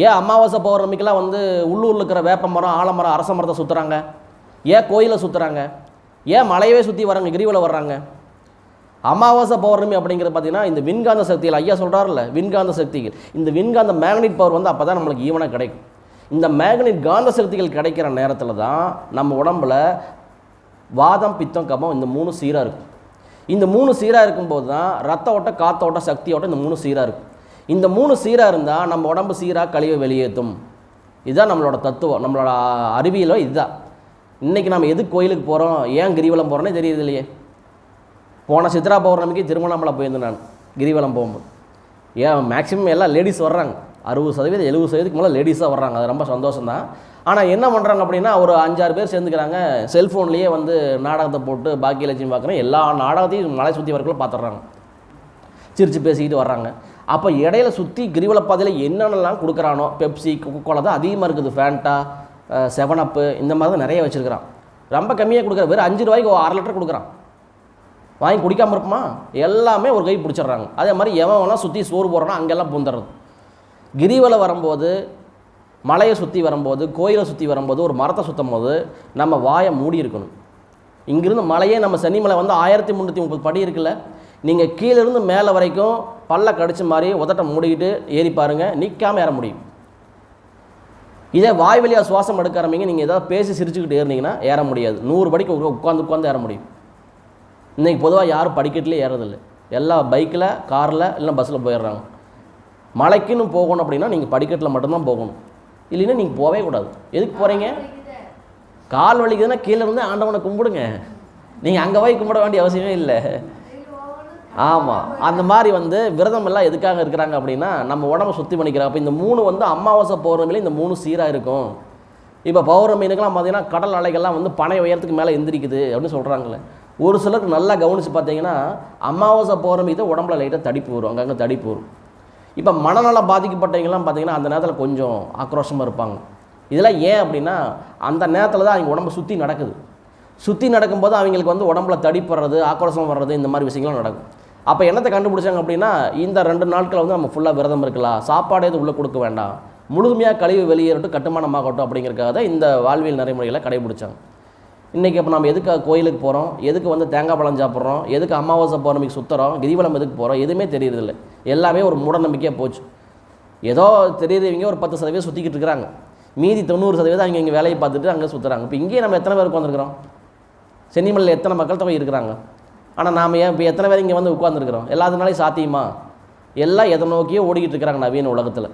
ஏன் அமாவாசை பௌர்ணமிக்கெல்லாம் வந்து உள்ளூரில் இருக்கிற வேப்ப மரம், ஆலமரம், அரச மரத்தை சுற்றுறாங்க? ஏன் கோயிலை சுற்றுறாங்க? ஏன் மலையவே சுற்றி வராங்க, கிரிவலம் வர்றாங்க? அமாவாசை பௌர்ணமி அப்படிங்கிறது பார்த்தீங்கன்னா இந்த விண்காந்த சக்திகள், ஐயா சொல்கிறார்ல விண்காந்த சக்திகள், இந்த விண்காந்த மேக்னெட் பவர் வந்து அப்போ தான் நம்மளுக்கு ஈவனாக கிடைக்கும். இந்த மேக்னெட் காந்த சக்திகள் கிடைக்கிற நேரத்தில் தான் நம்ம உடம்புல வாதம், பித்தம், கபம் இந்த 3 சீராக இருக்கும். இந்த 3 சீராக இருக்கும்போது தான் ரத்த ஓட்ட, காற்ற ஓட்ட, சக்தி ஓட்ட இந்த 3 சீராக இருக்கும். இந்த 3 சீராக இருந்தால் நம்ம உடம்பு சீராக கழிவை வெளியேற்றும். இதுதான் நம்மளோட தத்துவம், நம்மளோட அறிவியலோ இதுதான். இன்றைக்கி நம்ம எதுக்கு கோயிலுக்கு போகிறோம், ஏன் கிரிவலம் போகிறோன்னே தெரியுது இல்லையே. போன சித்ரா பௌர்ணமிக்கு திருவண்ணாமலை போயிருந்தேன் நான் கிரிவலம் போகும்போது. ஏன் மேக்ஸிமம் எல்லாம் லேடிஸ் வர்றாங்க, 60% 70%க்கு மேலே லேடிஸாக வர்றாங்க. அது ரொம்ப சந்தோஷம் தான். ஆனால் என்ன பண்ணுறாங்க அப்படின்னா, ஒரு 5-6 பேர் சேர்ந்துக்கிறாங்க, செல்ஃபோன்லேயே வந்து நாடகத்தை போட்டு பாக்கியலட்சுமி பார்க்குறேன், எல்லா நாடகத்தையும் மலை சுற்றி வரக்குள்ள பார்த்துட்றாங்க, சிரித்து பேசிக்கிட்டு வர்றாங்க. அப்போ இடையில சுற்றி கிரிவல பாதையில் என்னென்னலாம் கொடுக்குறானோ, பெப்சி, கொக்கோலா தான் அதிகமாக இருக்குது, ஃபேண்டா, 7up இந்த மாதிரி தான் நிறைய வச்சுருக்கிறான். ரொம்ப கம்மியாக கொடுக்குற, வெறும் 5 ரூபாய்க்கு 1/2 லிட்டர் கொடுக்குறான். வாங்கி குடிக்காமல் இருப்போமா? எல்லாமே ஒரு கை பிடிச்சிட்றாங்க. அதே மாதிரி எவன்லாம் சுற்றி சோறு போடுறானோ அங்கெல்லாம் பூந்துடுறது. கிரிவலம் வரும்போது, மலையை சுற்றி வரும்போது, கோயிலை சுற்றி வரும்போது, ஒரு மரத்தை சுற்றும் போது நம்ம வாயை மூடி இருக்கணும். இங்கிருந்து மலையே நம்ம சனிமலை வந்து 1330 படி இருக்குல்ல, நீங்கள் கீழேருந்து மேலே வரைக்கும் பல்ல கடிச்ச மாதிரி உதட்ட மூடிக்கிட்டு ஏறி பாருங்கள், நிற்காமல் ஏற முடியும். இதே வாய் வழியாக சுவாசம் எடுக்க ஆரம்பிங்க, நீங்கள் ஏதாவது பேசி சிரிச்சுக்கிட்டு ஏறினீங்கன்னா ஏற முடியாது. 100 படிக்கு உட்காந்து ஏற முடியும். இன்றைக்கி பொதுவாக யாரும் படிக்கட்டுலேயே ஏறதில்லை. எல்லா பைக்கில், காரில் இல்லைன்னா பஸ்ஸில் போயிடுறாங்க. மலைக்குன்னு போகணும் அப்படின்னா நீங்கள் படிக்கட்டில் மட்டும்தான் போகணும், இல்லைன்னா நீங்கள் போகவே கூடாது. எதுக்கு போகிறீங்க? கால் வலிக்குதுன்னா கீழே இருந்து ஆண்டவனை கும்பிடுங்க. நீங்கள் அங்கே போய் கும்பிட வேண்டிய அவசியமே இல்லை. ஆமாம், அந்த மாதிரி விரதம் எல்லாம் எதுக்காக இருக்கிறாங்க அப்படின்னா நம்ம உடம்பை சுத்தி பண்ணிக்கிறாங்க. அப்போ இந்த 3 அமாவாசை பௌர்ணமியில் இந்த 3 சீராக இருக்கும். இப்போ பௌர்ணமினுக்கெல்லாம் பார்த்தீங்கன்னா கடல் அலைகள்லாம் பனை உயரத்துக்கு மேலே எந்திரிக்குது அப்படின்னு சொல்கிறாங்களே. ஒரு சிலருக்கு நல்லா கவனித்து பார்த்தீங்கன்னா அமாவாசை பௌர்ணமி தான் உடம்புல லைட்டாக தடிப்பு வரும், அங்கங்கே தடிப்பு வரும். இப்போ மனநலம் பாதிக்கப்பட்டவங்கலாம் பார்த்தீங்கன்னா அந்த நேரத்தில் கொஞ்சம் ஆக்ரோஷமாக இருப்பாங்க. இதெல்லாம் ஏன் அப்படின்னா அந்த நேரத்தில் தான் அவங்க உடம்பு சுற்றி நடக்குது. சுற்றி நடக்கும்போது அவங்களுக்கு உடம்புல தடிப்படுறது, ஆக்ரோஷம் வர்றது, இந்த மாதிரி விஷயங்களும் நடக்கும். அப்போ என்னத்தை கண்டுபிடிச்சாங்க அப்படின்னா இந்த 2 நாட்கள் நம்ம ஃபுல்லாக விரதம் இருக்கலாம், சாப்பாடு எதுவும் உள்ளே கொடுக்க வேண்டாம், முழுமையாக கழிவு வெளியேறட்டும், கட்டுமானமாகட்டும் அப்படிங்கிறக்காக தான் இந்த வாழ்வியல் நடைமுறைகளை கடைபிடிச்சாங்க. இன்றைக்கி இப்போ நம்ம எதுக்கு கோயிலுக்கு போகிறோம், எதுக்கு தேங்காய் பழம் சாப்பிட்றோம், எதுக்கு அமாவாசை பௌர்ணமிக்கு சுற்றுறோம், கிரிவலம் எதுக்கு போகிறோம், எதுவுமே தெரியறதில்ல. எல்லாமே ஒரு மூடநம்பிக்கையாக போச்சு. ஏதோ தெரியுறவங்க ஒரு 10% சுற்றிக்கிட்டு இருக்கிறாங்க, மீதி 90% அவங்க இங்கே வேலையை பார்த்துட்டு அங்கே சுற்றுறாங்க. இப்போ இங்கேயே நம்ம எத்தனை பேர் உட்காந்துருக்குறோம்? சென்னிமலையில் எத்தனை மக்கள் தொகை இருக்கிறாங்க? ஆனால் நாம் ஏன் இப்போ எத்தனை பேர் இங்கே உட்காந்துருக்குறோம்? எல்லாத்தினாலையும் சாத்தியமா? எல்லாம் எதை நோக்கியே ஓடிக்கிட்டு இருக்கிறாங்க நவீன உலகத்தில்.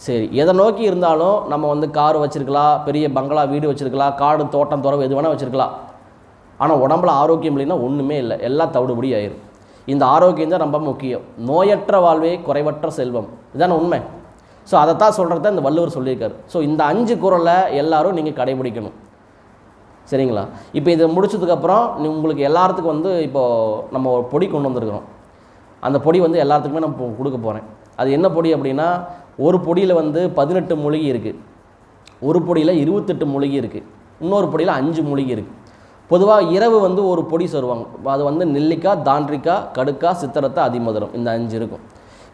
சரி, எதை நோக்கி இருந்தாலும் நம்ம கார் வச்சுருக்கலாம், பெரிய பங்களா வீடு வச்சுருக்கலாம், காடு தோட்டம் துறவு எது வேணால் வச்சுருக்கலாம். ஆனால் உடம்புல ஆரோக்கியம் இல்லைன்னா ஒன்றுமே இல்லை, எல்லாம் தவிடுபடி ஆயிரும். இந்த ஆரோக்கியம் தான் ரொம்ப முக்கியம். நோயற்ற வாழ்வே குறைவற்ற செல்வம், இதுதானே உண்மை. ஸோ அதைத்தான் சொல்கிறது தான் இந்த வள்ளுவர் சொல்லியிருக்காரு. ஸோ இந்த 5 குறளை எல்லோரும் நீங்கள் கடைபிடிக்கணும், சரிங்களா? இப்போ இதை முடிச்சதுக்கப்புறம் உங்களுக்கு எல்லாத்துக்கும் இப்போது நம்ம ஒரு பொடி கொண்டு வந்திருக்கிறோம். அந்த பொடி எல்லாத்துக்குமே நான் கொடுக்க போகிறேன். அது என்ன பொடி அப்படின்னா, ஒரு பொடியில் 18 மூலிகை இருக்குது, ஒரு பொடியில் 28 மூலிகை இருக்குது, இன்னொரு பொடியில் 5 மூலிகை இருக்குது. பொதுவாக இரவு ஒரு பொடி சொல்லுவாங்க, அது நெல்லிக்காய், தாண்டிக்காய், கடுக்காய், சித்திரத்தை, அதிமதுரம், இந்த 5 இருக்கும்.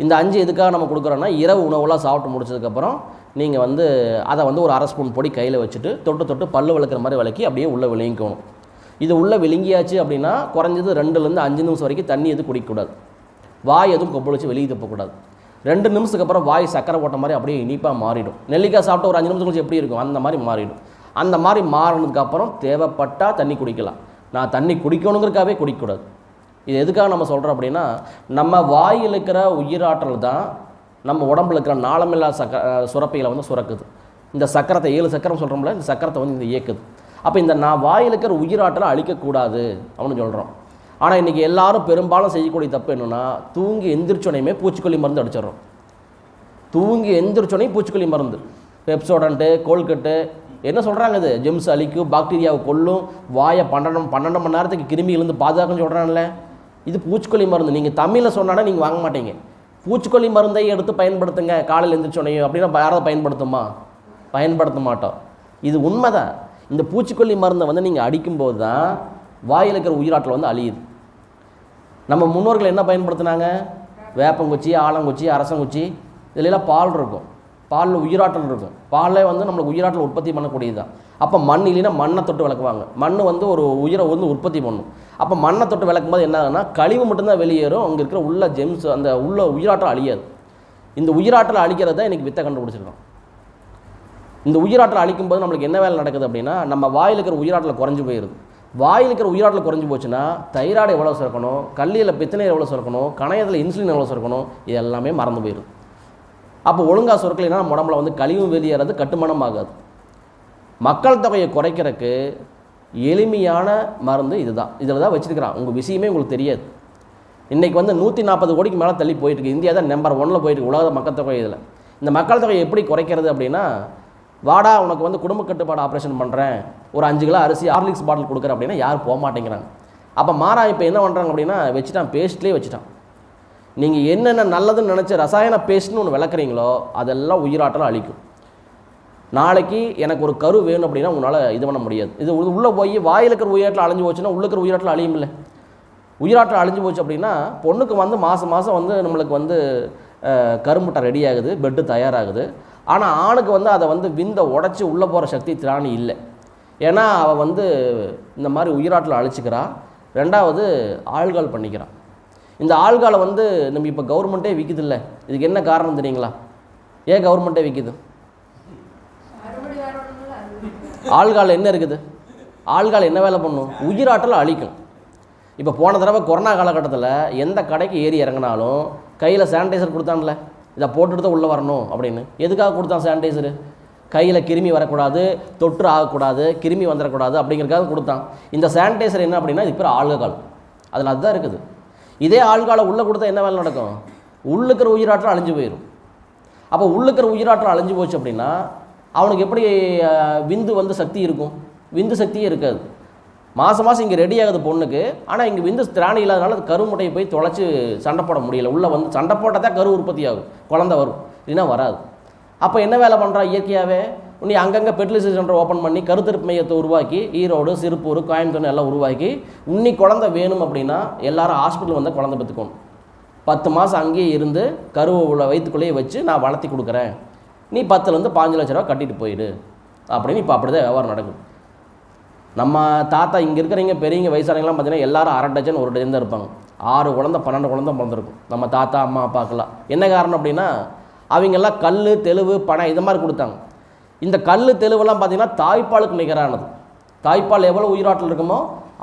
இந்த 5 எதுக்காக நம்ம கொடுக்குறோன்னா, இரவு உணவுலாம் சாப்பிட்டு முடிச்சதுக்கப்புறம் நீங்கள் அதை ஒரு 1/2 ஸ்பூன் பொடி கையில் வச்சுட்டு தொட்டு பல்லு விளக்குற மாதிரி விளக்கி அப்படியே உள்ளே விழுங்கிக்கணும். இது உள்ளே விழுங்கியாச்சு அப்படின்னா குறைஞ்சது 2லேருந்து 5 நிமிஷம் வரைக்கும் தண்ணி எதுவும் குடிக்கக்கூடாது, வாய் எதுவும் கொப்பளிச்சு வெளியே தப்பக்கூடாது. 2 நிமிஷத்துக்கு அப்புறம் வாய் சக்கரை போட்ட மாதிரி அப்படியே இனிப்பாக மாறிடும். நெல்லிக்காய் சாப்பிட்டு ஒரு 5 நிமிஷம் கழிச்சு எப்படி இருக்கும் அந்த மாதிரி மாறிடும். அந்த மாதிரி மாறினதுக்கப்புறம் தேவைப்பட்டால் தண்ணி குடிக்கலாம். நான் தண்ணி குடிக்கணுங்கிறதுக்காகவே குடிக்கக்கூடாது. இது எதுக்காக நம்ம சொல்கிறோம் அப்படின்னா, நம்ம வாயில் இருக்கிற உயிராற்றல் தான் நம்ம உடம்புல இருக்கிற நாளமில்லா சுரப்பைகளை சுரக்குது. இந்த சக்கரத்தை 7 சக்கரம் சொல்கிறோம்ல, இந்த சக்கரத்தை இந்த இயக்குது. அப்போ இந்த வாயில் இருக்கிற உயிராற்றலை அழிக்கக்கூடாது அப்படின்னு சொல்கிறோம். ஆனால் இன்றைக்கி எல்லாரும் பெரும்பாலும் செய்யக்கூடிய தப்பு என்னென்னா, தூங்கி எந்திரிச்சோனையுமே பூச்சிக்கொல்லி மருந்து அடிச்சிடறோம். தூங்கி எந்திரிச்சோனையும் பூச்சிக்கொல்லி மருந்து, பெப்சோடன்ட்டு, கோல்கட்டு, என்ன சொல்கிறாங்க, இது ஜெம்ஸ் அழிக்கும், பாக்டீரியாவை கொல்லும், வாயை 12 மணி நேரத்துக்கு கிருமியிலேருந்து பாதுகாக்குன்னு சொல்கிறாங்கல்ல, இது பூச்சிக்கொல்லி மருந்து. நீங்கள் தமிழில் சொன்னாலே நீங்கள் வாங்க மாட்டீங்க. பூச்சிக்கொல்லி மருந்தை எடுத்து பயன்படுத்துங்க காலையில் எழுந்திரிச்சோனையும் அப்படின்னா யாராவது பயன்படுத்துமா? பயன்படுத்த மாட்டோம். இது உண்மை தான். இந்த பூச்சிக்கொல்லி மருந்தை நீங்கள் அடிக்கும்போது தான் வாயில் இருக்கிற உயிராற்றல் அழியுது. நம்ம முன்னோர்கள் என்ன பயன்படுத்தினாங்க? வேப்பங்குச்சி, ஆலங்குச்சி, அரசங்குச்சி, இதிலெல்லாம் பால் இருக்கும், பாலில் உயிராற்றல் இருக்கும். பாலே நம்மளுக்கு உயிராற்றல் உற்பத்தி பண்ணக்கூடியது தான். அப்போ மண் இல்லைன்னா மண்ணை தொட்டு விளக்குவாங்க. மண் ஒரு உயிரை உற்பத்தி பண்ணும். அப்போ மண்ணை தொட்டு விளக்கும் போது என்ன ஆகுதுன்னா, கழிவு மட்டும்தான் வெளியேறும், அங்கே இருக்கிற உள்ள ஜெம்ஸ், அந்த உள்ள உயிராற்றல் அழியாது. இந்த உயிராற்றல் அழிக்கிறது தான் இன்றைக்கி வித்தை கண்டுபிடிச்சிருக்கோம். இந்த உயிராற்றல் அழிக்கும் போது நம்மளுக்கு என்ன வேலை நடக்குது அப்படின்னா, நம்ம வாயில் இருக்கிற உயிராற்றல் குறைஞ்சி போயிடுது. வாயில் இருக்கிற உயிராற்றல் குறைஞ்சி போச்சுன்னா தைராய்டு எவ்வளோ சுரக்கணும், கல்லியில் பித்தநீர் எவ்வளோ சுரக்கணும், கணையத்தில் இன்சுலின் எவ்வளோ சுரக்கணும், இது எல்லாமே மறந்து போயிடுது. அப்போ ஒழுங்காக சுரக்கலைன்னா நம்ம உடம்புல கழிவு வெளியேறது கட்டுமானம் ஆகாது. மக்கள் தொகையை குறைக்கிறதுக்கு எளிமையான மருந்து இதுதான். இதில் தான் வச்சுருக்கிறான். உங்கள் விஷயமே உங்களுக்கு தெரியாது. இன்றைக்கி 140 கோடிக்கு மேலே தள்ளி போயிட்டுருக்கு. இந்தியா தான் நம்பர் 1ல் போயிட்டுருக்கு உலக மக்கள் தொகை. இதில் இந்த மக்கள் தொகையை எப்படி குறைக்கிறது அப்படின்னா, வாடா உனக்கு குடும்ப கட்டுப்பாடு ஆப்ரேஷன் பண்ணுறேன், ஒரு 5 கிலோ அரிசி ஹார்லிக்ஸ் பாட்டில் கொடுக்குறேன் அப்படின்னா யாரும் போக மாட்டேங்கிறாங்க. அப்போ மாறா இப்போ என்ன பண்ணுறாங்க அப்படின்னா, வச்சுட்டான், பேஸ்ட்லேயே வச்சுட்டான். நீங்கள் என்னென்ன நல்லதுன்னு நினச்ச ரசாயன பேஸ்ட்னு ஒன்று விளக்குறீங்களோ அதெல்லாம் உயிராற்றல் அழிக்கும். நாளைக்கு எனக்கு ஒரு கரு வேணும் அப்படின்னா உன்னால் இது பண்ண முடியாது. இது உள்ளே போய் வாயில் இருக்கிற உயிராற்றல் அழிஞ்சு போச்சுன்னா உள்ள இருக்கிற உயிராற்றல் அழியும் இல்லை. உயிராற்றல் அழிஞ்சு போச்சு அப்படின்னா பொண்ணுக்கு மாதம் நம்மளுக்கு கருமுட்டை ரெடி ஆகுது, பெட்டு தயாராகுது. ஆனால் ஆணுக்கு அதை விந்தை உடச்சி உள்ளே போகிற சக்தி திராணி இல்லை. ஏன்னா அவள் இந்த மாதிரி உயிராற்றல் அழிச்சிக்கிறான். 2வது ஆள்கால் பண்ணிக்கிறான். இந்த ஆள்காலை வந்து நம்ம இப்போ கவர்மெண்ட்டே விற்குது இல்லை, இதுக்கு என்ன காரணம் தெரியுங்களா? ஏன் கவர்மெண்ட்டே விற்குது? ஆள்கால் என்ன இருக்குது? ஆள்கால் என்ன வேலை பண்ணும்? உயிராற்றல் அழிக்கும். இப்போ போன தடவை கொரோனா காலகட்டத்தில் எந்த கடைக்கு ஏறி இறங்கினாலும் கையில் சானிடைசர் கொடுத்தான்ல, இதை போட்டுட்டு தான் உள்ளே வரணும் அப்படின்னு. எதுக்காக கொடுத்தான் சானிடைசரு? கையில் கிருமி வரக்கூடாது, தொற்று ஆகக்கூடாது, கிருமி வந்துடக்கூடாது அப்படிங்கிறதுக்காக கொடுத்தான். இந்த சானிடைசர் என்ன அப்படின்னா இதுக்கு பேர் ஆல்கஹால், அதில் அதுதான் இருக்குது. இதே ஆள்காலை உள்ளே கொடுத்தா என்ன வேலை நடக்கும்? உள்ளுக்கிற உயிராற்றல் அழிஞ்சு போயிடும். அப்போ உள்ளுக்கிற உயிராற்றல் அழிஞ்சு போச்சு அப்படின்னா அவனுக்கு எப்படி விந்து வந்து சக்தி இருக்கும்? விந்து சக்தியே இருக்காது. மாதம் மாதம் இங்கே ரெடி ஆகுது பொண்ணுக்கு, ஆனால் இங்கே விந்து திராணி இல்லாதனால அது கருமுட்டையை போய் தொலைச்சி சண்டை போட முடியல. உள்ளே வந்து சண்டை போட்டால் தான் கரு உற்பத்தி ஆகும், குழந்தை வரும், இல்லைன்னா வராது. அப்போ என்ன வேலை பண்ணுறா? இயற்கையாகவே நீ அங்கங்கே ஃபெர்டிலைசேஷன் சென்டர் ஓப்பன் பண்ணி கருத்தரிப்பு மையத்தை உருவாக்கி ஈரோடு, சிறுப்பூர், கோயம்புத்தூர் எல்லாம் உருவாக்கி உன்னி குழந்தை வேணும் அப்படின்னா எல்லாரும் ஹாஸ்பிட்டல் வந்து குழந்தை பெற்றுக்கணும். 10 மாதம் அங்கேயே இருந்து கருவை வயிற்றுக்குள்ளேயே வச்சு நான் வளர்த்தி கொடுக்குறேன், நீ 10லேருந்து 15 லட்ச ரூபா கட்டிட்டு போயிடு அப்படின்னு இப்போ அப்படி தான் வியாபாரம் நடக்குது. நம்ம தாத்தா இங்கே இருக்கிறவங்க பெரியவங்க வயசானவங்களாம் பார்த்தீங்கன்னா எல்லாரும் 1/2 டஜன் 1 டஜன் தான் இருப்பாங்க. 6 குழந்தை 12 குழந்தை பிறந்திருக்கும் நம்ம தாத்தா அம்மா அப்பாக்கெல்லாம். என்ன காரணம் அப்படின்னா அவங்கெல்லாம் கல், தெளுவு, பனை இது மாதிரி கொடுத்தாங்க. இந்த கல், தெளுவெல்லாம் பார்த்திங்கன்னா தாய்ப்பாலுக்கு நிகரானது. தாய்ப்பால் எவ்வளோ உயிராற்றல் இருக்குமோ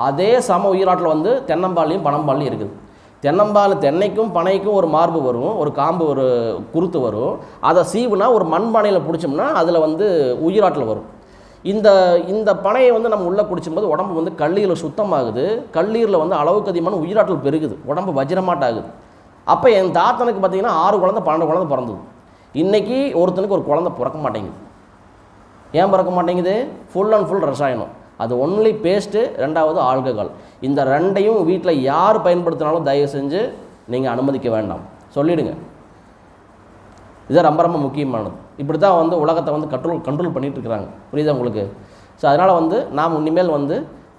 அதே சம உயிராற்றல் வந்து தென்னம்பாலையும் பனம்பாலையும் இருக்குது. தென்னைக்கும் பனைக்கும் ஒரு மார்பு வரும், ஒரு காம்பு, ஒரு குருத்து வரும். அதை சீவுனா ஒரு மண்பானையில் பிடிச்சோம்னா அதில் வந்து உயிராற்றல் வரும். இந்த பனையை வந்து நம்ம உள்ளே குடிச்சும்போது உடம்பு வந்து கல்லீரல் சுத்தமாகுது, கல்லீரில் வந்து அளவுக்கு அதிகமான உயிராற்றல் பெருகுது, உடம்பு வஜ்ரமாட்டாகுது. அப்போ என் தாத்தனுக்கு பார்த்திங்கன்னா 6 குழந்தை 12 குழந்தை பிறந்தது. இன்றைக்கி ஒருத்தனுக்கு ஒரு குழந்தை பிறக்க மாட்டேங்குது. ஏன் பிறக்க மாட்டேங்குது? ஃபுல் அண்ட் ஃபுல் ரசாயனம். அது ஒன்லி பேஸ்ட்டு, 2வது ஆல்கஹால். இந்த 2ஐயும் வீட்டில் யார் பயன்படுத்தினாலும் தயவு செஞ்சு நீங்கள் அனுமதிக்க வேண்டாம், சொல்லிவிடுங்க. இதுதான் ரொம்ப ரொம்ப முக்கியமானது. இப்படி தான் வந்து உலகத்தை வந்து கண்ட்ரோல் பண்ணிகிட்டு இருக்கிறாங்க, புரியுதா உங்களுக்கு? ஸோ அதனால் வந்து நாம் இனிமேல் வந்து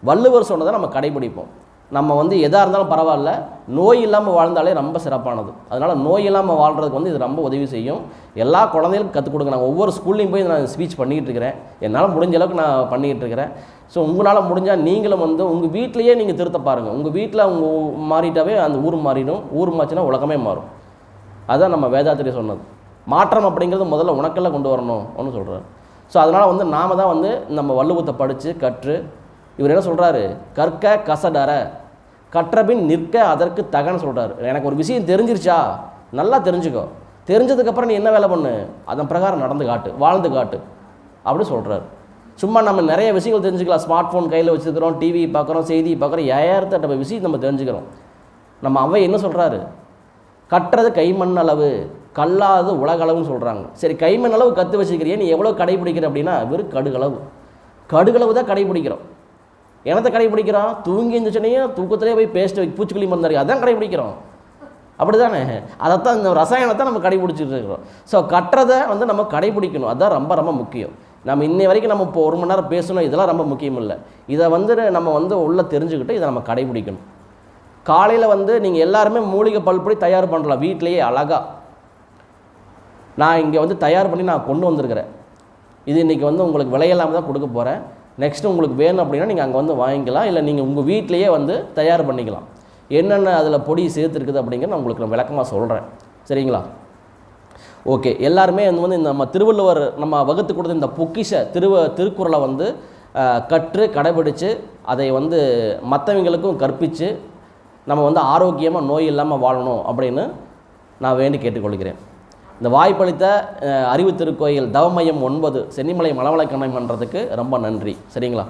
வள்ளுவர் சொன்னதை நம்ம கடைபிடிப்போம். நம்ம வந்து எதாக இருந்தாலும் பரவாயில்ல, நோய் இல்லாமல் வாழ்ந்தாலே ரொம்ப சிறப்பானது. அதனால் நோய் இல்லாமல் வாழ்கிறதுக்கு வந்து இது ரொம்ப உதவி செய்யும். எல்லா குழந்தைகளுக்கும் கற்றுக் கொடுங்க. நான் ஒவ்வொரு ஸ்கூல்லையும் போய் நான் ஸ்பீச் பண்ணிக்கிட்டு இருக்கிறேன், என்னால் முடிஞ்ச அளவுக்கு நான் பண்ணிக்கிட்டு இருக்கிறேன். ஸோ உங்களால் முடிஞ்சால் நீங்களும் வந்து உங்கள் வீட்டிலையே நீங்கள் திருத்த பாருங்கள். உங்கள் வீட்டில் அவங்க மாறிட்டாவே அந்த ஊர் மாறிடும், ஊர் மாற்றினா உலகமே மாறும். அதுதான் நம்ம வேதாத்திரி சொன்னது. மாற்றம் அப்படிங்கிறது முதல்ல உனக்கெல்லாம் கொண்டு வரணும் ஒன்று சொல்கிறார். ஸோ அதனால் வந்து நாம் தான் வந்து நம்ம வள்ளுவத்தை படித்து கற்று, இவர் என்ன சொல்கிறாரு? கற்க கசடற, கற்றபின் நிற்க அதற்கு தகன்னு சொல்கிறாரு. எனக்கு ஒரு விஷயம் தெரிஞ்சிருச்சா, நல்லா தெரிஞ்சுக்கோ, தெரிஞ்சதுக்கப்புறம் நீ என்ன வேலை பண்ணு, அதன் பிரகாரம் நடந்து காட்டு, வாழ்ந்து காட்டு அப்படி சொல்கிறார். சும்மா நம்ம நிறைய விஷயங்கள் தெரிஞ்சுக்கலாம். ஸ்மார்ட் ஃபோன் கையில் வச்சுருக்கிறோம், டிவி பார்க்குறோம், செய்தி பார்க்குறோம், 1000 விஷயம் நம்ம தெரிஞ்சுக்கிறோம். நம்ம அவை என்ன சொல்கிறாரு? கட்டுறது கைமண் அளவு, கல்லாது உலகளவுன்னு சொல்கிறாங்க. சரி, கைமண் அளவு கற்று வச்சுக்கிறியே, நீ எவ்வளோ கடைபிடிக்கிற அப்படின்னா வெறும் கடுகளவு தான் கடைபிடிக்கிறோம். எனத்தை கடைபிடிக்கிறோம்? தூங்கி இருந்துச்சுனையும் தூக்கத்திலே போய் பேஸ்ட்டு பூச்சிக்கொல்லி மருந்தாரு, அதான் கடைபிடிக்கிறோம், அப்படி தானே? அதைத்தான் இந்த ரசாயனத்தை நம்ம கடைபிடிச்சிட்டு இருக்கிறோம். ஸோ கட்டுறதை வந்து நம்ம கடைபிடிக்கணும், அதுதான் ரொம்ப ரொம்ப முக்கியம். நம்ம இன்னை வரைக்கும் நம்ம இப்போ 1 மணி நேரம் பேசணும், இதெல்லாம் ரொம்ப முக்கியம் இல்லை. இதை வந்து நம்ம வந்து உள்ளே தெரிஞ்சுக்கிட்டு இதை நம்ம கடைபிடிக்கணும். காலையில் வந்து நீங்கள் எல்லாருமே மூலிகை பல்பொடி தயார் பண்ணலாம் வீட்டிலையே அழகாக. நான் இங்கே வந்து தயார் பண்ணி நான் கொண்டு வந்திருக்கிறேன். இது இன்றைக்கி வந்து உங்களுக்கு விலையில்லாமல் தான் கொடுக்க போகிறேன். நெக்ஸ்ட்டு உங்களுக்கு வேணும் அப்படின்னா நீங்கள் அங்கே வந்து வாங்கிக்கலாம், இல்லை நீங்கள் உங்கள் வீட்டிலையே வந்து தயார் பண்ணிக்கலாம். என்னென்ன அதில் பொடி சேர்த்துருக்குது அப்படிங்கிற நான் உங்களுக்கு விளக்கமாக சொல்கிறேன், சரிங்களா? ஓகே, எல்லாருமே வந்து இந்த நம்ம திருவள்ளுவர் நம்ம வகுத்து கொடுத்த இந்த பொக்கிஷ திருக்குறளை வந்து கற்று கடைபிடித்து அதை வந்து மற்றவங்களுக்கும் கற்பித்து நம்ம வந்து ஆரோக்கியமாக நோய் இல்லாமல் வாழணும் அப்படின்னு நான் வேண்டி கேட்டுக்கொள்கிறேன். இந்த வாய்ப்பளித்த அறிவு திருக்கோயில் தவமையம் 9 சென்னிமலை மலவளைக்கணை மன்றத்துக்கு ரொம்ப நன்றி, சரிங்களா?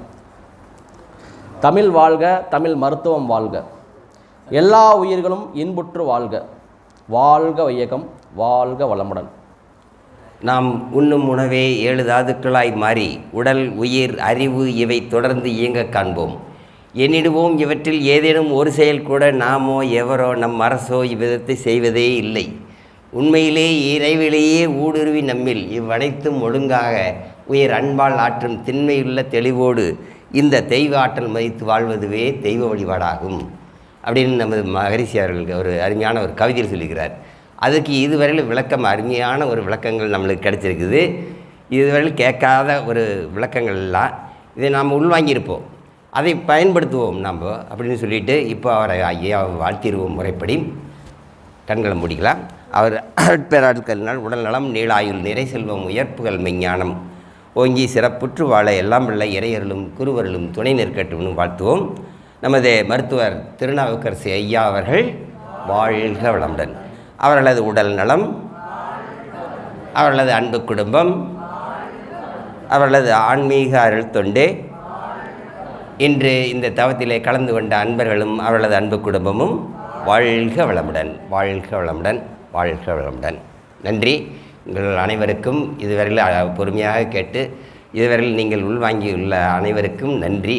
தமிழ் வாழ்க, தமிழ் மருத்துவம் வாழ்க, எல்லா உயிர்களும் இன்புற்று வாழ்க, வாழ்க வையகம், வாழ்க வளமுடன். நாம் உண்ணும் உணவே 7 தாதுக்களாய் மாறி உடல், உயிர், அறிவு இவை தொடர்ந்து இயங்க காண்போம். எண்ணிடுவோம் இவற்றில் ஏதேனும் ஒரு செயல் கூட நாமோ எவரோ நம் அரசோ இவ்விதத்தை செய்வதே இல்லை. உண்மையிலே இறைவிலேயே ஊடுருவி நம்மில் இவ்வனைத்தும் ஒழுங்காக உயிர் அன்பால் ஆற்றும் திண்மையுள்ள தெளிவோடு இந்த தெய்வ ஆற்றல் மதித்து வாழ்வதுவே தெய்வ வழிபாடாகும் அப்படின்னு நமது மகரிஷி அவர்களுக்கு ஒரு அருமையான ஒரு கவிதையில் சொல்லிக்கிறார். அதுக்கு இதுவரையில் விளக்கம், அருமையான ஒரு விளக்கங்கள் நம்மளுக்கு கிடச்சிருக்குது. இதுவரையில் கேட்காத ஒரு விளக்கங்கள் எல்லாம் இதை நாம் உள்வாங்கியிருப்போம். அதை பயன்படுத்துவோம் நம்ம அப்படின்னு சொல்லிட்டு இப்போ அவரை ஐயா வாழ்த்திடுவோம் முறைப்படி. கண்களை முடிக்கலாம். அவர் அருட்பேராட்களினால் உடல் நலம், நீளாயுள், நிறை செல்வம், உயர்ப்புகள், மெஞ்ஞானம் ஓங்கி சிறப்புற்று வாழ எல்லாம் உள்ள இறையர்களும் குருவர்களும் துணை நிற்கட்டும்னு வாழ்த்துவோம். நமது மருத்துவர் திருநாவுக்கரசு ஐயா அவர்கள் வாழ்க வளமுடன். அவர்களது உடல் நலம், அவர்களது அன்பு குடும்பம், அவர்களது ஆன்மீக அருள் தொண்டு, இன்று இந்த தவத்திலே கலந்து கொண்ட அன்பர்களும் அவர்களது அன்பு குடும்பமும் வாழ்க வளமுடன், வாழ்க வளமுடன், வாழ்க வளமுடன். நன்றி. உங்கள் அனைவருக்கும் இதுவரையில் பொறுமையாக கேட்டு இதுவரையில் நீங்கள் உள்வாங்கியுள்ள அனைவருக்கும் நன்றி.